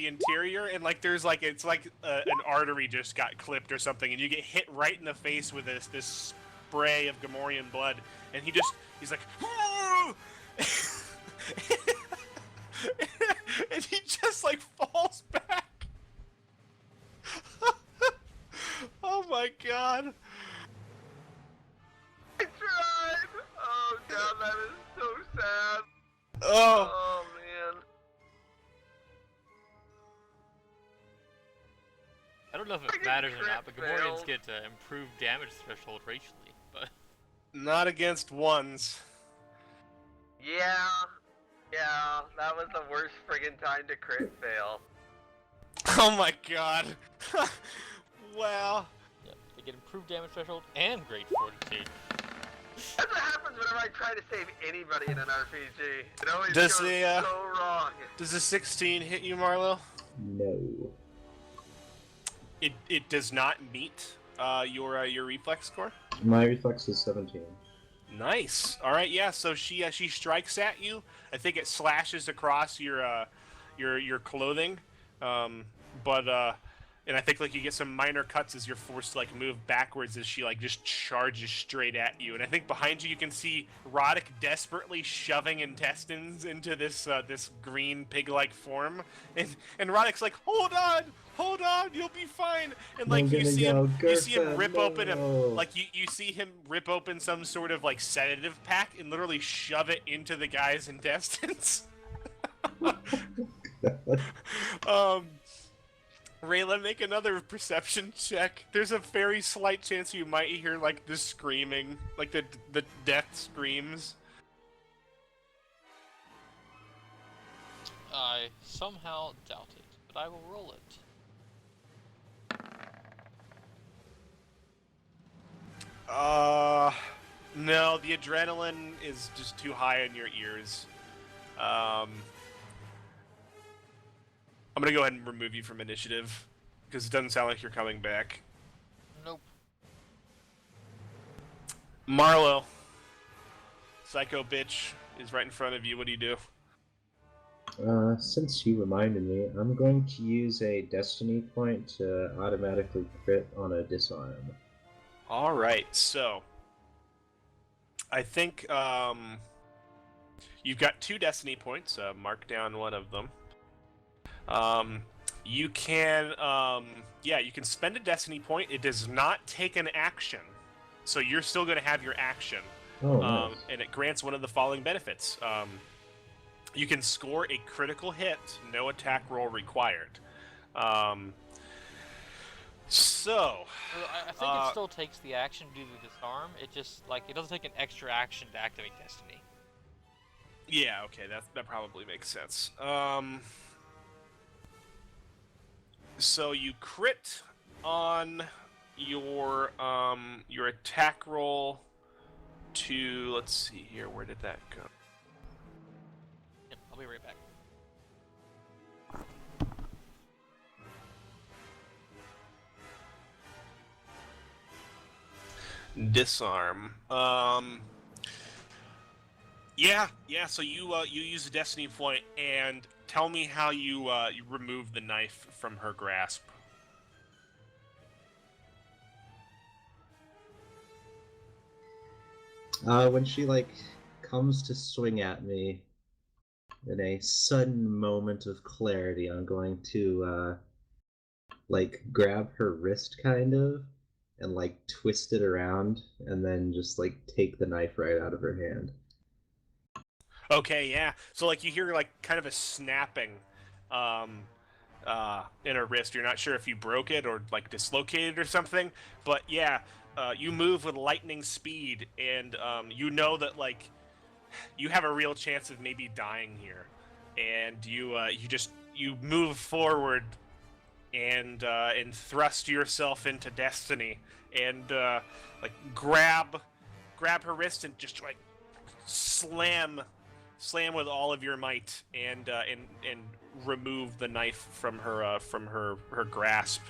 interior, and like there's like it's like an artery just got clipped or something, and you get hit right in the face with this spray of Gamorrean blood, and he's like. And he just like falls back. Oh my God. I tried! Oh, God, that is so sad. Oh. Oh, man. I don't know if it Friggin' matters or crit not, but Gamorreans fail. get improved damage threshold racially. But Not against ones. Yeah, that was the worst friggin' time to crit fail. Oh my God. Wow. yeah, they get improved damage threshold and great fortitude. That's what happens whenever I try to save anybody in an RPG. It always Does goes the, so wrong. Does a 16 hit you, Marlo? No. It does not meet your reflex score. My reflex is 17. Nice. All right. Yeah. So she strikes at you. I think it slashes across your clothing, but and I think like you get some minor cuts as you're forced to like move backwards as she like just charges straight at you. And I think behind you can see Roddick desperately shoving intestines into this green pig-like form, and Roddick's like, hold on, you'll be fine. And like I'm you gonna see go, him rip Gerthen, open him, no. like you see him rip open some sort of like sedative pack and literally shove it into the guy's intestines. Rayla, make another perception check. There's a very slight chance you might hear like the screaming, like the death screams. I somehow doubt it, but I will roll it. No, the adrenaline is just too high in your ears. I'm gonna go ahead and remove you from initiative because it doesn't sound like you're coming back. Nope. Marlo, psycho bitch is right in front of you. What do you do? Since you reminded me, I'm going to use a destiny point to automatically crit on a disarm. All right, so I think you've got 2 destiny points. Mark down one of them. You can, you can spend a destiny point. It does not take an action, so you're still going to have your action. Oh, nice. And it grants one of the following benefits. You can score a critical hit, no attack roll required. So I think it still takes the action to do the disarm. It just it doesn't take an extra action to activate Destiny. yeah, okay, that probably makes sense. So you crit on your attack roll to, let's see here, where did that go? Yep, I'll be right back. Disarm. So you use a destiny point, and tell me how you remove the knife from her grasp. When she comes to swing at me, in a sudden moment of clarity, I'm going to grab her wrist kind of, and twist it around, and then just take the knife right out of her hand. Okay, yeah. So you hear kind of a snapping in her wrist. You're not sure if you broke it or dislocated or something, but yeah, you move with lightning speed, and you know that you have a real chance of maybe dying here, and you move forward and thrust yourself into destiny, and grab her wrist and just slam with all of your might, and remove the knife from her grasp.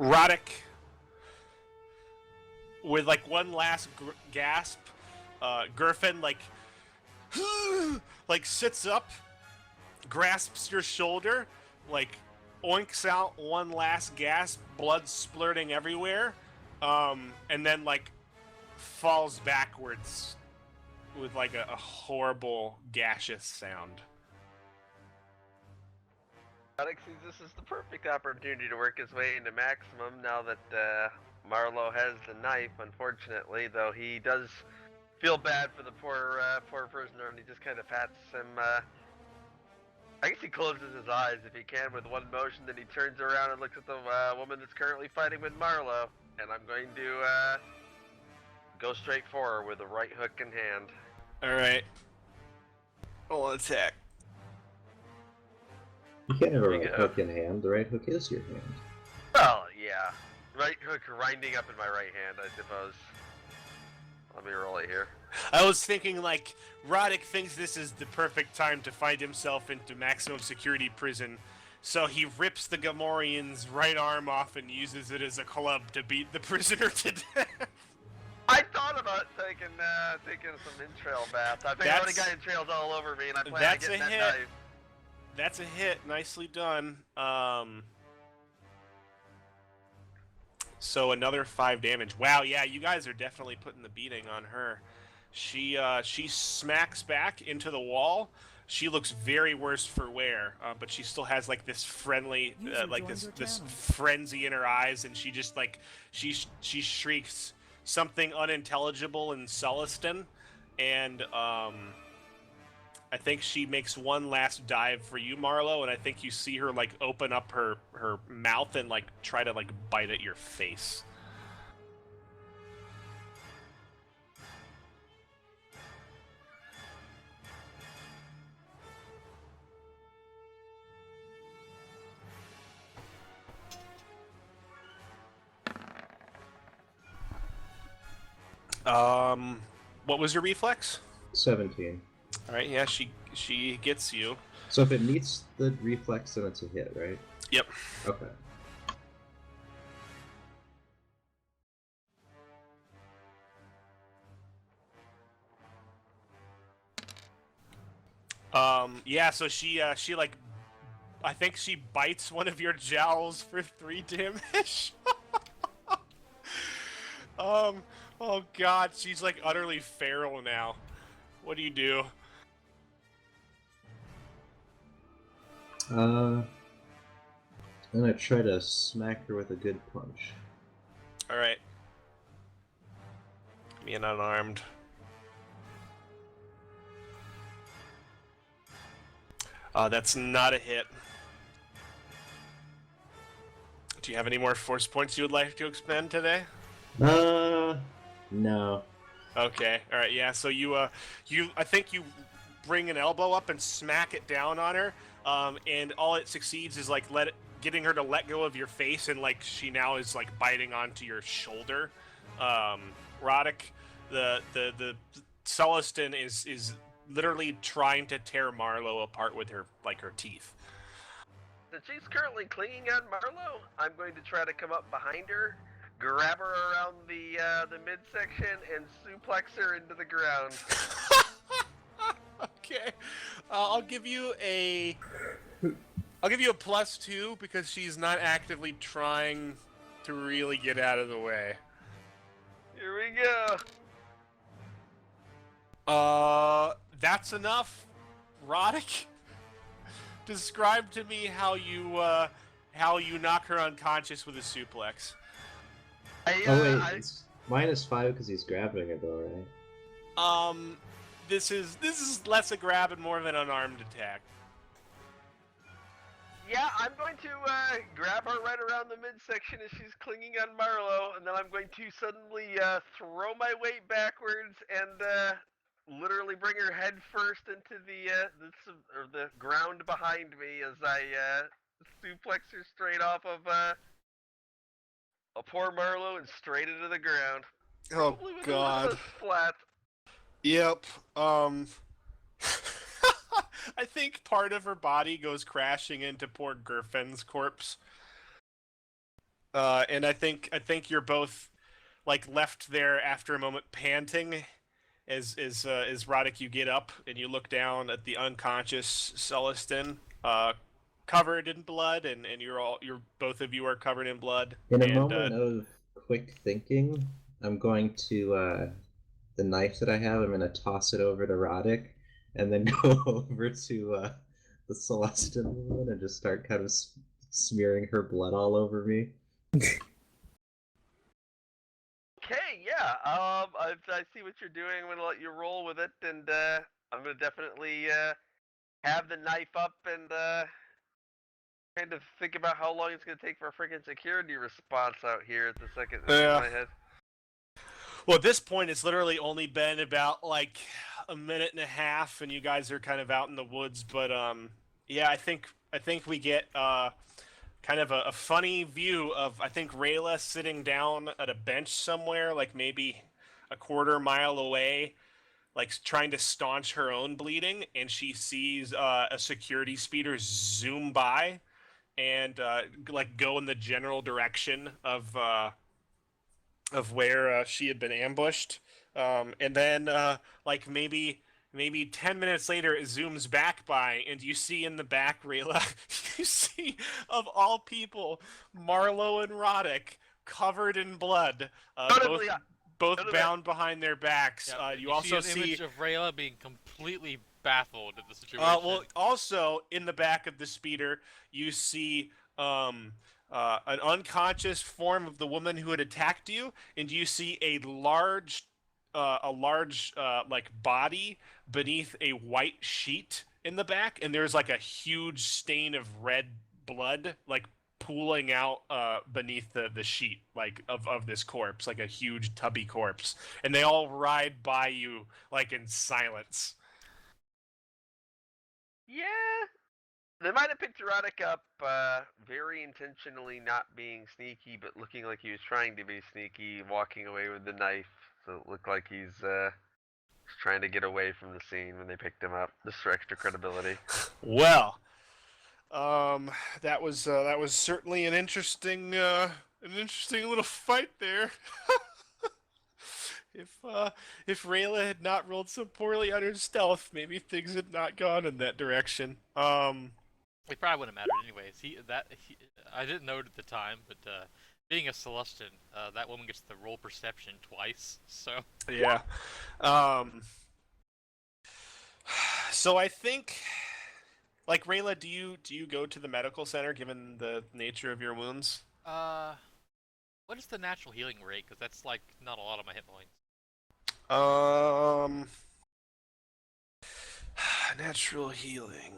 Roddick, with one last gasp, Gerfin sits up, grasps your shoulder, oinks out one last gasp, blood splurting everywhere, and then falls backwards with a horrible gaseous sound. Alex sees this is the perfect opportunity to work his way into maximum now that Marlo has the knife, unfortunately, though he does feel bad for the poor prisoner, and he just kind of pats him. I guess he closes his eyes if he can with one motion, then he turns around and looks at the woman that's currently fighting with Marlo, and I'm going to go straight for her with a right hook in hand. Alright. Roll attack. You can't have a There you right go. hook in hand. The right hook is your hand. Well, yeah. Right hook grinding up in my right hand, I suppose. Let me roll it here. I was thinking Roddick thinks this is the perfect time to find himself into maximum security prison, so he rips the Gamorrean's right arm off and uses it as a club to beat the prisoner to death. I thought about taking some entrail baths. I think I already got entrails all over me, and I plan on That's getting a that hit. knife. That's a hit. Nicely done. So another 5 damage. Wow, yeah, you guys are definitely putting the beating on her. She smacks back into the wall. She looks very worse for wear, but she still has this friendly, this frenzy in her eyes, and she just she shrieks something unintelligible in Celestin, and I think she makes one last dive for you, Marlo, and I think you see her open up her mouth and try to bite at your face. What was your reflex? 17. All right, yeah, she gets you. So if it meets the reflex, then it's a hit, right? Yep. Okay. Yeah, so she like, I think she bites one of your jowls for 3 damage. Oh god, she's like utterly feral now. What do you do? I'm gonna try to smack her with a good punch. Alright. Me and unarmed. That's not a hit. Do you have any more force points you would like to expend today? No. Okay, alright, yeah, so I think you bring an elbow up and smack it down on her, and all it succeeds is, like, getting her to let go of your face, and, like, she now is, like, biting onto your shoulder. Roddick, the Celestin is literally trying to tear Marlowe apart with her teeth. Since she's currently clinging on Marlowe, I'm going to try to come up behind her, grab her around the midsection, and suplex her into the ground. Okay, I'll give you a +2 because she's not actively trying to really get out of the way. Here we go. That's enough, Roddick. Describe to me how you knock her unconscious with a suplex. It's -5 because he's grabbing her though, right? This is less a grab and more of an unarmed attack. Yeah, I'm going to grab her right around the midsection as she's clinging on Marlowe, and then I'm going to suddenly throw my weight backwards and literally bring her head first into the ground behind me as I suplex her straight off of a poor Marlowe and straight into the ground. Oh Probably with god. A little splat. Yep. I think part of her body goes crashing into poor Gerfin's corpse. And I think you're both like left there after a moment panting as Roddick, you get up and you look down at the unconscious Celestin, covered in blood, and you're both of you are covered in blood. In a moment of quick thinking, I'm going to the knife that I have, I'm going to toss it over to Roddick, and then go over to the Celestin woman and just start kind of smearing her blood all over me. Okay, yeah. I see what you're doing. I'm gonna let you roll with it, and I'm gonna definitely have the knife up and kind of think about how long it's gonna take for a freaking security response out here at the second in my head. Well, at this point, it's literally only been about like a minute and a half, and you guys are kind of out in the woods. But yeah, I think we get kind of a funny view of, I think, Rayla sitting down at a bench somewhere, like maybe a quarter mile away, like trying to staunch her own bleeding, and she sees a security speeder zoom by and like go in the general direction of where she had been ambushed, and then like maybe 10 minutes later it zooms back by, and you see in the back, Rayla, you see, of all people, Marlowe and Roddick covered in blood, both bound behind their backs. Yep. You also see an image of Rayla being completely baffled at the situation. Well, also in the back of the speeder, you see an unconscious form of the woman who had attacked you, and you see a large like body beneath a white sheet in the back, and there's like a huge stain of red blood like pooling out beneath the sheet, like of this corpse, like a huge tubby corpse, and they all ride by you like in silence. Yeah. They might have picked Roddick up very intentionally not being sneaky, but looking like he was trying to be sneaky, walking away with the knife. So it looked like he's trying to get away from the scene when they picked him up, just for extra credibility. Well, that was certainly an interesting little fight there. If Rayla had not rolled so poorly on her stealth, maybe things had not gone in that direction. It probably wouldn't matter anyways. I didn't know it at the time, but being a Celestian, that woman gets to roll perception twice. So Yeah. So I think, like Rayla, do you go to the medical center given the nature of your wounds? what is the natural healing rate? Because that's like not a lot of my hit points. Um, natural healing.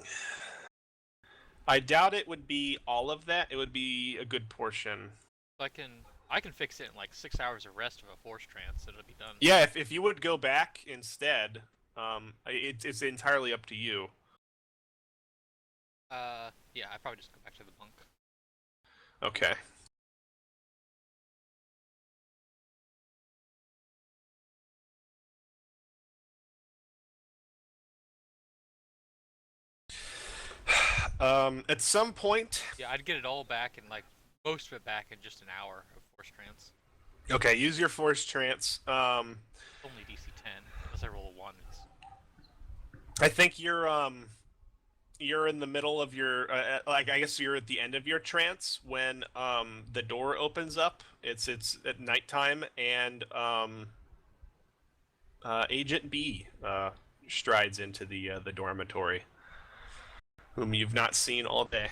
I doubt it would be all of that. It would be a good portion. So I can fix it in like 6 hours of rest of a force trance. It'll be done. Yeah, if you would go back instead, it's entirely up to you. Yeah, I probably just go back to the bunk. Okay. At some point. Yeah, I'd get it all back in like most of it back in just an hour of force trance. Okay, use your force trance. It's only DC 10 unless I roll a 1. I think you're in the middle of your like I guess you're at the end of your trance when the door opens up. It's at nighttime and Agent B strides into the dormitory, whom you've not seen all day.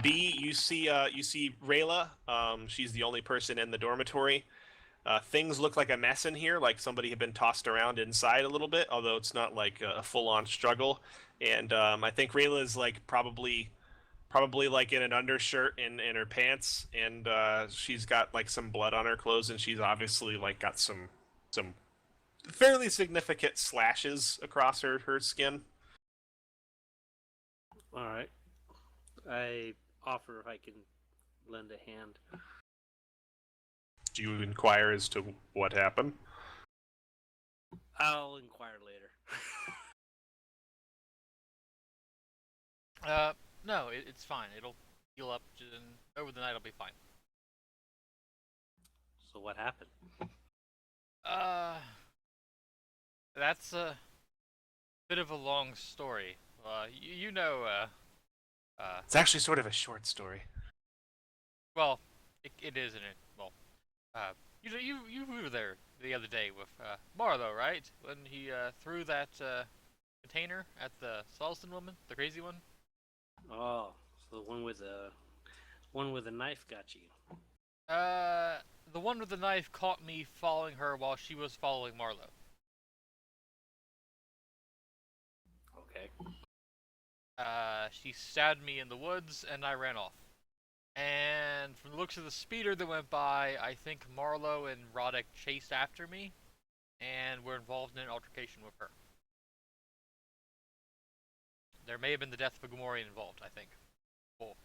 B, you see Rayla. She's the only person in the dormitory. Things look like a mess in here, like somebody had been tossed around inside a little bit, although it's not like a full-on struggle. And I think Rayla is like probably like in an undershirt and in her pants, and she's got like some blood on her clothes, and she's obviously like got some fairly significant slashes across her skin. All right. I offer if I can lend a hand. Do you inquire as to what happened? I'll inquire later. No, it's fine. It'll heal up, and over the night it'll be fine. So what happened? That's a bit of a long story. You know, It's actually sort of a short story. well, it is, and it, well, you know, you were there the other day with Marlo, right? When he threw that container at the Salston woman, the crazy one. Oh, so the one with the knife got you. The one with the knife caught me following her while she was following Marlo. Okay. She stabbed me in the woods, and I ran off. And from the looks of the speeder that went by, I think Marlo and Roddick chased after me, and were involved in an altercation with her. There may have been the death of a Gamorrean involved, I think. Well,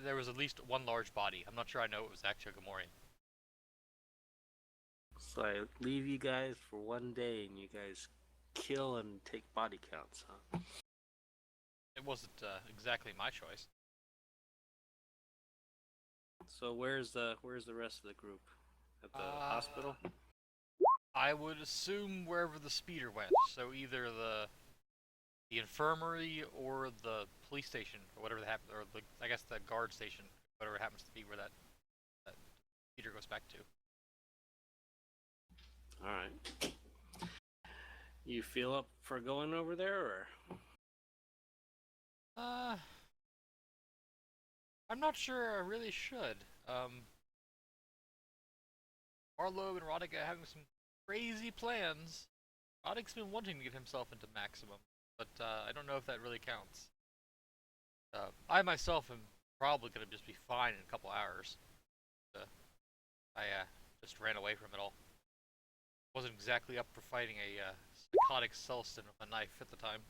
there was at least one large body. I'm not sure I know it was actually a Gamorrean. So I leave you guys for one day, and you guys kill and take body counts, huh? It wasn't exactly my choice. So where's the rest of the group? At the hospital? I would assume wherever the speeder went. So either the infirmary or the police station, or whatever that happened, or I guess the guard station, whatever it happens to be where that speeder goes back to. All right. You feel up for going over there, or? I'm not sure I really should. Marlo and Roddick are having some crazy plans. Roddick's been wanting to get himself into maximum, but I don't know if that really counts. I myself am probably going to just be fine in a couple hours. I just ran away from it all. Wasn't exactly up for fighting a psychotic Celston with a knife at the time.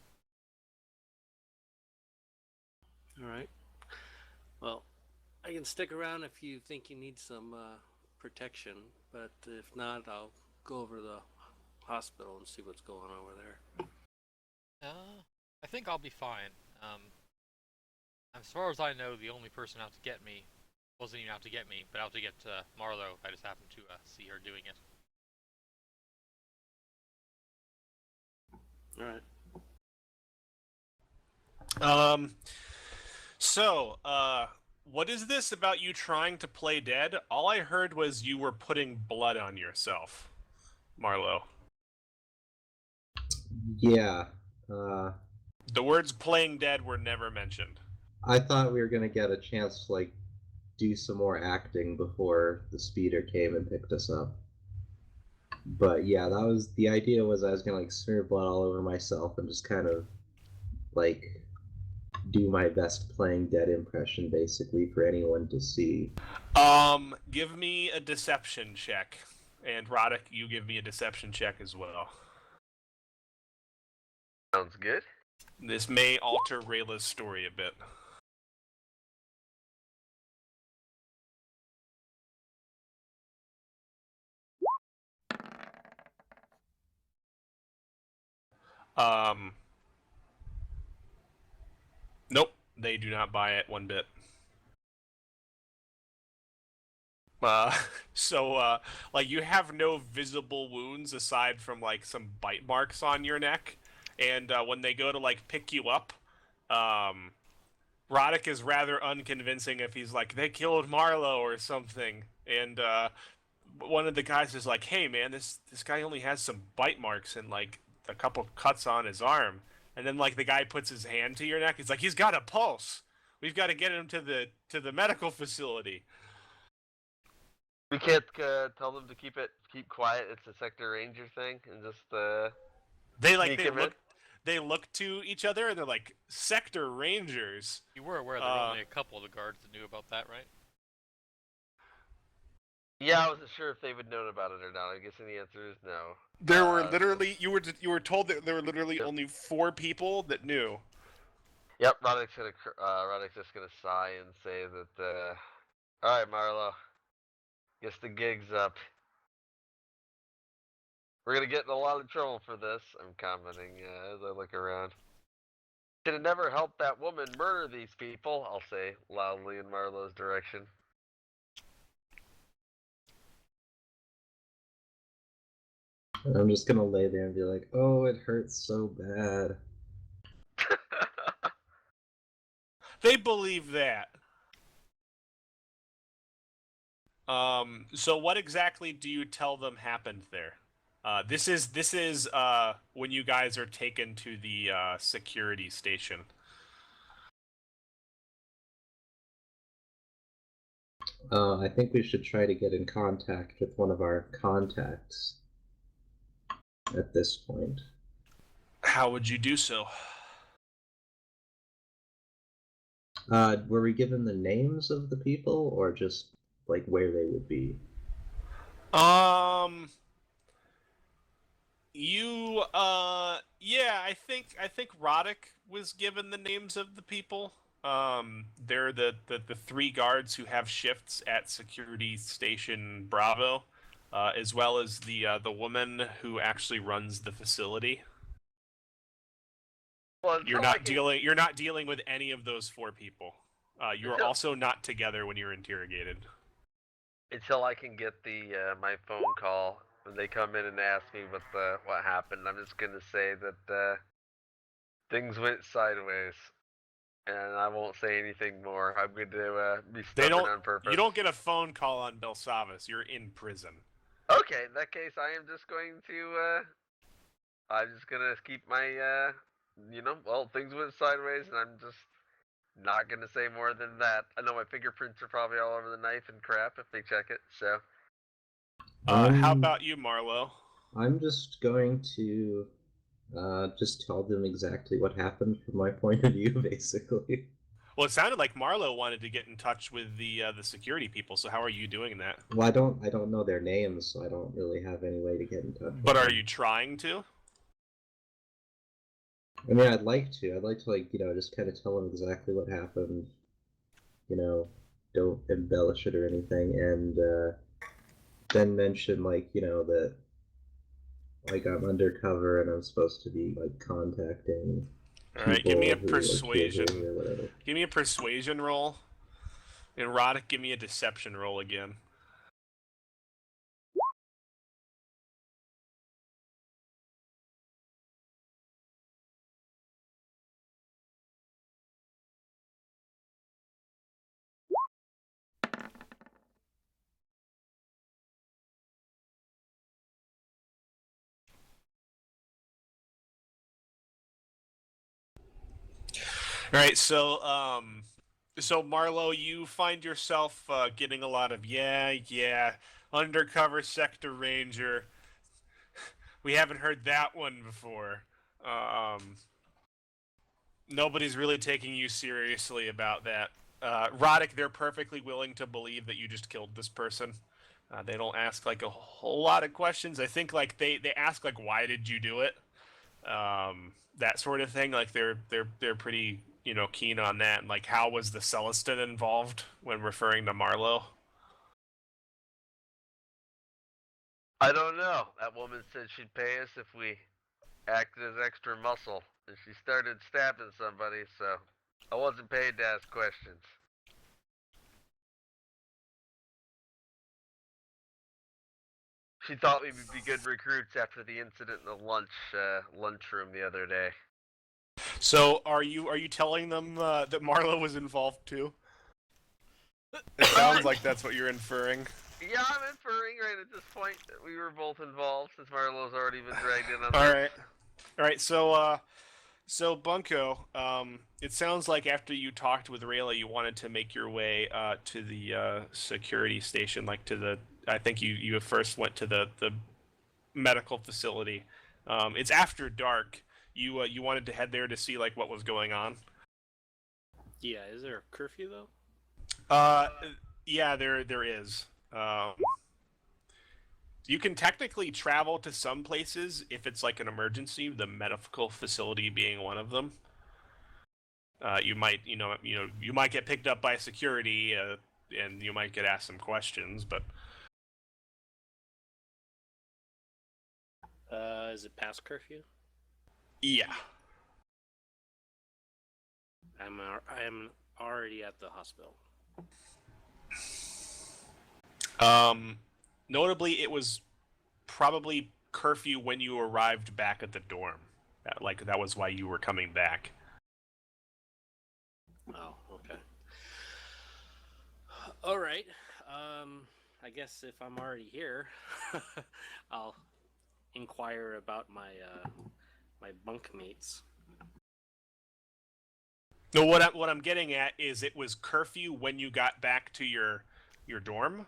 All right. Well, I can stick around if you think you need some protection, but if not, I'll go over to the hospital and see what's going on over there. I think I'll be fine. As far as I know, the only person out to get me Wasn't even out to get me, but out to get Marlo. I just happened to see her doing it. All right. So, what is this about you trying to play dead? All I heard was you were putting blood on yourself, Marlo. Yeah. The words playing dead were never mentioned. I thought we were gonna get a chance to like do some more acting before the speeder came and picked us up. But yeah, that was the idea. Was I was gonna like smear blood all over myself and just kind of like do my best playing dead impression, basically, for anyone to see. Give me a deception check, and Roddick, you give me a deception check as well. Sounds good. This may alter Rayla's story a bit. Nope, they do not buy it one bit. Like, you have no visible wounds aside from, like, some bite marks on your neck, and, when they go to, like, pick you up, Roddick is rather unconvincing if he's like, they killed Marlo or something, and, one of the guys is like, hey, man, this guy only has some bite marks and, like, a couple cuts on his arm. And then, like, the guy puts his hand to your neck. He's like, he's got a pulse. We've got to get him to the medical facility. We can't tell them to keep quiet. It's a sector ranger thing, and just They look to each other and they're like, sector rangers. You were aware there were only a couple of the guards that knew about that, right? Yeah, I wasn't sure if they would known about it or not. I'm guessing the answer is no. There were literally you were told that there were literally only 4 people that knew. Yep, Roddick's just gonna sigh and say that. All right, Marlo. Guess the gig's up. We're gonna get in a lot of trouble for this. I'm commenting as I look around. Should have never helped that woman murder these people. I'll say loudly in Marlo's direction. I'm just gonna lay there and be like, oh, it hurts so bad. They believe that. So what exactly do you tell them happened there? This is when you guys are taken to the security station. I think we should try to get in contact with one of our contacts at this point. How would you do so? Were we given the names of the people, or just like where they would be? Yeah, I think Roddick was given the names of the people. They're the 3 guards who have shifts at Security Station Bravo, as well as the woman who actually runs the facility. Well, You're not dealing with any of those 4 people. You're also not together when you're interrogated. Until I can get my phone call when they come in and ask me what happened, I'm just gonna say that things went sideways, and I won't say anything more. I'm going to be stubborn on purpose. You don't get a phone call on BELSAVIS. You're in prison. Okay, in that case, I am just going to. I'm just gonna keep my. Well, things went sideways, and I'm just not gonna say more than that. I know my fingerprints are probably all over the knife and crap if they check it. So. How about you, Marlo? I'm just going to just tell them exactly what happened from my point of view, basically. Well, it sounded like Marlo wanted to get in touch with the security people. So how are you doing that? Well, I don't know their names, so I don't really have any way to get in touch. But are you trying to? I mean, I'd like to. I'd like to, like, just kind of tell them exactly what happened. Don't embellish it or anything, and then mention, like, that, like, I'm undercover and I'm supposed to be, like, contacting. All right, give me a people who, like, persuasion. or whatever. Give me a persuasion roll. And Roddick, give me a deception roll again. All right, so Marlo, you find yourself getting a lot of yeah, undercover sector ranger. We haven't heard that one before. Nobody's really taking you seriously about that. Roddick, they're perfectly willing to believe that you just killed this person. They don't ask like a whole lot of questions. I think like they ask like why did you do it, that sort of thing. Like they're pretty keen on that. And like how was the Celestin involved when referring to Marlowe? I don't know. That woman said she'd pay us if we acted as extra muscle, and she started stabbing somebody, so I wasn't paid to ask questions. She thought we would be good recruits after the incident in the lunchroom the other day. So are you telling them that Marlowe was involved too? It sounds like that's what you're inferring. Yeah, I'm inferring right at this point that we were both involved, since Marlowe's already been dragged in on All right. So Bunko, it sounds like after you talked with Rayla, you wanted to make your way to the security station, like to the. I think you first went to the medical facility. It's after dark. You wanted to head there to see like what was going on. Yeah, is there a curfew though? Yeah, there is. You can technically travel to some places if it's like an emergency, the medical facility being one of them. You might, you might get picked up by security, and you might get asked some questions, but Is it past curfew? yeah. I am already at the hospital. Notably, it was probably curfew when you arrived back at the dorm. That was why you were coming back. Oh, okay. All right. I guess if I'm already here, I'll inquire about my my bunkmates. No, what I'm getting at is it was curfew when you got back to your dorm.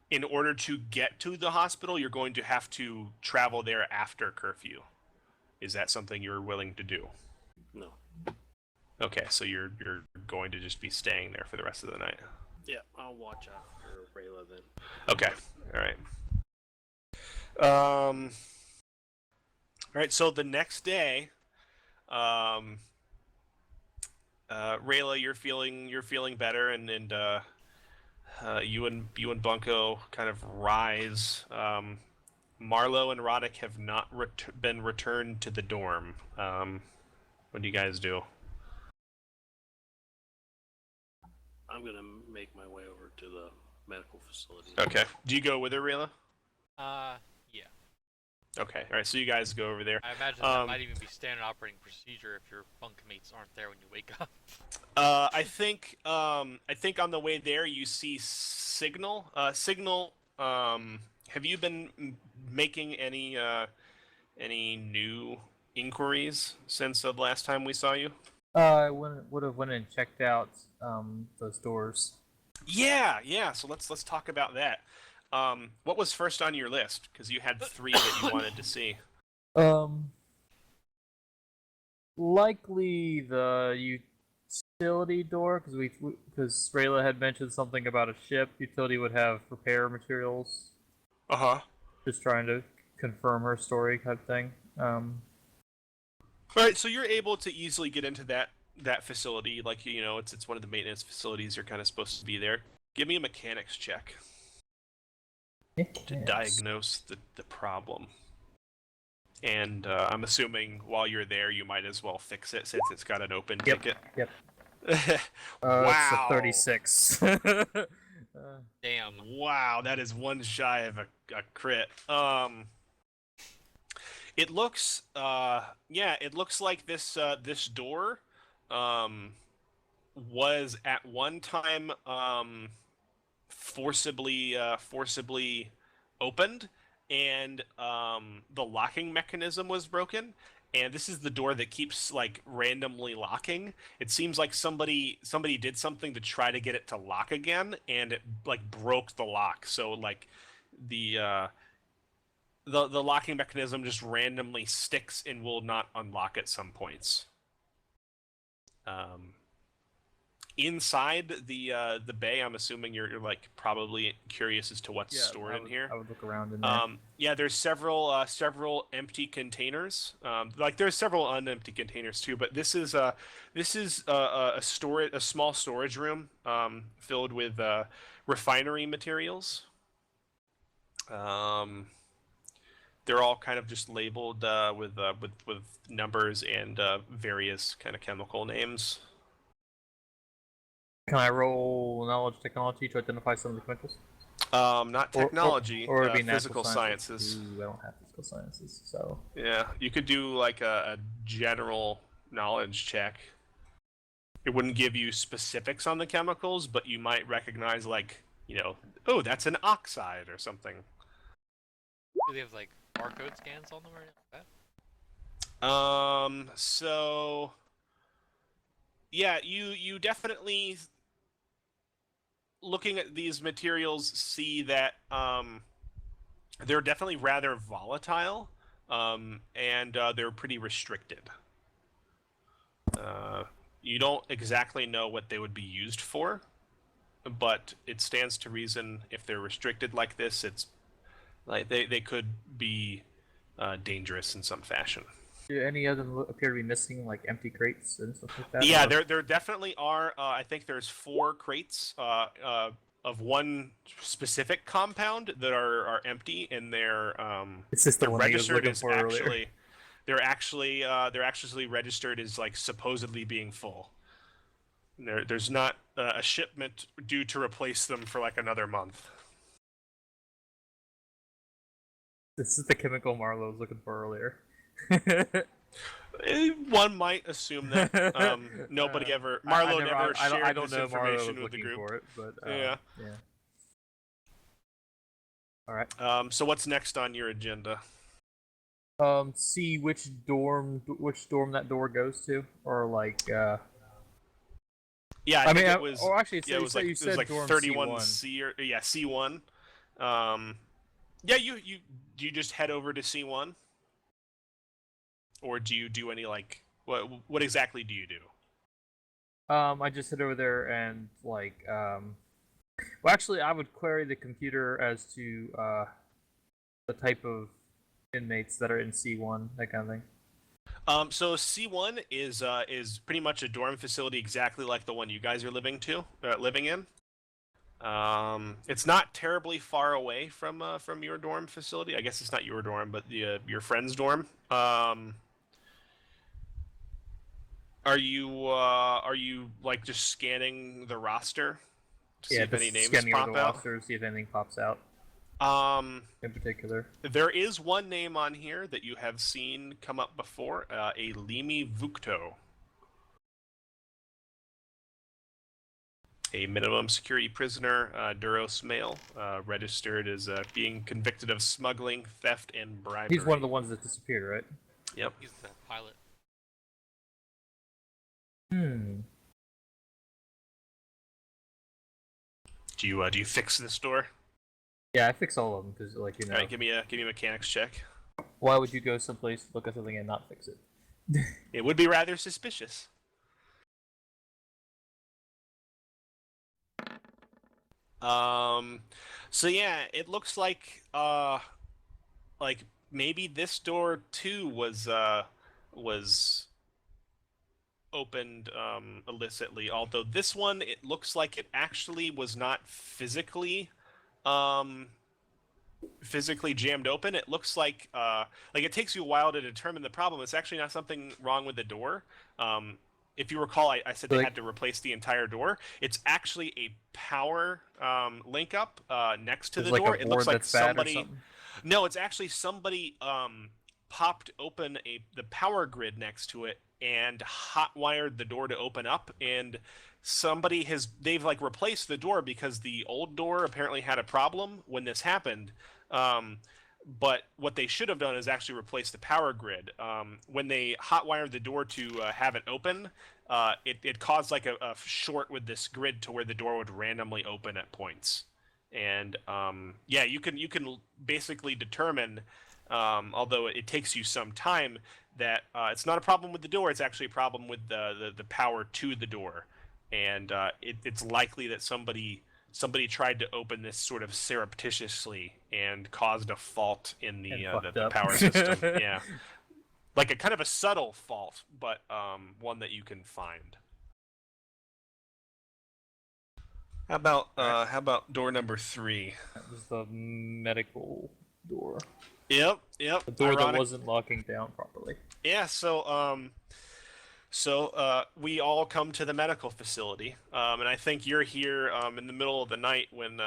In order to get to the hospital, you're going to have to travel there after curfew. Is that something you're willing to do? No. Okay, so you're going to just be staying there for the rest of the night. Yeah, I'll watch out for Rayla then. Okay, all right. All right. So the next day, Rayla, you're feeling better, and you and Bunko kind of rise. Marlowe and Roddick have not been returned to the dorm. What do you guys do? I'm gonna make my way over to the medical facility. Okay. Do you go with her, Rayla? Yeah. Okay. All right. So you guys go over there. I imagine that might even be standard operating procedure if your bunkmates aren't there when you wake up. I think on the way there you see Signal. Signal. Have you been making any new inquiries since the last time we saw you? I would have went and checked out those doors. Yeah. So let's talk about that. What was first on your list? Because you had 3 that you wanted to see. Likely the utility door, because Rayla had mentioned something about a ship. Utility would have repair materials. Just trying to confirm her story, type thing. All right, so you're able to easily get into that facility. Like it's one of the maintenance facilities. You're kind of supposed to be there. Give me a mechanics check to diagnose the problem. And I'm assuming while you're there, you might as well fix it since it's got an open ticket. Yep. It's a Wow. 36. Damn. Wow, that is one shy of a crit. It looks, it looks like this door, was at one time, forcibly opened, and the locking mechanism was broken. And this is the door that keeps like randomly locking. It seems like somebody did something to try to get it to lock again, and it like broke the lock. So like the the locking mechanism just randomly sticks and will not unlock at some points. Inside the bay, I'm assuming you're like probably curious as to what's stored in here. I would look around in there. Yeah, there's several empty containers. Like there's several unempty containers too, but this is a small storage room filled with refinery materials. They're all kind of just labeled with numbers and various kind of chemical names. Can I roll knowledge technology to identify some of the chemicals? Not technology, or it'd be natural physical sciences. Ooh, I don't have physical sciences, so Yeah, you could do like a general knowledge check. It wouldn't give you specifics on the chemicals, but you might recognize like, oh, that's an oxide or something. Do they have like barcode scans on them or anything like that? So yeah, you definitely, looking at these materials, see that they're definitely rather volatile, and they're pretty restricted. You don't exactly know what they would be used for, but it stands to reason if they're restricted like this, it's like they could be dangerous in some fashion. do any of them appear to be missing, like empty crates and stuff like that? Yeah, or... there definitely are. I think there's 4 crates of one specific compound that are empty, and they're It's just the they're one I was registered looking as for earlier. actually they're actually registered as like supposedly being full. There's not a shipment due to replace them for like another month. This is the chemical Marlo was looking for earlier. One might assume that. Nobody ever. Marlo never shared I don't this know information Marlo was with the looking group. for it, but Yeah. All right. So what's next on your agenda? See which dorm that door goes to, or like. Yeah, I mean, it was. or actually, Yeah, it was like you said dorm 31 C1. C or yeah C1. Yeah, you just head over to C1, or do you do any like what exactly do you do? I just head over there and like well, actually, I would query the computer as to the type of inmates that are in C1, that kind of thing. So C1 is pretty much a dorm facility exactly like the one you guys are living in. It's not terribly far away from your dorm facility. I guess it's not your dorm, but your friend's dorm. Are you like just scanning the roster to see if any names scanning pop over the out? roster, see if anything pops out. In particular, There is one name on here that you have seen come up before, a Limi Vukto. A minimum security prisoner, Duros male, registered as being convicted of smuggling, theft, and bribery. he's one of the ones that disappeared, right? Yep. He's the pilot. Do you fix this door? Yeah, I fix all of them because, like, All right, give me a mechanics check. why would you go someplace to look at something and not fix it? It would be rather suspicious. So yeah, it looks like maybe this door too was opened illicitly. Although this one, it looks like it actually was not physically jammed open. It looks like it takes you a while to determine the problem. It's actually not something wrong with the door. if you recall, I said they Like- had to replace the entire door. It's actually a power link up next to There's the like door. a It board looks like that's bad or somebody. something. No, it's actually somebody popped open the power grid next to it and hot wired the door to open up, and they've like replaced the door because the old door apparently had a problem when this happened. But what they should have done is actually replace the power grid. When they hot wired the door to have it open, it caused like a short with this grid to where the door would randomly open at points. And yeah, you can basically determine, although it takes you some time, that it's not a problem with the door. It's actually a problem with the power to the door, and it's likely that somebody tried to open this sort of surreptitiously and caused a fault in And the fucked up. power system. Yeah, like a kind of a subtle fault, but one that you can find. How about door number 3? That was the medical door. Yep. The door that Ironic. wasn't locking down properly. Yeah, so we all come to the medical facility, and I think you're here in the middle of the night when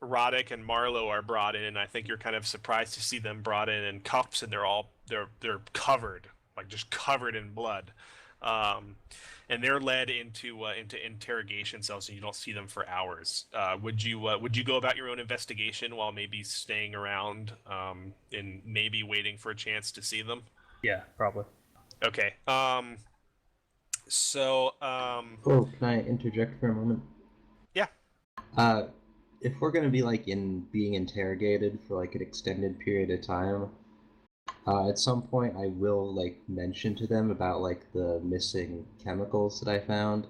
Roddick and Marlowe are brought in, and I think you're kind of surprised to see them brought in cuffs, and they're covered, like just covered in blood, and they're led into interrogation cells, and you don't see them for hours. Would you go about your own investigation while maybe staying around and maybe waiting for a chance to see them? Yeah, probably. Okay. Oh, can I interject for a moment? Yeah. If we're gonna be like being interrogated for like an extended period of time, at some point I will like mention to them about like the missing chemicals that I found,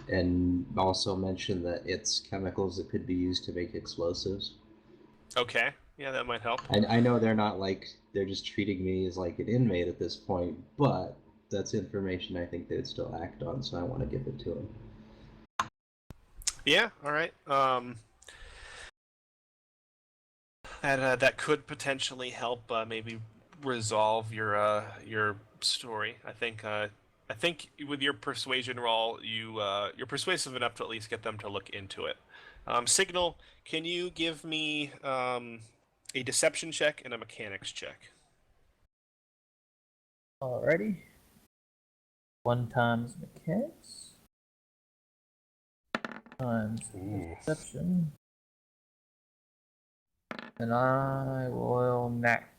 and also mention that it's chemicals that could be used to make explosives. Okay. Yeah, that might help. I know they're not like, they're just treating me as like an inmate at this point, but that's information I think they would still act on, so I want to give it to them. Yeah. All right. That could potentially help maybe resolve your story. I think with your persuasion roll, you're persuasive enough to at least get them to look into it. Signal, can you give me a deception check and a mechanics check? Alrighty. 1 times mechanics. Times Ooh. deception. And I will knack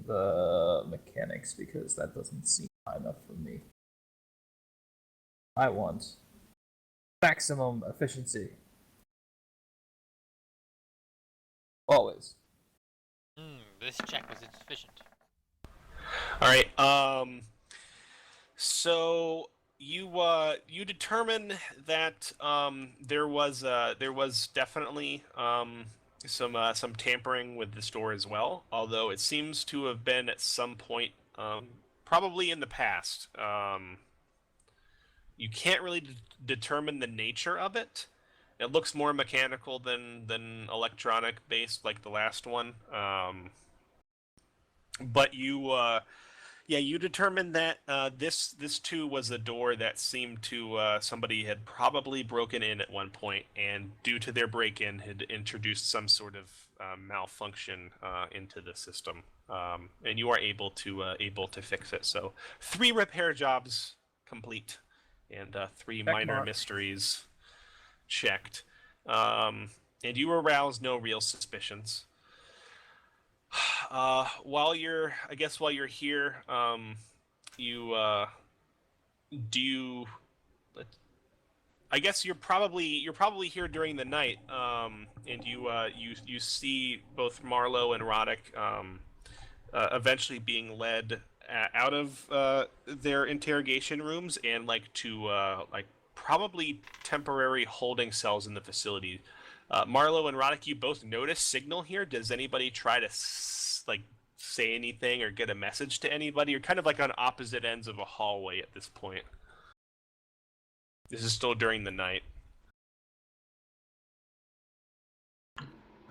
the mechanics because that doesn't seem high enough for me. I want maximum efficiency. Always. This check was insufficient. All right. So you determine that there was definitely some tampering with the store as well. Although it seems to have been at some point, probably in the past. You can't really determine the nature of it. It looks more mechanical than electronic based, like the last one. But you determined that this too was a door that seemed to somebody had probably broken in at one point, and due to their break-in, had introduced some sort of malfunction into the system, and you are able to fix it. So 3 repair jobs complete, and 3 minor mark. mysteries checked, and you arouse no real suspicions. While you're here, I guess you're probably here during the night, and you see both Marlowe and Roddick eventually being led out of their interrogation rooms and to probably temporary holding cells in the facility. Marlowe and Roddick, you both notice Signal here. Does anybody try to say anything or get a message to anybody? You're kind of like on opposite ends of a hallway at this point. This is still during the night.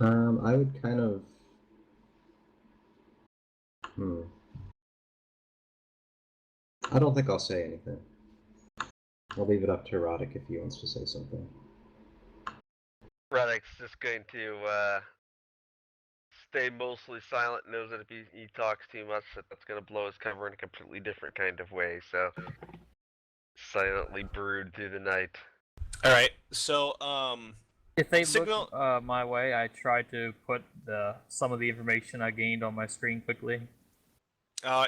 I would kind of... I don't think I'll say anything. I'll leave it up to Roddick if he wants to say something. Radek's just going to stay mostly silent. Knows that if he talks too much, that's going to blow his cover in a completely different kind of way. So silently brood through the night. All right. So If they Signal- look my way, I try to put some of the information I gained on my screen quickly.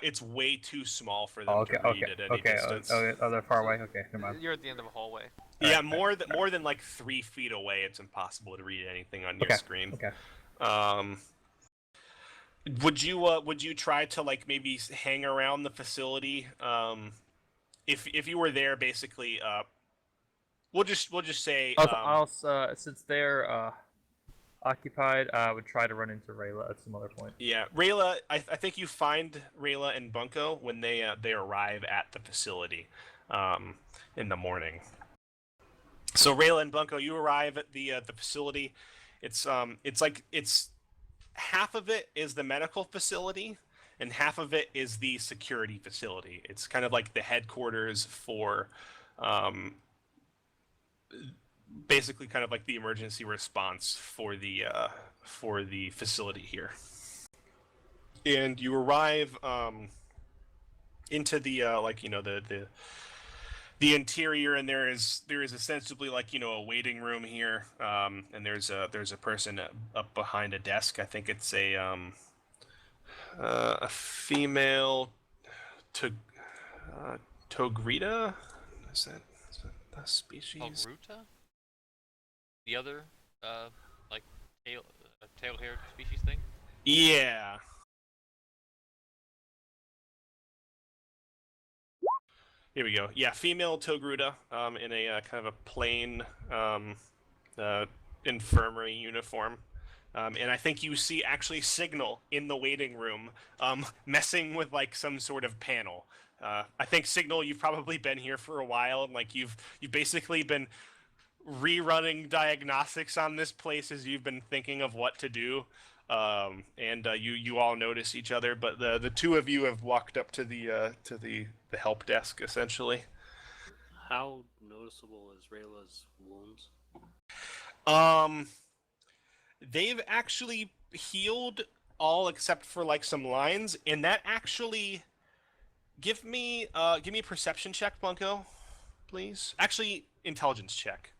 it's way too small for them Oh, okay, to read okay, at any okay. distance. Oh, they're far away. Okay, never mind. You're at the end of a hallway. Yeah, more than like 3 feet away, it's impossible to read anything on your screen. Okay. Would you try to like maybe hang around the facility? If you were there, basically, we'll just say. Since they're occupied, I would try to run into Rayla at some other point. Yeah, Rayla. I think you find Rayla and Bunko when they arrive at the facility, in the morning. So Rayla and Bunko, you arrive at the facility. It's half of it is the medical facility, and half of it is the security facility. It's kind of like the headquarters for, basically kind of like the emergency response for the facility here. And you arrive into the the interior, and there is ostensibly like a waiting room here, and there's a person up behind a desk. I think it's a female Togrita. Is that the species? Ruta? The other, like tail-haired species thing. Yeah. Here we go. Yeah, female Togruta, in a kind of a plain infirmary uniform. And I think you see actually Signal in the waiting room, messing with like some sort of panel. I think Signal, you've probably been here for a while, and like you've basically been rerunning diagnostics on this place as you've been thinking of what to do. You all notice each other, but the two of you have walked up to the help desk essentially. How noticeable is Rayla's wounds? They've actually healed all except for like some lines, and that actually give me a perception check, Bunko, please. Actually, intelligence check.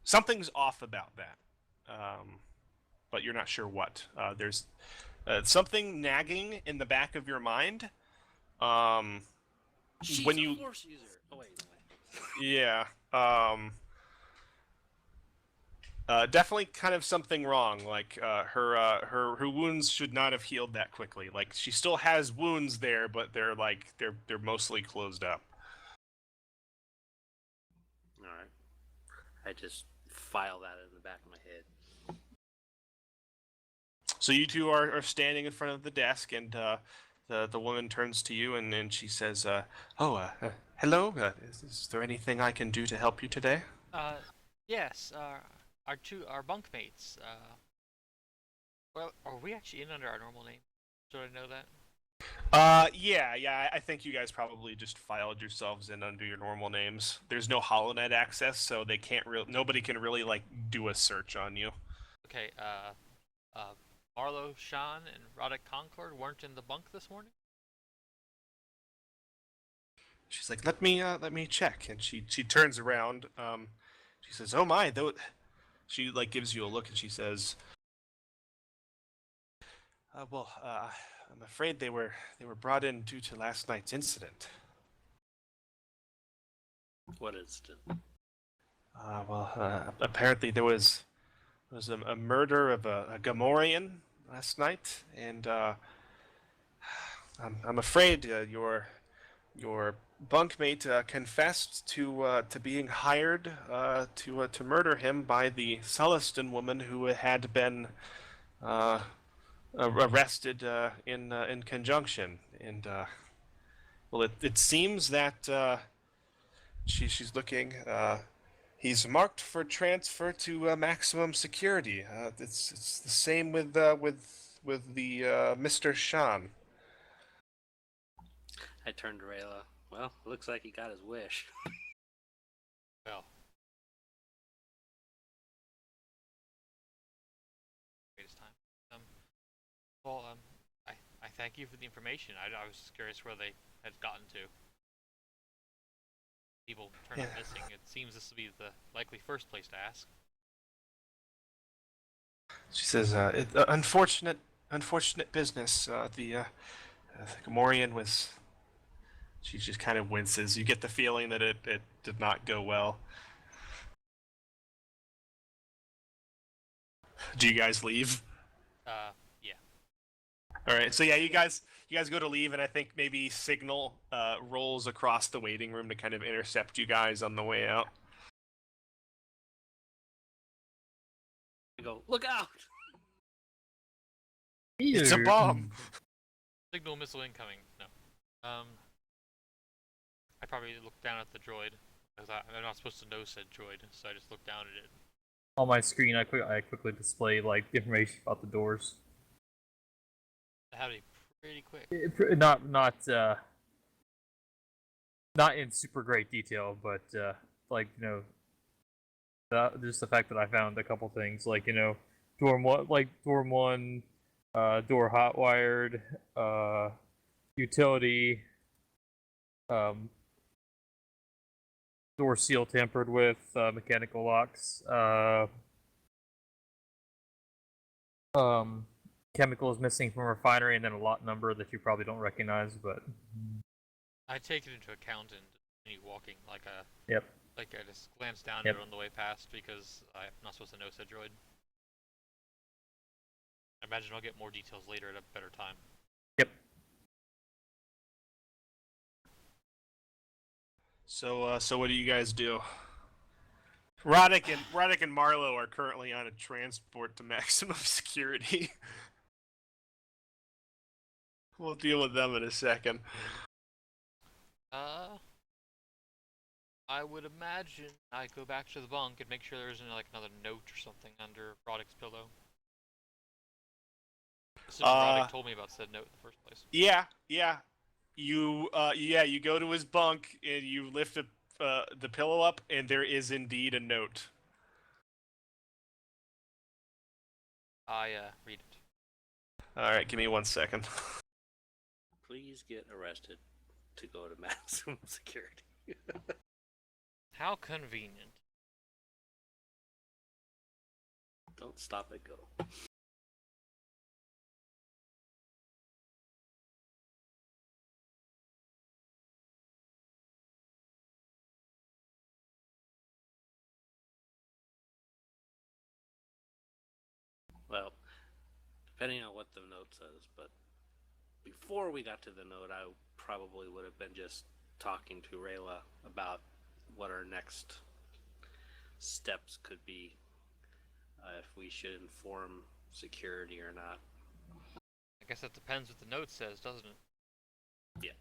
Something's off about that, but you're not sure what. There's something nagging in the back of your mind. She's when a you, force user. Oh wait. yeah, definitely kind of something wrong. Like her wounds should not have healed that quickly. Like she still has wounds there, but they're mostly closed up. All right. I just file that in the back of my head. So you two are standing in front of the desk, and the woman turns to you, and then she says, hello, is there anything I can do to help you today? Yes, our bunkmates, well, are we actually in under our normal name? Should I know that? Yeah, I think you guys probably just filed yourselves in under your normal names. There's no HoloNet access, so they can't nobody can really, like, do a search on you. Okay, Marlowe, Sean, and Roddick Concord weren't in the bunk this morning? She's like, let me check, and she turns around, she says, oh my, though, she, like, gives you a look, and she says, I'm afraid they were brought in due to last night's incident. What incident? Apparently there was a murder of a Gamorrean last night, and I'm afraid your bunkmate confessed to being hired to murder him by the Celestin woman who had been arrested in conjunction, and it seems that she's looking. He's marked for transfer to maximum security. It's the same with the Mr. Shan. I turned to Rayla. Well, looks like he got his wish. Well. Greatest time. I thank you for the information. I was just curious where they had gotten to. People turn up missing. It seems this will be the likely first place to ask. She says, unfortunate business. The Gamorrean was... She just kind of winces. You get the feeling that it did not go well. Do you guys leave? Yeah. Alright, so yeah, you guys go to leave, and I think maybe Signal rolls across the waiting room to kind of intercept you guys on the way out. I go, look out! It's a bomb! Signal missile incoming. No. I probably looked down at the droid, because I'm not supposed to know said droid, so I just looked down at it. On my screen, I quickly display like information about the doors. That had to be pretty quick. Not in super great detail, but like just the fact that I found a couple things, like dorm one, door hot wired, utility, door seal tampered with, mechanical locks, chemicals missing from a refinery, and then a lot number that you probably don't recognize, but I take it into account and continue walking like a. Yep. Like I just glance down Yep. at it on the way past because I'm not supposed to know said droid. I imagine I'll get more details later at a better time. Yep. So what do you guys do? Roddick and Marlowe are currently on a transport to maximum security. We'll deal with them in a second. I would imagine I go back to the bunk and make sure there isn't like another note or something under Roddick's pillow. Roddick told me about said note in the first place. Yeah. You go to his bunk and you lift the pillow up, and there is indeed a note. I read it. All right, give me 1 second. Please get arrested to go to maximum security. How convenient. Don't stop it, go. Well, depending on what the note says, but before we got to the note, I probably would have been just talking to Rayla about what our next steps could be, if we should inform security or not. I guess that depends what the note says, doesn't it? Yeah.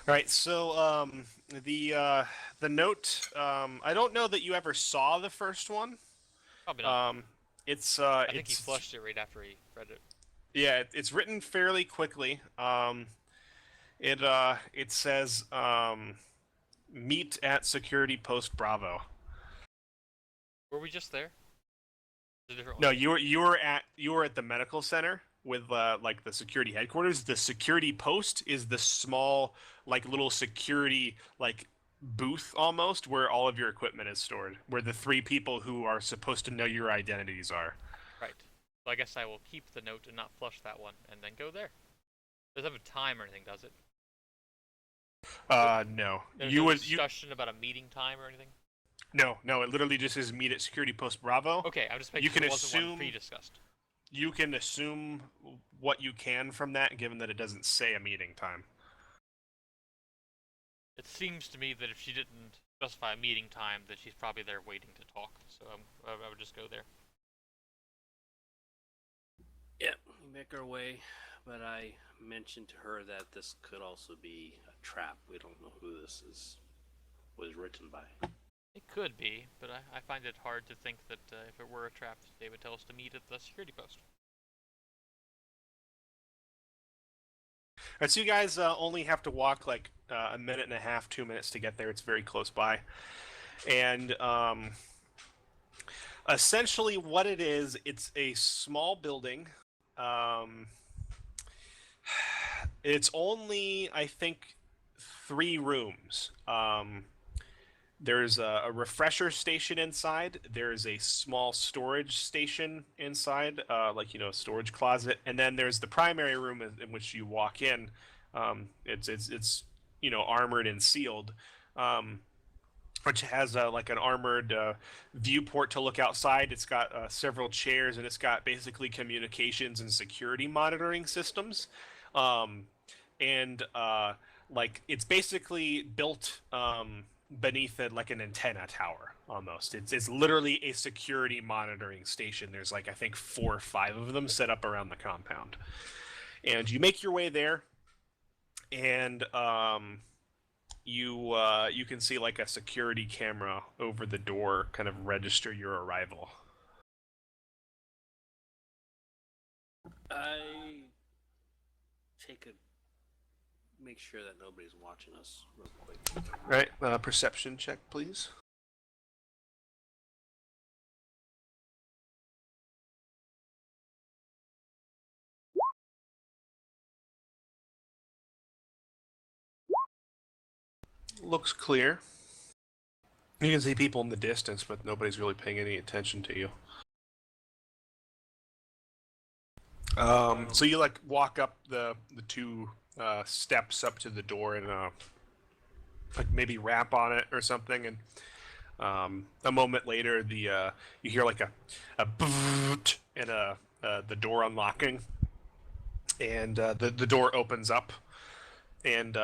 All right, so the note. I don't know that you ever saw the first one. Probably not. I think he it's flushed it right after he read it. Yeah, it's written fairly quickly. It says meet at security post Bravo. Were we just there? A different No, one? you were at the medical center with like the security headquarters. The security post is the small like little security like booth almost where all of your equipment is stored, where the 3 people who are supposed to know your identities are. Right. So I guess I will keep the note and not flush that one, and then go there. Doesn't have a time or anything, does it? No. There's You no would discussion about a meeting time or anything? No. It literally just says meet at security post Bravo. Okay, I'm just making You sure can it wasn't one assume- pre-discussed. You can assume what you can from that, given that it doesn't say a meeting time. It seems to me that if she didn't specify a meeting time, that she's probably there waiting to talk. So I would just go there. Yeah, we make our way, but I mentioned to her that this could also be a trap. We don't know who this was written by. It could be, but I find it hard to think that if it were a trap, they would tell us to meet at the security post. Alright, so you guys only have to walk like a minute and a half, 2 minutes to get there. It's very close by. And essentially what it is, it's a small building. It's only, I think, 3 rooms. There's a refresher station inside. There's a small storage station inside, like, you know, a storage closet. And then there's the primary room in which you walk in. It's you know, armored and sealed, which has like an armored viewport to look outside. It's got several chairs, and it's got basically communications and security monitoring systems. Like, it's basically built beneath it like an antenna tower almost. It's literally a security monitoring station. There's like, I think 4 or 5 of them set up around the compound. And you make your way there, and you can see like a security camera over the door kind of register your arrival. I make sure that nobody's watching us real quick. Right, perception check, please. Looks clear. You can see people in the distance, but nobody's really paying any attention to you. So you like walk up the 2 steps up to the door and like maybe rap on it or something, and a moment later you hear like a boot and the door unlocking, and the door opens up and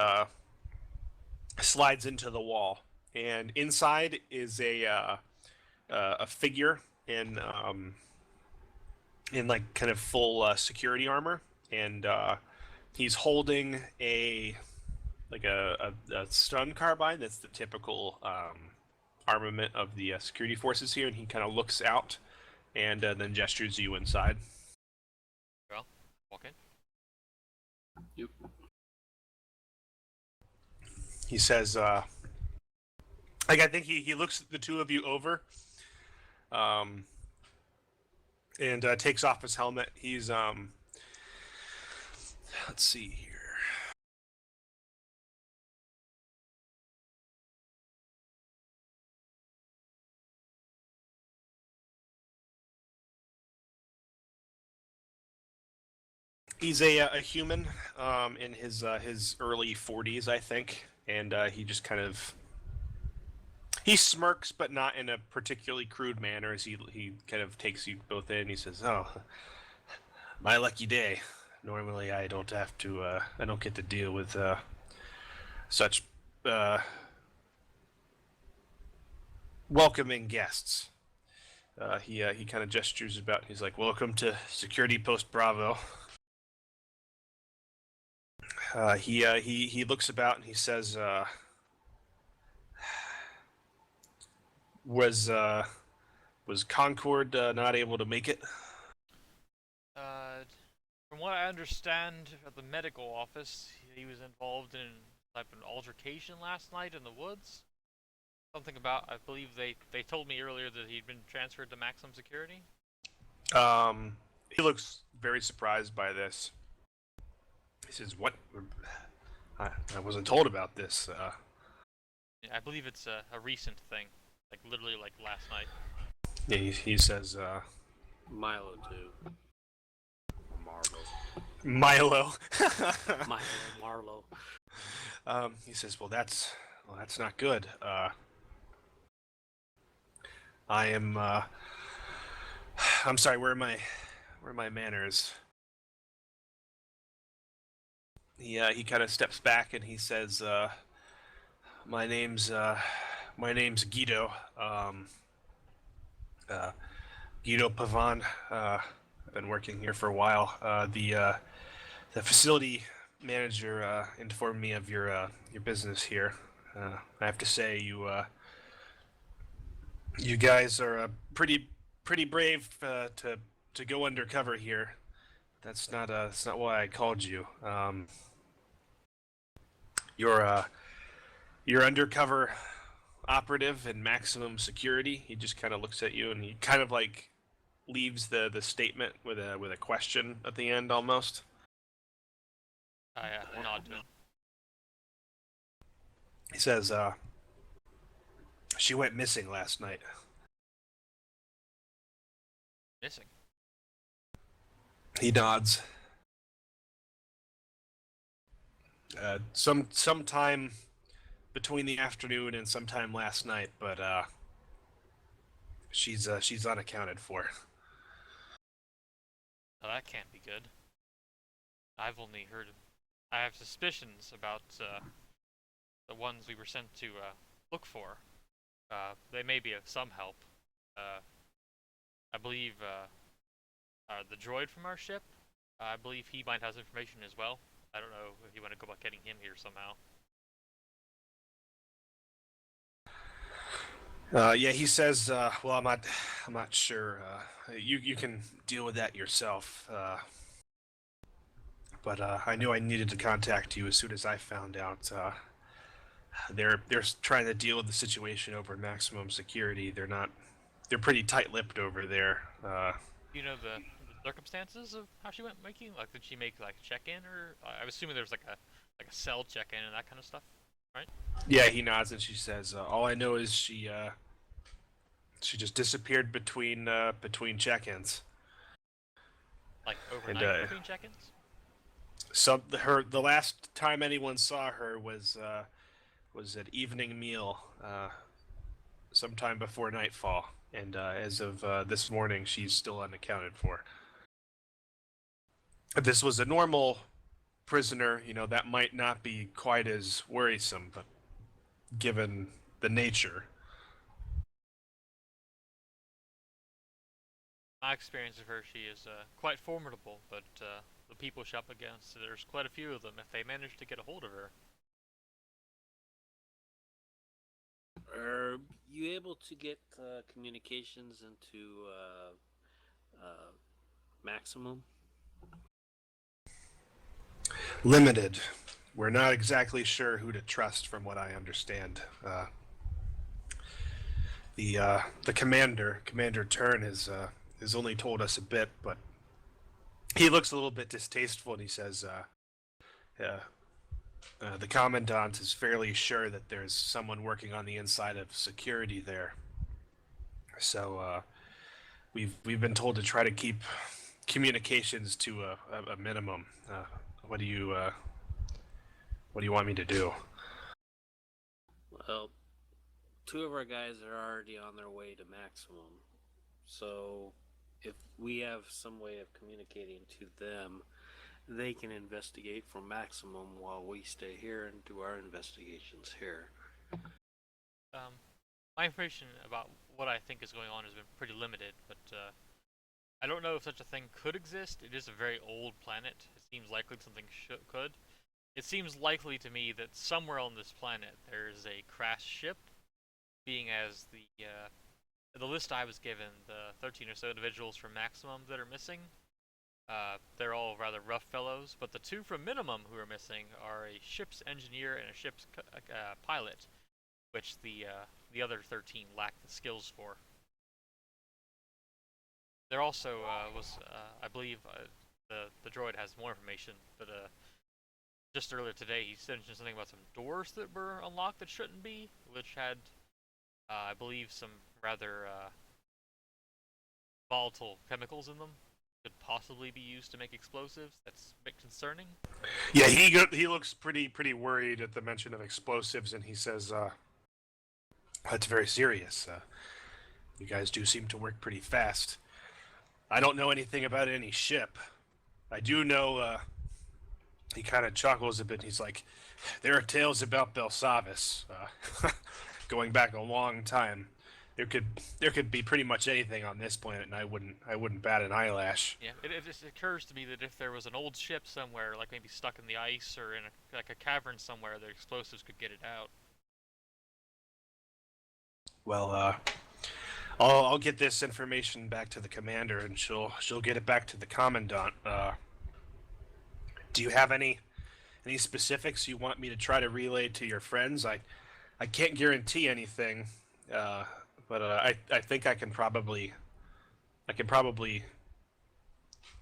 slides into the wall, and inside is a figure in like kind of full security armor, and he's holding a stun carbine. That's the typical armament of the security forces here, and he kind of looks out and then gestures you inside. Well, walk in. Yep. He says, like, I think he looks the 2 of you over, and takes off his helmet. He's let's see here. He's a human in his early 40s, I think, and he just kind of he smirks, but not in a particularly crude manner. As he kind of takes you both in. He says, "Oh, my lucky day. Normally, I don't have to. I don't get to deal with such welcoming guests." He kind of gestures about. He's like, "Welcome to Security Post Bravo." He looks about and he says, "Was Concord not able to make it?" From what I understand, at the medical office, he was involved in like an altercation last night in the woods. Something about, I believe they told me earlier that he'd been transferred to maximum security. He looks very surprised by this. He says, "What? I wasn't told about this." Yeah, I believe it's a recent thing, like literally like last night. Yeah, he says, Milo too. Milo. Marlo. He says, "Well, that's not good. I am. I'm sorry. Where are my manners?" He kind of steps back and he says, "My name's my name's Guido. Guido Pavan. I've been working here for a while. The facility manager informed me of your business here. I have to say, you guys are pretty brave to go undercover here. That's not why I called you. You're undercover operative in maximum security. He just kind of looks at you and he kind of like leaves the statement with a question at the end almost. I nod to him. He says, she went missing last night. Missing. He nods. Sometime between the afternoon and sometime last night, but she's unaccounted for. Now that can't be good. I've only heard. I have suspicions about the ones we were sent to look for. They may be of some help. I believe the droid from our ship. I believe he might have information as well. I don't know if you want to go about getting him here somehow. Yeah, he says, well, I'm not sure. You can deal with that yourself. But I knew I needed to contact you as soon as I found out. They're trying to deal with the situation over maximum security. They're pretty tight-lipped over there. Do you know the circumstances of how she went making? Like, did she make like check-in, or I'm assuming there's like a cell check-in and that kind of stuff, right? Yeah, he nods and she says, all I know is she just disappeared between check-ins. Like overnight between check-ins? The last time anyone saw her was at evening meal, sometime before nightfall, and as of this morning, she's still unaccounted for. If this was a normal prisoner, that might not be quite as worrisome, but given the nature. My experience of her, she is quite formidable, but the people she up against, there's quite a few of them. If they manage to get a hold of her. Are you able to get communications into maximum? Limited. We're not exactly sure who to trust, from what I understand. The commander, Commander Turn, has only told us a bit, but he looks a little bit distasteful, and he says, the commandant is fairly sure that there's someone working on the inside of security there. So we've been told to try to keep communications to a minimum. What do you want me to do? Well, two of our guys are already on their way to maximum. So if we have some way of communicating to them, they can investigate from maximum while we stay here and do our investigations here. My information about what I think is going on has been pretty limited, but I don't know if such a thing could exist. It is a very old planet. It seems likely something could. It seems likely to me that somewhere on this planet there is a crashed ship, being as the list I was given, the 13 or so individuals from Maximum that are missing, they're all rather rough fellows, but the two from Minimum who are missing are a ship's engineer and a ship's pilot, which the other 13 lack the skills for. There also I believe, the droid has more information, but just earlier today he mentioned something about some doors that were unlocked that shouldn't be, which had, I believe, some rather volatile chemicals in them. Could possibly be used to make explosives. That's a bit concerning. Yeah, he looks pretty worried at the mention of explosives, and he says, that's very serious. You guys do seem to work pretty fast. I don't know anything about any ship. I do know, he kind of chuckles a bit, and he's like, there are tales about BELSAVIS. going back a long time. There could be pretty much anything on this planet, and I wouldn't bat an eyelash. Yeah, it just occurs to me that if there was an old ship somewhere, like maybe stuck in the ice or in a cavern somewhere, the explosives could get it out. Well, I'll get this information back to the commander, and she'll get it back to the commandant. Do you have any specifics you want me to try to relay to your friends? I can't guarantee anything, but I think I can probably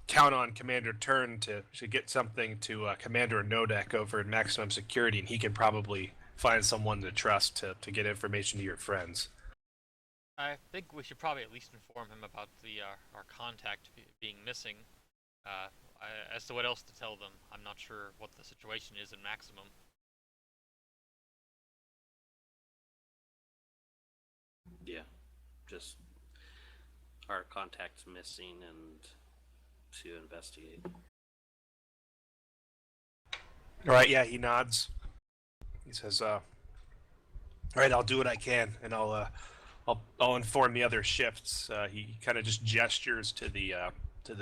count on Commander Turn to get something to Commander Nodek over at Maximum Security, and he can probably find someone to trust to get information to your friends. I think we should probably at least inform him about our contact being missing. As to what else to tell them, I'm not sure what the situation is in Maximum. Yeah, just our contact's missing and to investigate. All right, yeah, he nods. He says, all right, I'll do what I can, and I'll inform the other shifts. He kind of just gestures to the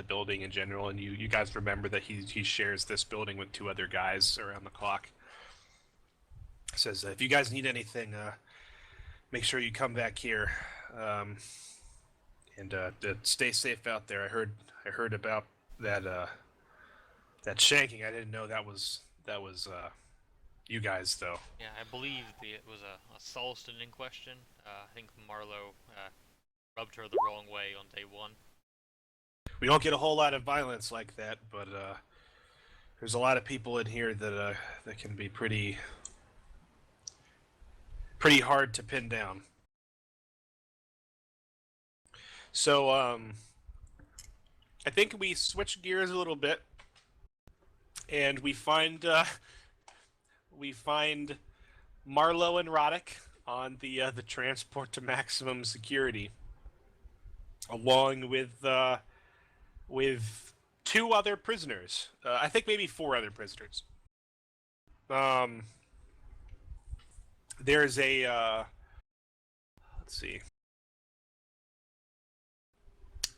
building in general, and you guys remember that he shares this building with 2 other guys around the clock. Says, if you guys need anything, make sure you come back here, and stay safe out there. I heard about that shanking. I didn't know that was you guys, though. Yeah, I believe it was a Sulston in question. I think Marlowe rubbed her the wrong way on day 1. We don't get a whole lot of violence like that, but there's a lot of people in here that can be pretty hard to pin down. So I think we switch gears a little bit, and we find Marlowe and Roddick on the transport to Maximum Security, along with 2 other prisoners. I think maybe 4 other prisoners. There's a let's see.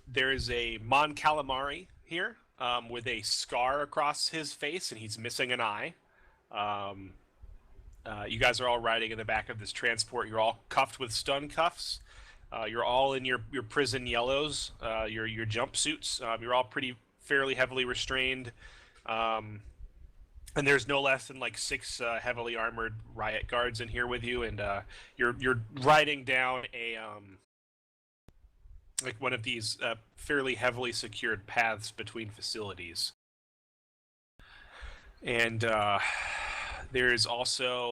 There's a Mon Calamari here, with a scar across his face, and he's missing an eye. You guys are all riding in the back of this transport. You're all cuffed with stun cuffs. You're all in your prison yellows, your jumpsuits. You're all fairly heavily restrained. And there's no less than like 6 heavily armored riot guards in here with you, and you're riding down a like one of these fairly heavily secured paths between facilities. And there's also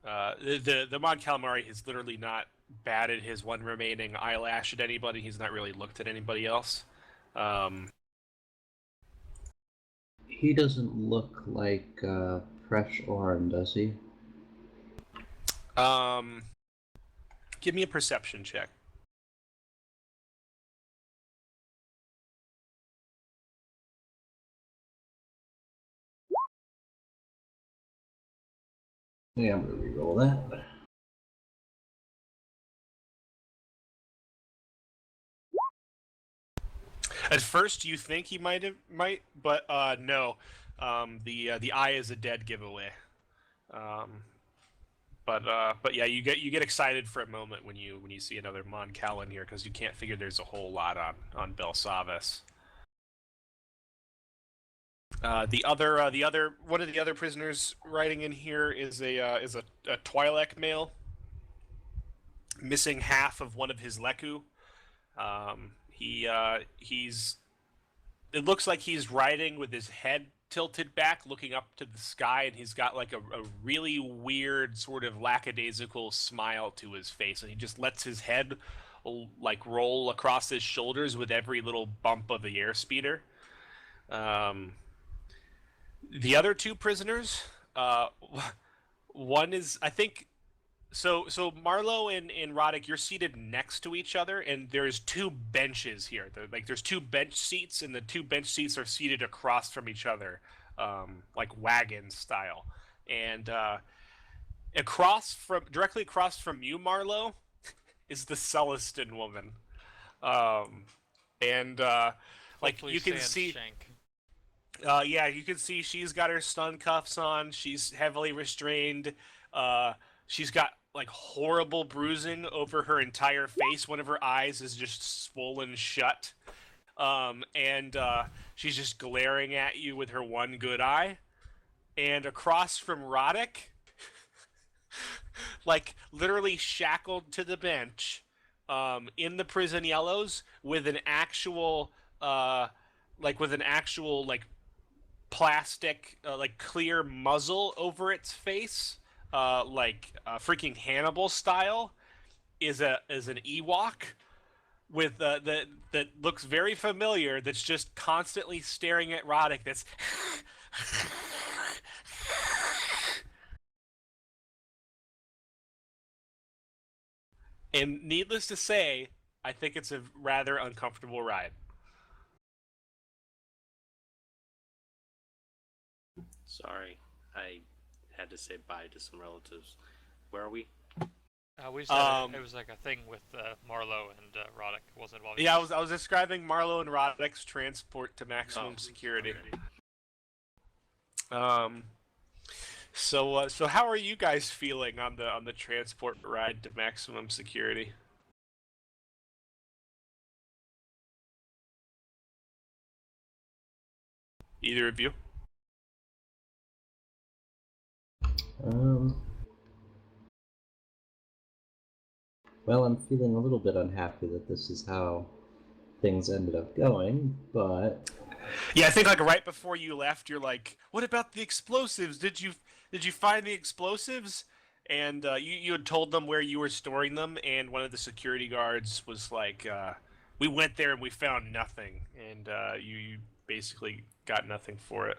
the Mon Calamari has literally not batted his 1 remaining eyelash at anybody. He's not really looked at anybody else. He doesn't look like fresh Orm, does he? Give me a perception check. Yeah, I'm gonna re-roll that. At first, you think he might, but no. The eye is a dead giveaway. But yeah, you get excited for a moment when you see another Mon Cal in here, because you can't figure there's a whole lot on BELSAVIS. The other one of the other prisoners riding in here is a Twi'lek male, missing half of one of his leku. It looks like he's riding with his head tilted back, looking up to the sky, and he's got like a really weird sort of lackadaisical smile to his face, and he just lets his head like roll across his shoulders with every little bump of the airspeeder. The other 2 prisoners, one is, I think, so Marlowe and Roddick, you're seated next to each other, and there's 2 benches here. There's 2 bench seats, and the 2 bench seats are seated across from each other, like wagon style. And directly across from you, Marlo, is the Celestin woman. And like Hopefully you can sans see, Shank. yeah, you can see she's got her stun cuffs on. She's heavily restrained. She's got like horrible bruising over her entire face. One of her eyes is just swollen shut. And she's just glaring at you with her one good eye. And across from Roddick, like literally shackled to the bench, in the prison yellows with an actual, like plastic, like clear muzzle over its face, like freaking Hannibal style, is an Ewok with that looks very familiar. That's just constantly staring at Roddick. That's and needless to say, I think it's a rather uncomfortable ride. Sorry, I had to say bye to some relatives. Where are we? We just had it was like a thing with Marlowe and Roddick. It wasn't involving. Yeah, I was describing Marlowe and Roddick's transport to maximum security. So how are you guys feeling on the transport ride to maximum security? Either of you? Well, I'm feeling a little bit unhappy that this is how things ended up going, but Yeah, I think like right before you left, you're like, "What about the explosives? Did you find the explosives?" And you had told them where you were storing them, and one of the security guards was like, "We went there and we found nothing," and you basically got nothing for it.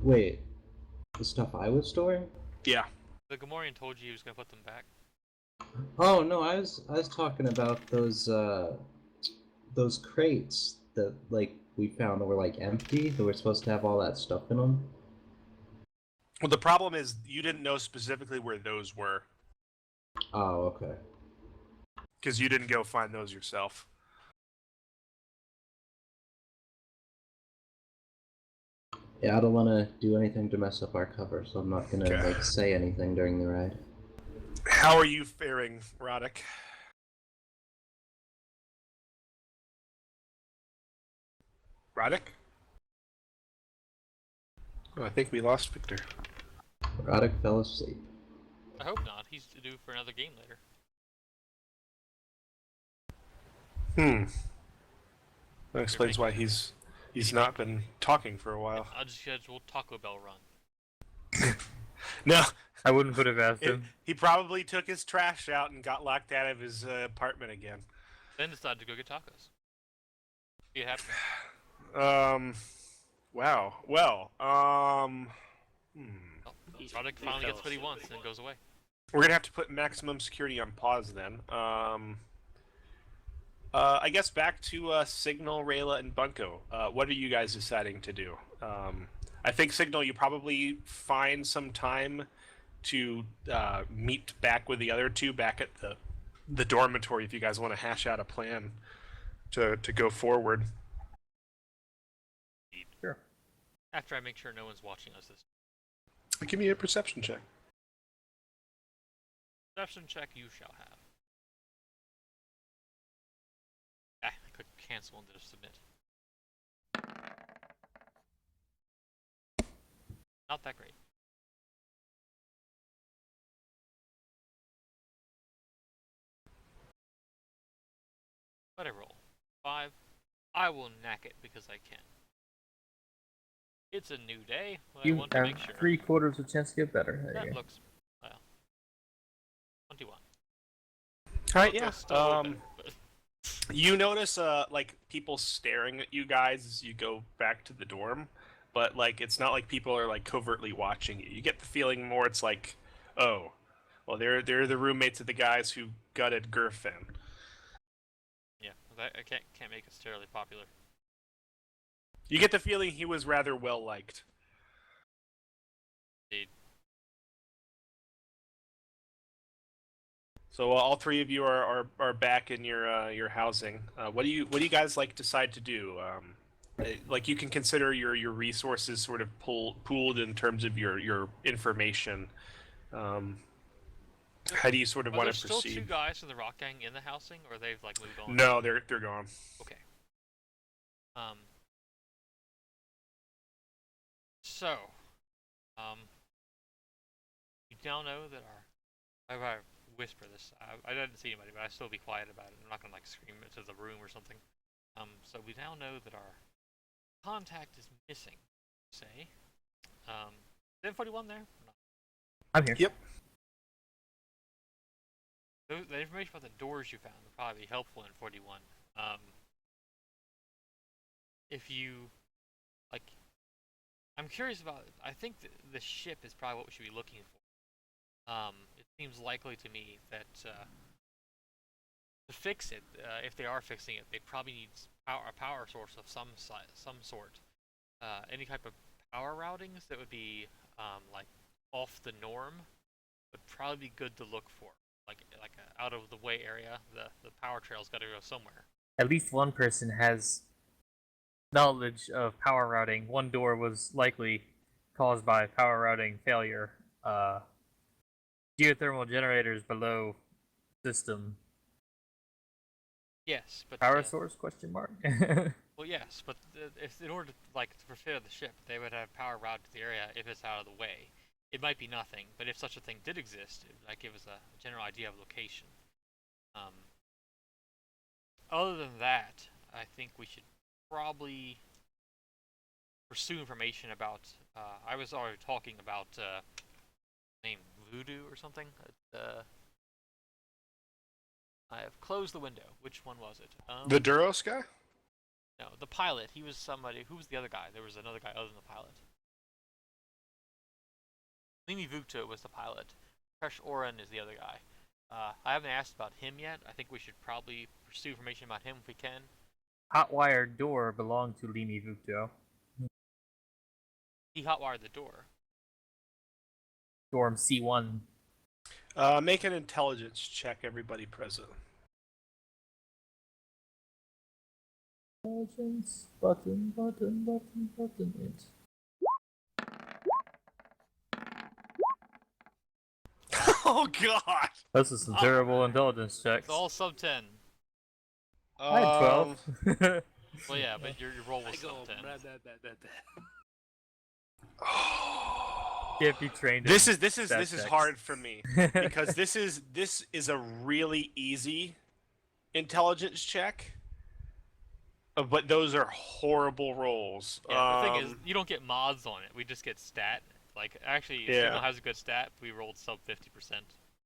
wait, the stuff I was storing? Yeah. The Gamorrean told you he was gonna put them back. Oh no, I was talking about those crates that like we found that were like empty, that were supposed to have all that stuff in them. Well, the problem is you didn't know specifically where those were Oh, okay. because you didn't go find those yourself. Yeah, I don't want to do anything to mess up our cover, so I'm not gonna Okay. like say anything during the ride. How are you faring, Roddick? Roddick? Oh, I think we lost Victor. Roddick fell asleep. I hope not. He's due for another game later. That explains why he's not been talking for a while. Unscheduled Taco Bell run. No, I wouldn't put it past him. he probably took his trash out and got locked out of his apartment again. Then decided to go get tacos. See it happen. Wow. Well, Roddick finally gets what he wants and goes away. we're gonna have to put maximum security on pause then. I guess back to Signal, Rayla, and Bunko. What are you guys deciding to do? I think Signal, you probably find some time to meet back with the other two back at the dormitory if you guys want to hash out a plan to go forward. Sure. After I make sure no one's watching us this Give me a perception check. perception check you shall have. I click cancel and just submit. Not that great. But I roll 5. I will knack it because I can. It's a new day. I You want to have make sure. 3/4 of a chance to get better. There That you go. looks well. 21. All right, Well, yeah. it's still a little better, but- You notice like people staring at you guys as you go back to the dorm, but like it's not like people are like covertly watching you. You get the feeling more it's like, oh, well they're the roommates of the guys who gutted Gerfin. Yeah, I can't make it terribly popular. You get the feeling he was rather well liked. Indeed. So all three of you are back in your housing. What do you guys like decide to do? Like you can consider your resources sort of pooled in terms of your information. How do you sort of Are want there to still proceed? two guys from the rock gang in the housing, or they've like moved on? No, they're gone. Okay. So, you now know that I whisper this. I didn't see anybody, but I still be quiet about it. I'm not gonna like scream into the room or something. So we now know that our contact is missing. Say, is M41 there? No. I'm here. Yep. The information about the doors you found would probably be helpful in 41. If you, like, I'm curious about, I think the ship is probably what we should be looking for. It seems likely to me that, to fix it, if they are fixing it, they probably need a power source of some sort. Any type of power routings that would be, like, off the norm would probably be good to look for. Like a out of the way area, the power trail's got to go somewhere. At least one person has knowledge of power routing. One door was likely caused by power routing failure. Geothermal generators below system. Yes, but Power source? Question mark. well, yes, but if in order to like to prepare the ship, they would have power routed to the area if it's out of the way. It might be nothing, but if such a thing did exist, it might give us a general idea of location. Other than that, I think we should probably pursue information about. I was already talking about name Voodoo or something. I have closed the window. Which one was it? The Duros guy? No, the pilot. He was somebody. Who was the other guy? There was another guy other than the pilot. Limi Vukto was the pilot. Presh Oren is the other guy. I haven't asked about him yet. I think we should probably pursue information about him if we can. Hot-wired door belonged to Limi Vukto. He hotwired the door. Dorm C1. Make an intelligence check, everybody present. Intelligence. Button. It. Oh God! Those are some terrible intelligence checks. It's all sub 10. I had 12. Well, yeah, but your roll I was go, sub 10. Can't be trained. This in is stat this is checks. hard for me because this is a really easy intelligence check, but those are horrible rolls. Yeah, the thing is, you don't get mods on it. We just get stat. Like, actually, Yeah. Signal has a good stat. We rolled sub 50%.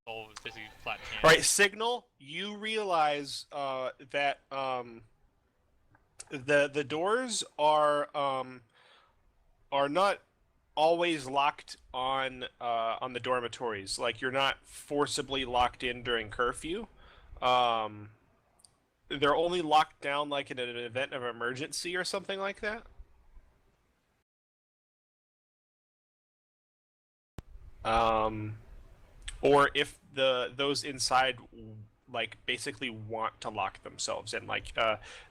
All basically flat chance. All right, Signal. You realize that the doors are not always locked on the dormitories. Like, you're not forcibly locked in during curfew. They're only locked down like in an event of emergency or something like that. Or if those inside like basically want to lock themselves in, like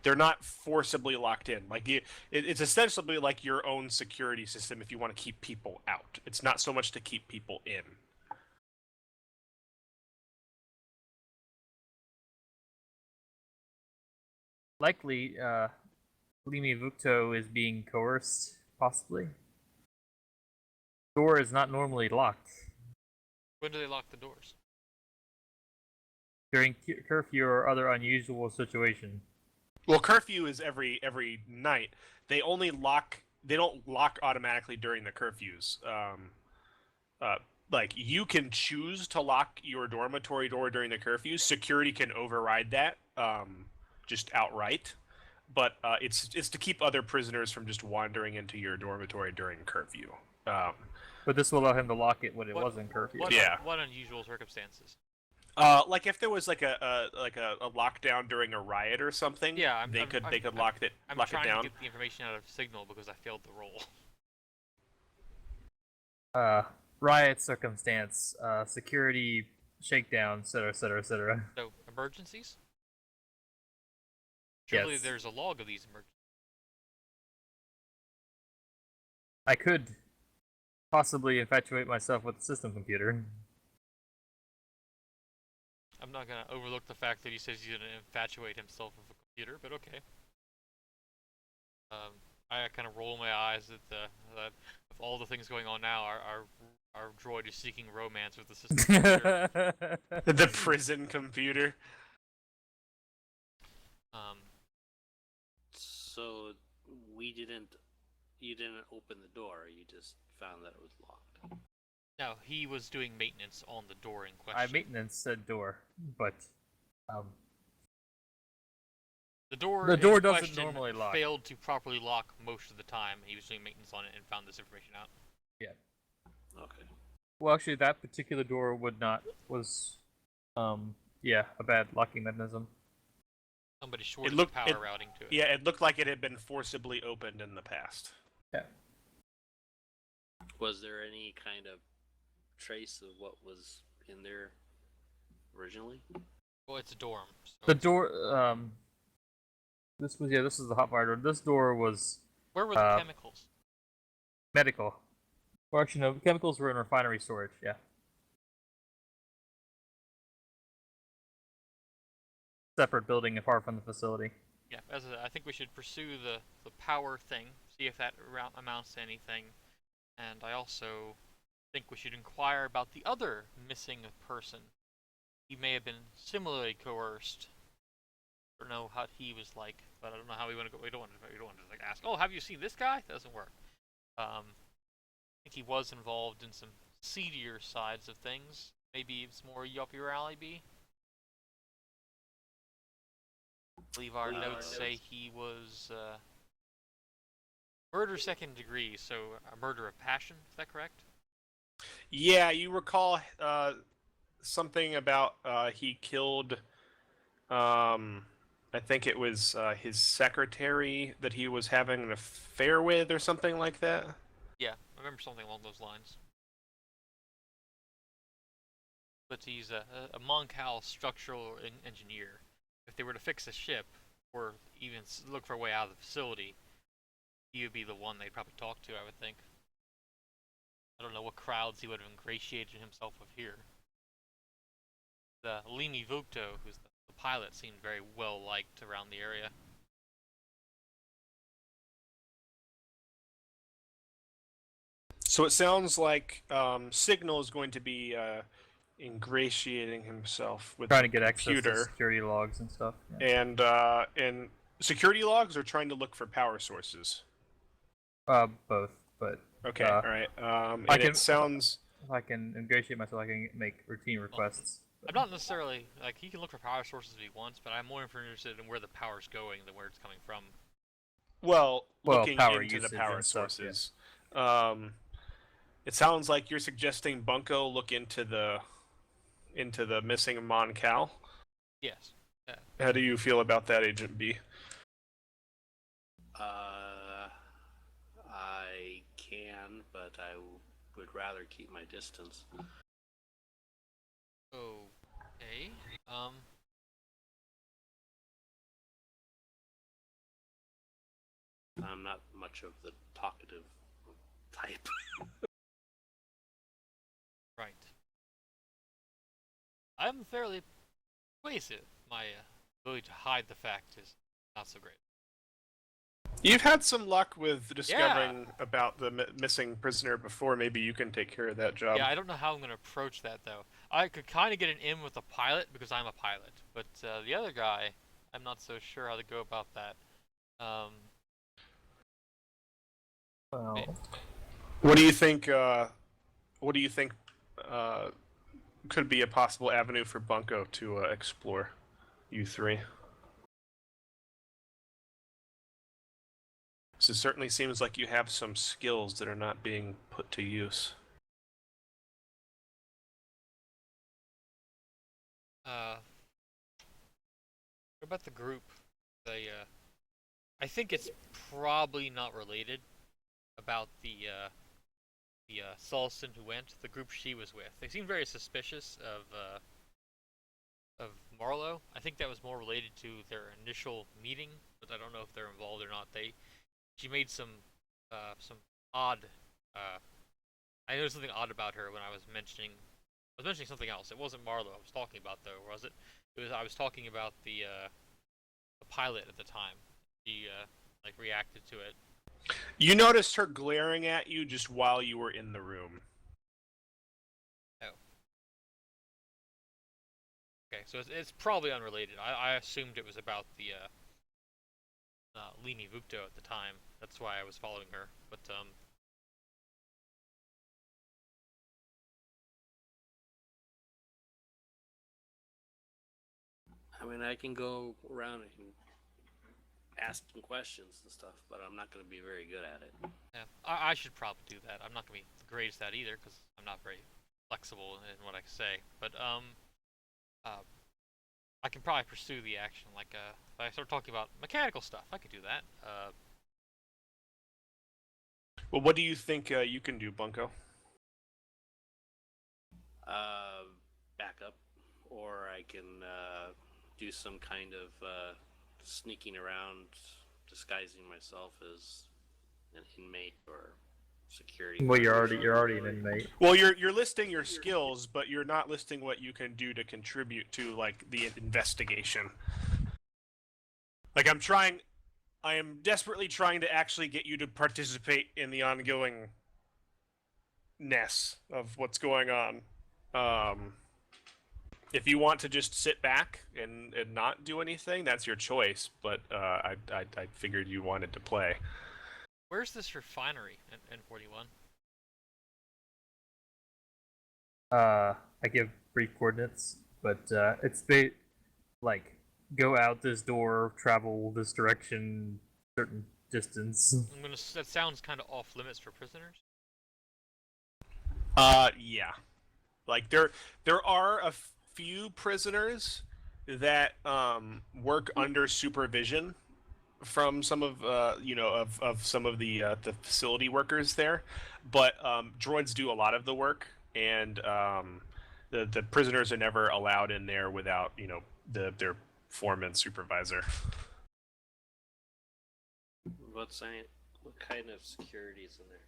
they're not forcibly locked in. Like it's essentially like your own security system if you want to keep people out. It's not so much to keep people in. Likely, Limi Vukto is being coerced, possibly. Door is not normally locked. When do they lock the doors? During curfew or other unusual situation. Well, curfew is every night. They only lock. They don't lock automatically during the curfews. Like you can choose to lock your dormitory door during the curfew. Security can override that, just outright. But it's to keep other prisoners from just wandering into your dormitory during curfew. But this will allow him to lock it when it wasn't curfew. What unusual circumstances? Like if there was like a lockdown during a riot or something, Yeah, they could lock it I'm lock it trying down. to get the information out of Signal because I failed the roll. riot circumstance, security shakedown, etc., etc., etc. So, emergencies? Surely Yes. there's a log of these emergencies. I could possibly infatuate myself with the system computer. I'm not gonna overlook the fact that he says he's gonna infatuate himself with a computer, but okay. I kind of roll my eyes at that of all the things going on now, our droid is seeking romance with the system computer. The prison computer. So you didn't open the door. You just found that it was locked. No, he was doing maintenance on the door in I question. maintenance said door, but The door the in door doesn't question normally lock. failed to properly lock most of the time. He was doing maintenance on it and found this information out. Yeah. Okay. Well, actually, that particular door was yeah, a bad locking mechanism. Somebody shorted looked- the power routing to it. Yeah, it looked like it had been forcibly opened in the past. Yeah. Was there any kind of trace of what was in there originally? Well, it's a dorm. So The it's- door, this is the hot fire door. This door was Where were the chemicals? medical. Or actually, no, chemicals were in refinery storage, yeah. Separate building apart from the facility. Yeah, I think we should pursue the power thing, see if that amounts to anything. And I also think we should inquire about the other missing person. He may have been similarly coerced. I don't know how he was like, but I don't know how we want to go. We don't want to like ask, oh, have you seen this guy? That doesn't work. I think he was involved in some seedier sides of things. Maybe it's more up your alley, B. I believe our notes say he was murder second degree, so a murder of passion. Is that correct? Yeah, you recall something about he killed. I think it was his secretary that he was having an affair with, or something like that. Yeah, I remember something along those lines. But he's a Moncal structural engineer. If they were to fix a ship, or even look for a way out of the facility, he would be the one they'd probably talk to, I would think. I don't know what crowds he would have ingratiated himself with here. The Limi Vukto, who's the pilot, seemed very well liked around the area. So it sounds like Signal is going to be ingratiating himself with Trying the to get access to computer, security logs and stuff. Yeah. and security logs, or trying to look for power sources. Both, but Okay, Uh, all right. I And can- it sounds. if I can ingratiate myself, I can make routine requests. I'm not necessarily, like, he can look for power sources if he wants, but I'm more interested in where the power's going than where it's coming from. Well, looking power into the usage power and stuff, yeah. sources. It sounds like you're suggesting Bunko look into the missing Moncal. Yes. How do you feel about that, Agent B? I can, but I would rather keep my distance. Okay. I'm not much of the talkative type. Right. I'm fairly persuasive. My ability to hide the fact is not so great. You've had some luck with discovering about the missing prisoner before. Maybe you can take care of that job. Yeah, I don't know how I'm going to approach that, though. I could kind of get an in with the pilot because I'm a pilot, but the other guy, I'm not so sure how to go about that. Well, What do you think? Could be a possible avenue for Bunko to explore? You three. So it certainly seems like you have some skills that are not being put to use. What about the group? I think it's probably not related about the the Sulston who went, the group she was with. They seemed very suspicious of Marlowe. I think that was more related to their initial meeting, but I don't know if they're involved or not. She made some odd. I noticed something odd about her when I was mentioning something else. It wasn't Marlowe I was talking about though, was it? I was talking about the pilot at the time. She like reacted to it. You noticed her glaring at you just while you were in the room. Oh. Okay, so it's probably unrelated. I assumed it was about the Lini Vupto at the time. That's why I was following her. But I mean, I can go around and asking questions and stuff, but I'm not going to be very good at it. yeah, I should probably do that. I'm not gonna be the greatest at either because I'm not very flexible in what I say. But I can probably pursue the action. Like if I start talking about mechanical stuff, I could do that. Well, what do you think you can do, Bunko? Back up, or I can do some kind of sneaking around, disguising myself as an inmate or security. Well, you're already an inmate. Well, you're listing your skills, but you're not listing what you can do to contribute to like the investigation. Like I am desperately trying to actually get you to participate in the ongoing ness of what's going on. If you want to just sit back and not do anything, that's your choice. But I figured you wanted to play. Where's this refinery in 41? I give brief coordinates, but it's like go out this door, travel this direction, certain distance. That sounds kind of off limits for prisoners. Yeah. Like there are a few prisoners that work under supervision from some of of some of the facility workers there, but droids do a lot of the work, and the prisoners are never allowed in there without their foreman supervisor. What kind of security is in there?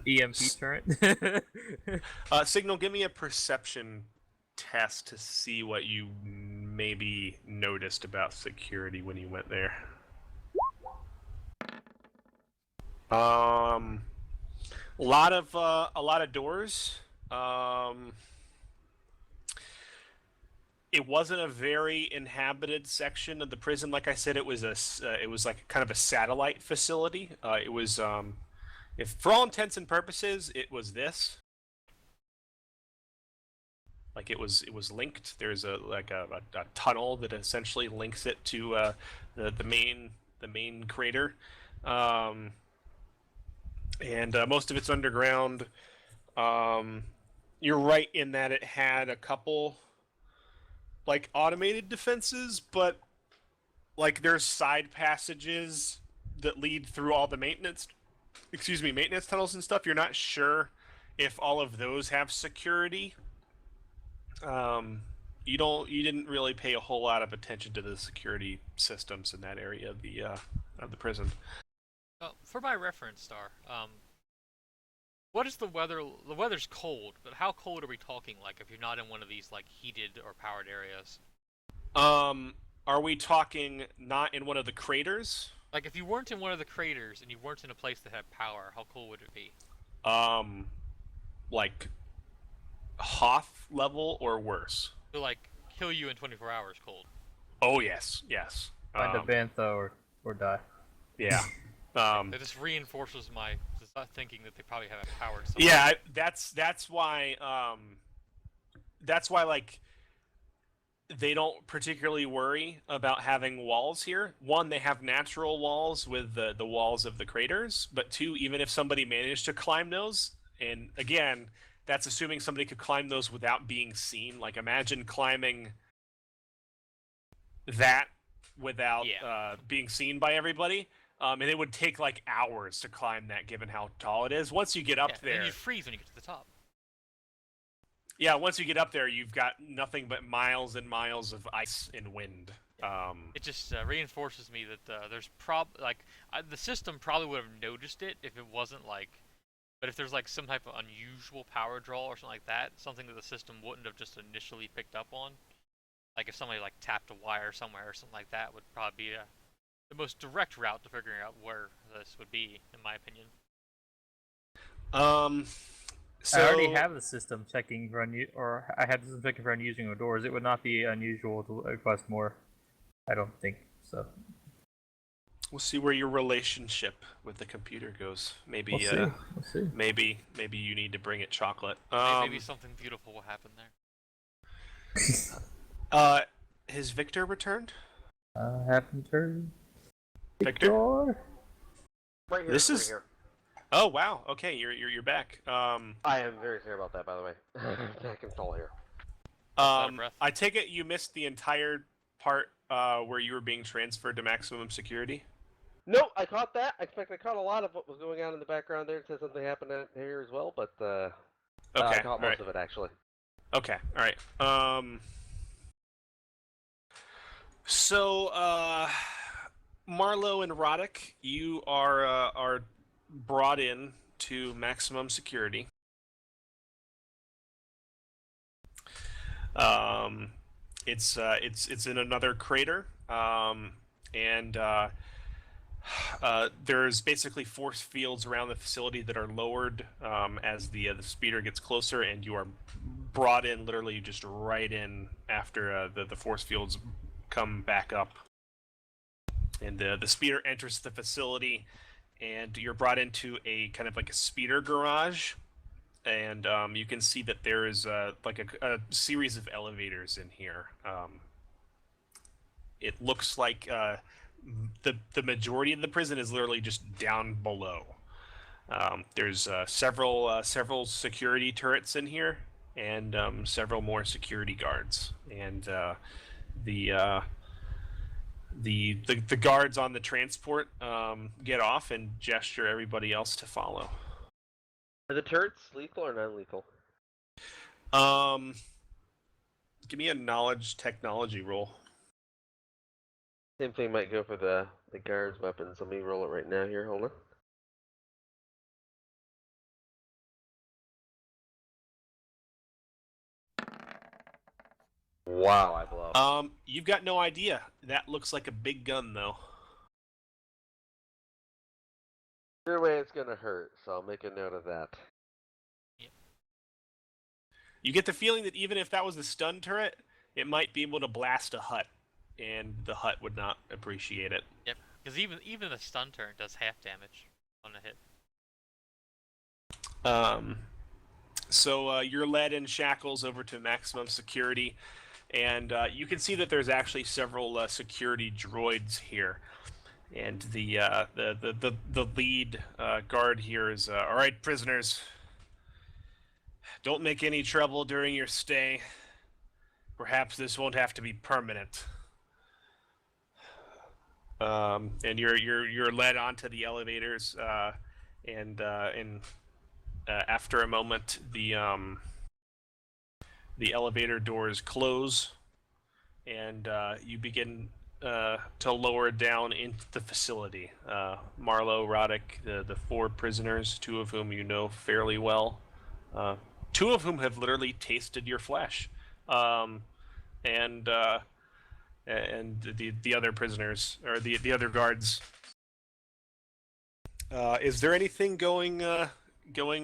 EMP turret. Signal, give me a perception test to see what you maybe noticed about security when you went there. A lot of doors. It wasn't a very inhabited section of the prison. Like I said, it was like kind of a satellite facility. It was if for all intents and purposes, it was this. Like it was linked. There's a tunnel that essentially links it to the main crater, and most of it's underground. You're right in that it had a couple like automated defenses, but like there's side passages that lead through all the maintenance tunnels and stuff. You're not sure if all of those have security. You didn't really pay a whole lot of attention to the security systems in that area of the prison. For my reference, Star, what is the weather? The weather's cold, but how cold are we talking? Like, if you're not in one of these like heated or powered areas. Are we talking not in one of the craters? Like, if you weren't in one of the craters and you weren't in a place that had power, how cold would it be? Like Hoth level or worse. So, like, kill you in 24 hours cold. Oh yes. Find a bantha or die. Yeah. That just reinforces my thinking that they probably have it powered somewhere. Yeah, that's why like they don't particularly worry about having walls here. One, they have natural walls with the walls of the craters, but two, even if somebody managed to climb those, and again, that's assuming somebody could climb those without being seen. Like, imagine climbing that without being seen by everybody. and it would take like hours to climb that, given how tall it is. Once you get up Then there, you freeze when you get to the top. yeah, once you get up there, you've got nothing but miles and miles of ice and wind. It just reinforces me that there's the system probably would have noticed it if it wasn't like, but if there's like some type of unusual power draw or something like that, something that the system wouldn't have just initially picked up on, like if somebody like tapped a wire somewhere or something like that, would probably be the most direct route to figuring out where this would be, in my opinion. So I already have the system checking for I had the system checking for unusing doors. It would not be unusual to request more. I don't think so. We'll see where your relationship with the computer goes. Maybe, We'll see. maybe you need to bring it chocolate. Maybe something beautiful will happen there. Has Victor returned? Haven't heard. Victor? Right here. This right is- here. Oh wow. Okay, you're back. I am very sorry about that, by the way. Back in stall here. Out of breath. I take it you missed the entire part where you were being transferred to maximum security. No, I caught that. I expect I caught a lot of what was going on in the background there. It said something happened here as well, but I Okay. caught most of it actually. Okay. All right. So, Marlowe and Roddick, you are brought in to maximum security. It's in another crater, and there's basically force fields around the facility that are lowered as the speeder gets closer, and you are brought in literally just right in after the force fields come back up, and the speeder enters the facility, and you're brought into a kind of like a speeder garage, and you can see that there is like a series of elevators in here. It looks like the majority of the prison is literally just down below. There's several security turrets in here, and several more security guards, and the guards on the transport get off and gesture everybody else to follow. Are the turrets lethal or non-lethal? Give me a knowledge technology roll. Same thing might go for the guards' weapons. Let me roll it right now here. Hold on. Wow, I blow. You've got no idea. That looks like a big gun, though. Either way, it's gonna hurt, so I'll make a note of that. You get the feeling that even if that was the stun turret, it might be able to blast a hut, and the hut would not appreciate it. Yep, because even the stun turn does half damage on a hit. So you're led in shackles over to maximum security, and you can see that there's actually several security droids here. And the lead guard here is, all right, prisoners, don't make any trouble during your stay. Perhaps this won't have to be permanent. And you're led onto the elevators, and after a moment, the elevator doors close, and you begin to lower down into the facility. Marlowe, Roddick, the four prisoners, two of whom you know fairly well, two of whom have literally tasted your flesh, and the other prisoners, or the other guards. Is there anything going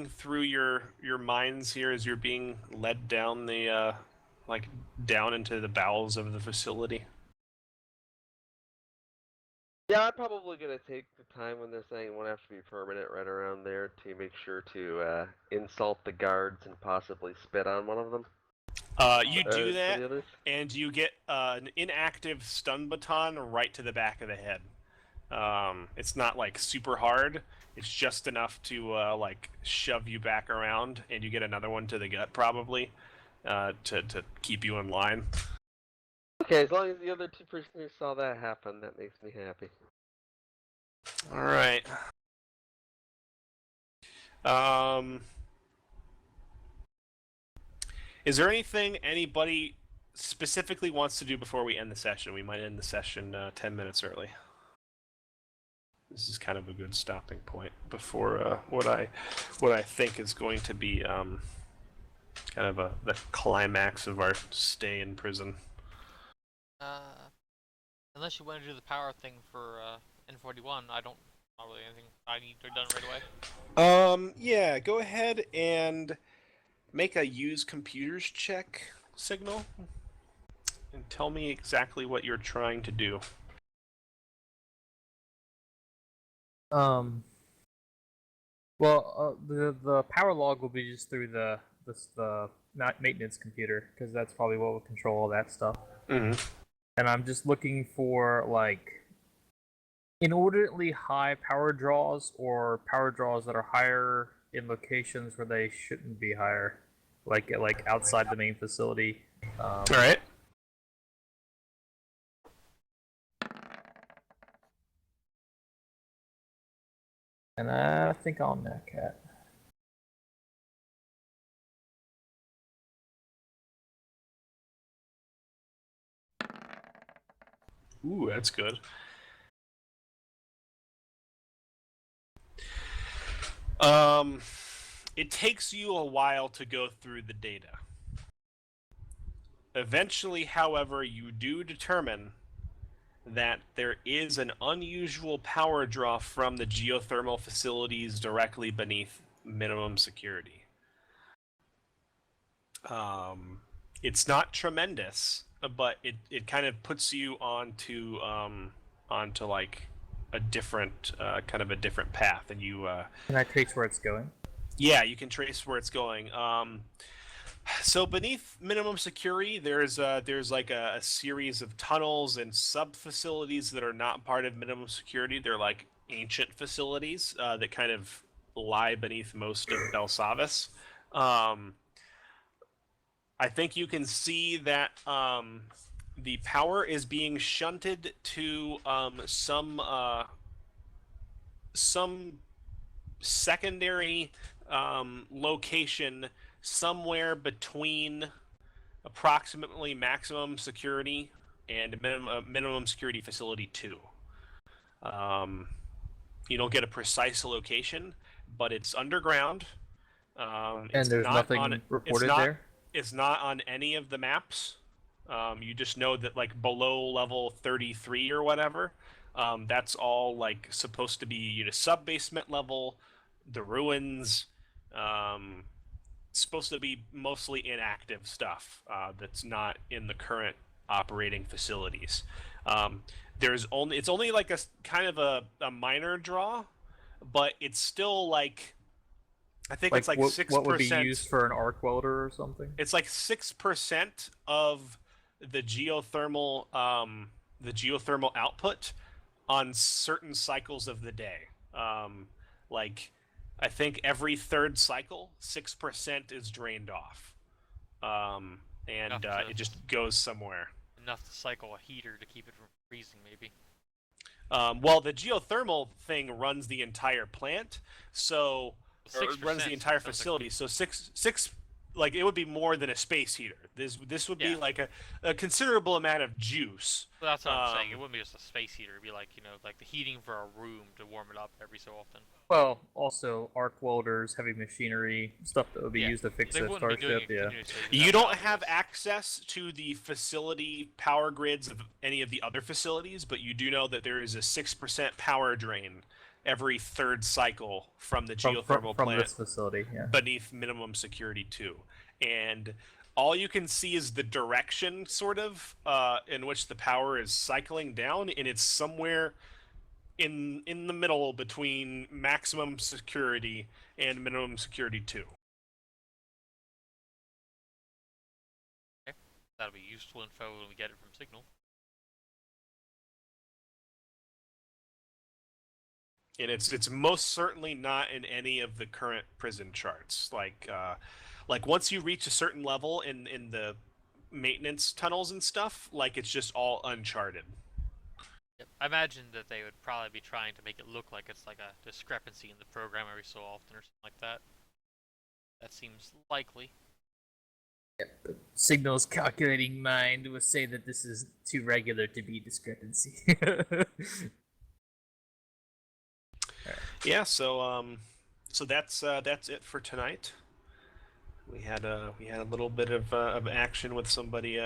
through your minds here as you're being led down the down into the bowels of the facility? Yeah, I'm probably gonna take the time when they're saying it won't have to be permanent right around there to make sure to insult the guards and possibly spit on one of them. You do for that, the others. and you get an inactive stun baton right to the back of the head. It's not like super hard. It's just enough to like shove you back around, and you get another one to the gut probably to keep you in line. Okay, as long as the other two prisoners saw that happen, that makes me happy. All right. Is there anything anybody specifically wants to do before we end the session? We might end the session 10 minutes early. This is kind of a good stopping point before what I think is going to be kind of the climax of our stay in prison. Unless you want to do the power thing for N41, not really anything I need to be done right away. Yeah, go ahead and make a use computers check signal and tell me exactly what you're trying to do. Well, the power log will be just through the maintenance computer, because that's probably what will control all that stuff. Mm-hmm. And I'm just looking for like inordinately high power draws, or power draws that are higher in locations where they shouldn't be higher, like outside the main facility. All right. And I think I'll neck it. Ooh, that's good. It takes you a while to go through the data. Eventually, however, you do determine that there is an unusual power draw from the geothermal facilities directly beneath minimum security. It's not tremendous, but it kind of puts you onto like a different kind of a different path, and you Can I trace where it's going? yeah, you can trace where it's going. So beneath minimum security, there's like a series of tunnels and sub facilities that are not part of minimum security. They're like ancient facilities that kind of lie beneath most of BELSAVIS. I think you can see that the power is being shunted to some secondary location somewhere between approximately maximum security and minimum security facility 2. You don't get a precise location, but it's underground. And there's nothing reported there? It's not on any of the maps. You just know that like below level 33 or whatever, that's all like supposed to be sub-basement level, the ruins, supposed to be mostly inactive stuff that's not in the current operating facilities. It's only like a kind of a minor draw, but it's still like I think it's like 6%. What would be used for an arc welder or something? It's like 6% of the geothermal output on certain cycles of the day. Like I think every third cycle, 6% is drained off, and it just goes somewhere. Enough to cycle a heater to keep it from freezing, maybe. Well, the geothermal thing runs the entire plant, so it runs the entire facility. So six, like it would be more than a space heater. This would be like a considerable amount of juice. Well, that's what I'm saying. It wouldn't be just a space heater. It'd be like like the heating for a room to warm it up every so often. Well, also arc welders, heavy machinery, stuff that would be used to fix a starship. Yeah. You don't have access to the facility power grids of any of the other facilities, but you do know that there is a 6% power drain every third cycle from the geothermal from plant this facility, beneath minimum security 2. And all you can see is the direction, sort of, in which the power is cycling down, and it's somewhere in the middle between maximum security and minimum security 2. Okay. That'll be useful info when we get it from Signal. And it's most certainly not in any of the current prison charts. Like once you reach a certain level in the maintenance tunnels and stuff, like it's just all uncharted. Yep. I imagine that they would probably be trying to make it look like it's like a discrepancy in the program every so often or something like that. That seems likely. Signal's calculating mind will say that this is too regular to be discrepancy. Yeah, so that's it for tonight. We had a little bit of action with somebody